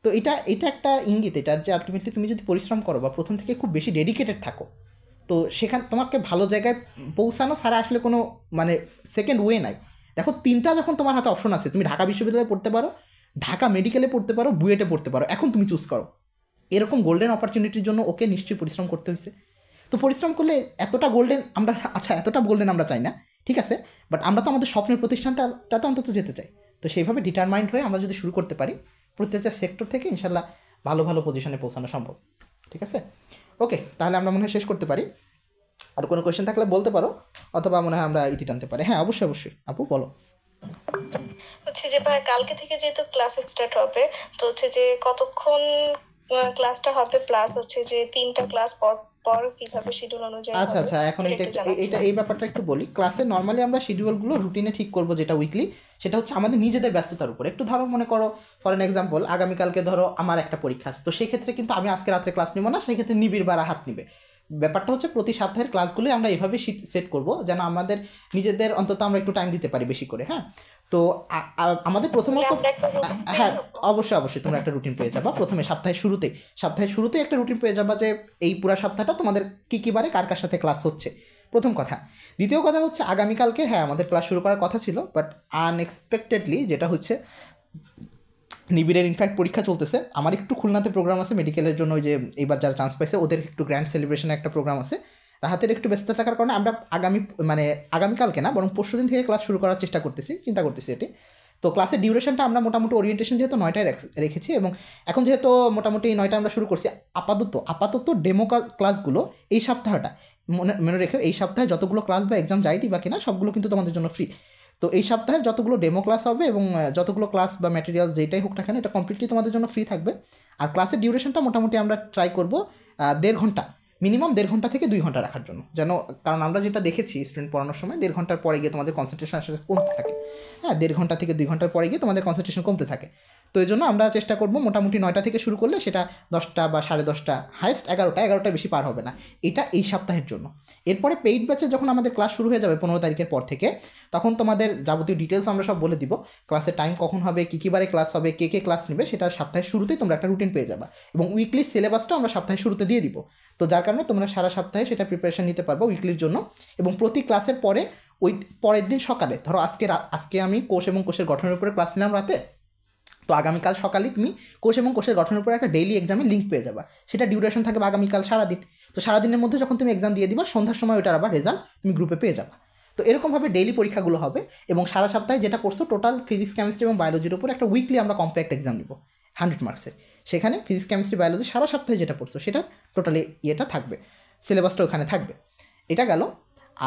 তো এটা একটা ইঙ্গিত এটার যে আলটিমেটলি তুমি যদি পরিশ্রম করো বা প্রথম থেকে খুব বেশি ডেডিকেটেড থাকো, তো সেখানে তোমাকে ভালো জায়গায় পৌঁছানো ছাড়া আসলে কোনো মানে সেকেন্ড ওয়ে নাই। দেখো 3টা যখন তোমার হাতে অপশন আছে, তুমি ঢাকা বিশ্ববিদ্যালয়ে পড়তে পারো, ঢাকা মেডিকেলে পড়তে পারো, বুয়েটে পড়তে পারো, এখন তুমি চুজ করো। এরকম গোল্ডেন অপরচুনিটির জন্য ওকে নিশ্চয়ই পরিশ্রম করতে হয়েছে। তো পরিশ্রম করলে এতটা গোল্ডেন আমরা চাই না, ঠিক আছে, বাট আমরা তো আমাদের স্বপ্নের প্রতিষ্ঠানটাতে অন্তত যেতে চাই। তো সেইভাবে ডিটারমাইন্ড হয়ে আমরা যদি শুরু করতে পারি, প্রত্যেকটা সেক্টর থেকে ইনশাল্লাহ ভালো ভালো পজিশনে পৌঁছানো সম্ভব। ঠিক আছে, ওকে, তাহলে আমরা মনে হয় শেষ করতে পারি। আর কোনো কোয়েশ্চেন থাকলে বলতে পারো, অথবা মনে হয় আমরা ইতি টানতে পারি। হ্যাঁ, অবশ্যই আপু বলো। হচ্ছে যে ভাই কালকে থেকে যেহেতু ক্লাস স্টার্ট হবে, তো হচ্ছে যে কতক্ষণ ক্লাসটা হবে, প্লাস হচ্ছে যে 3টা ক্লাস পর পর কিভাবে শিডিউল অনুযায়ী হবে। আচ্ছা, এখন এই ব্যাপারটা একটু বলি। ক্লাসে নর্মালি আমরা শিডিউলগুলো রুটিনে ঠিক করব, যেটা উইকলি, সেটা হচ্ছে আমাদের নিজেদের ব্যস্ততার উপর। একটু ধরো মনে করো ফর এন এক্সাম্পল, আগামীকালকে ধরো আমার একটা পরীক্ষা আছে, তো সেই ক্ষেত্রে কিন্তু আমি আজকে রাত্রে ক্লাস নিব না, সেই ক্ষেত্রে নিবিড় বা রাহাত নিবে। ব্যাপারটা হচ্ছে প্রতি সপ্তাহের ক্লাসগুলোই আমরা এইভাবে সেট করব যেন আমাদের নিজেদের অন্তত আমরা একটু টাইম দিতে পারি বেশি করে। হ্যাঁ, তো আমাদের প্রথমত, হ্যাঁ অবশ্যই তোমরা একটা রুটিন পেয়ে যাবা প্রথমে সপ্তাহের শুরুতেই একটা রুটিন পেয়ে যাবা যে এই পুরো সপ্তাহটা তোমাদের কী বারে কার কার সাথে ক্লাস হচ্ছে, প্রথম কথা। দ্বিতীয় কথা হচ্ছে আগামীকালকে হ্যাঁ আমাদের ক্লাস শুরু করার কথা ছিল, বাট আনএক্সপেক্টেডলি যেটা হচ্ছে নিবিড়ের ইনফ্যাক্ট পরীক্ষা চলতেছে। আমার একটু খুলনাতে প্রোগ্রাম আছে মেডিকেলের জন্য, ওই যে এইবার যারা চান্স পাইছে ওদের একটু গ্র্যান্ড সেলিব্রেশনের একটা প্রোগ্রাম আছে, রাহাতের একটু ব্যস্ত থাকার কারণে আমরা আগামীকালকে না বরং পরশুদিন থেকে ক্লাস শুরু করার চিন্তা করতেছি এটি। তো ক্লাসের ডিউরেশনটা আমরা মোটামুটি ওরিয়েন্টেশন যেহেতু 9টায় রেখেছি, এবং এখন যেহেতু মোটামুটি 9টা আমরা শুরু করছি, আপাতত ডেমো ক্লাসগুলো এই সপ্তাহটা মনে রেখে, এই সপ্তাহে যতগুলো ক্লাস বা এক্সাম যাই দিবা কিনা সবগুলো কিন্তু তোমাদের জন্য ফ্রি। তো এই সপ্তাহের যতগুলো ডেমো ক্লাস হবে এবং যতগুলো ক্লাস বা ম্যাটেরিয়ালস যেটাই হোক না কেন, এটা কমপ্লিটলি তোমাদের জন্য ফ্রি থাকবে। আর ক্লাসের ডিউরেশনটা মোটামুটি আমরা ট্রাই করবো 1.5 ঘন্টা, মিনিমাম 1.5 ঘন্টা থেকে 2 ঘন্টা রাখার জন্য, যেন কারণ আমরা যেটা দেখেছি স্টুডেন্ট পড়ানোর সময় 1.5 ঘন্টার পরে গিয়ে তোমাদের কনসেন্ট্রেশন আসলে কমতে থাকে। হ্যাঁ, 1.5 ঘন্টা থেকে 2 ঘন্টার পরে গিয়ে তোমাদের কনসেন্ট্রেশন কমতে থাকে। তো এই জন্য আমরা চেষ্টা করবো মোটামুটি 9টা থেকে শুরু করলে সেটা 10টা বা 10:30, হাইস্ট 11টার বেশি পার হবে না, এটা এই সপ্তাহের জন্য। এরপরে পেইড ব্যাচে যখন আমাদের ক্লাস শুরু হয়ে যাবে 15 তারিখের পর থেকে, তখন তোমাদের যাবতীয় ডিটেলস আমরা সব বলে দিব, ক্লাসের টাইম কখন হবে, কী বারে ক্লাস হবে, কে ক্লাস নেবে, সেটা সপ্তাহের শুরুতেই তোমরা একটা রুটিন পেয়ে যাবা, এবং উইকলি সিলেবাসটা আমরা সপ্তাহের শুরুতে দিয়ে দিব। তো যার কারণে তোমরা সারা সপ্তাহে সেটা প্রিপারেশন নিতে পারবো উইকলির জন্য। এবং প্রতি ক্লাসের পরে ওই পরের দিন সকালে, ধরো আজকে আমি কোষ এবং কোষের গঠনের উপরে ক্লাস নিলাম রাতে, তো আগামীকাল সকালে তুমি কোষ এবং কোষের গঠনের উপরে একটা ডেইলি এক্সামের লিঙ্ক পেয়ে যাবা, সেটা ডিউরেশন থাকবে আগামীকাল সারাদিন। তো সারাদিনের মধ্যে যখন তুমি এক্সাম দিয়ে দিবা, সন্ধ্যার সময় ওইটার আবার রেজাল্ট তুমি গ্রুপে পেয়ে যাবা। তো এরকমভাবে ডেইলি পরীক্ষাগুলো হবে, এবং সারা সপ্তাহে যেটা পড়ছো টোটাল ফিজিক্স, কেমিস্ট্রি এবং বায়োলজির উপর একটা উইকলি আমরা কম্প্যাক্ট এক্সাম নিব 100 মার্কসের। সেখানে ফিজিক্স, কেমিস্ট্রি, বায়োলজি সারা সপ্তাহে যেটা পড়ছো সেটা টোটালি ইয়েটা থাকবে, সিলেবাসটা ওখানে থাকবে। এটা গেল।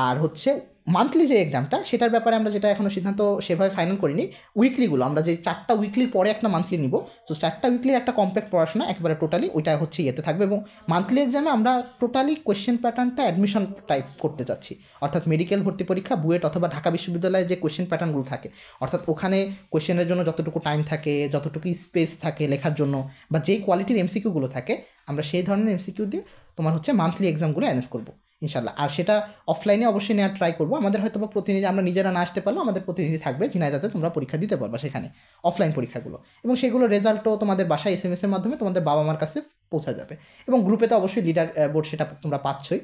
আর হচ্ছে মান্থলি যে এক্সামটা, সেটার ব্যাপারে আমরা যেটা এখনও সিদ্ধান্ত সেভাবে ফাইনাল করিনি। উইকলিগুলো আমরা যে 4টা উইকলির পরে একটা মান্থলি নিব, তো 4টা উইকলির একটা কম্প্যাক্ট পড়াশোনা একেবারে টোটালি ওইটা হচ্ছে ইয়েতে থাকবে। এবং মান্থলি এক্সামে আমরা টোটালি কোয়েশ্চেন প্যাটার্নটা অ্যাডমিশন টাইপ করতে চাচ্ছি, অর্থাৎ মেডিকেল ভর্তি পরীক্ষা, বুয়েট অথবা ঢাকা বিশ্ববিদ্যালয়ে যে কোয়েশ্চেন প্যাটার্নগুলো থাকে, অর্থাৎ ওখানে কোয়েশ্চেনের জন্য যতটুকু টাইম থাকে, যতটুকু স্পেস থাকে লেখার জন্য, বা যেই কোয়ালিটির এমসিকিউগুলো থাকে, আমরা সেই ধরনের এমসিকিউ দিয়ে তোমার হচ্ছে মান্থলি এক্সামগুলো অ্যারেঞ্জ করবো ইনশাল্লাহ। আর সেটা অফলাইনে অবশ্যই নেওয়ার ট্রাই করবো। আমাদের হয়তো বা প্রতিনিধি আমরা নিজেরা না আসতে পারলেও আমাদের প্রতিনিধি থাকবে ঝিনাইদহতে, তোমরা পরীক্ষা দিতে পারবা সেখানে অফলাইন পরীক্ষাগুলো, এবং সেগুলো রেজাল্টও তোমাদের বাসায় SMS এর মাধ্যমে তোমাদের বাবা মার কাছে পৌঁছা যাবে। এবং গ্রুপে তো অবশ্যই লিডার বোর্ড সেটা তোমরা পাচ্ছই।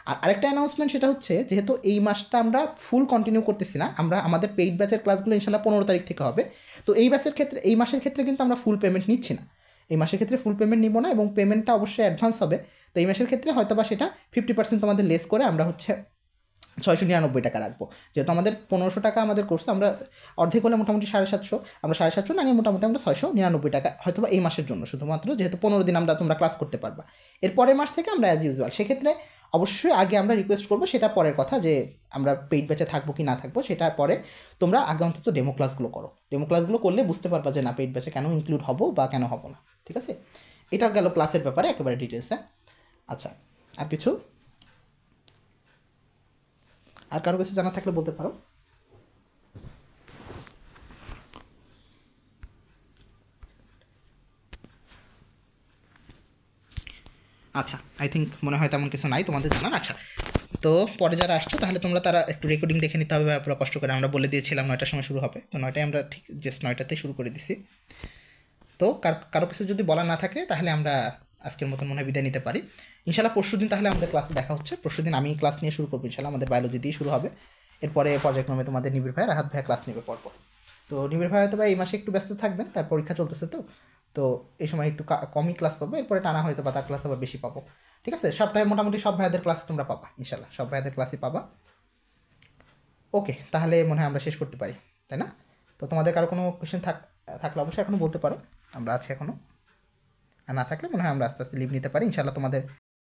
আর আরেকটা অ্যানাউন্সমেন্ট, সেটা হচ্ছে যেহেতু এই মাসটা আমরা ফুল কন্টিনিউ করতেছি না, আমরা আমাদের পেইড ব্যাচের ক্লাসগুলো ইনশাল্লাহ 15 তারিখ থেকে হবে। তো এই মাসের ক্ষেত্রে কিন্তু আমরা ফুল পেমেন্ট নিচ্ছি না, এই মাসের ক্ষেত্রে ফুল পেমেন্ট নিব না, এবং পেমেন্টটা অবশ্যই অ্যাডভান্স হবে। তো এই মাসের ক্ষেত্রে হয়তো বা সেটা 50% তোমাদের লেস করে আমরা হচ্ছে 699 টাকা রাখবো। যেহেতু আমাদের 1500 টাকা আমাদের কোর্স, আমরা অর্ধেক হলে মোটামুটি 750, আমরা 750 না নিয়ে মোটামুটি আমরা 699 টাকা হয়তো বা এই মাসের জন্য শুধুমাত্র, যেহেতু 15 দিন তোমরা ক্লাস করতে পারবা। এর পরের মাস থেকে আমরা অ্যাজ ইউজুয়াল, সেক্ষেত্রে অবশ্যই আগে আমরা রিকোয়েস্ট করবো, সেটা পরের কথা, যে আমরা পেইড ব্যাচে থাকবো কি না থাকবো সেটা পরে। তোমরা আগে অন্তত ডেমো ক্লাসগুলো করো, ডেমো ক্লাসগুলো করলে বুঝতে পারবা যে না পেইড ব্যাচে কেন ইনক্লুড হবো বা কেন হবো না। ঠিক আছে, এটা গেল ক্লাসের ব্যাপারে একেবারে ডিটেলস। হ্যাঁ, আচ্ছা, আর কিছু? আর কারো কিছু জানা থাকলে বলতে পারো। আচ্ছা, আই থিঙ্ক মনে হয় তেমন কিছু নাই তোমাদের জানার। আচ্ছা, তো পরে যারা আসছো তাহলে তোমরা তারা একটু রেকর্ডিং দেখে নিতে হবে পুরো কষ্ট করে। আমরা বলে দিয়েছিলাম 9টার সময় শুরু হবে, তো 9টায় আমরা ঠিক জাস্ট 9টাতে শুরু করে দিছি। তো কারো কিছু যদি বলা না থাকে তাহলে আমরা আজকের মতন মনে হয় বিদায় নিতে পারি। ইনশাল্লাহ পরশুদিন তাহলে আমাদের ক্লাসে দেখা হচ্ছে। পরশুদিন আমি ক্লাস নিয়ে শুরু করবো ইনশাল্লাহ, আমাদের বায়োলজি দিয়ে শুরু হবে। এরপরে পর্যায়ক্রমে তোমাদের নিবিড় ভাই, রাহাত ভাই ক্লাস নেবে পরপর। তো নিবিড় ভাই হয়তো বা এই মাসে একটু ব্যস্ত থাকবেন, তার পরীক্ষা চলতেছে, তো এই সময় একটু কমই ক্লাস পাবো। এরপরে টানা হয়তো বা তার ক্লাস আবার বেশি পাবো। ঠিক আছে, সপ্তাহে মোটামুটি সব ভাইদের ক্লাস তোমরা পাবা ইনশাল্লাহ, সব ভাইদের ক্লাসই পাবা। ওকে, তাহলে মনে হয় আমরা শেষ করতে পারি, তাই না? তো তোমাদের কারো কোনো কোয়েশ্চেন থাকলে অবশ্যই এখনও বলতে পারো, আমরা আছি এখনও। আর না থাকলে মনে হয় আমরা আস্তে আস্তে লিভ নিতে পারি ইনশাল্লাহ। তোমাদের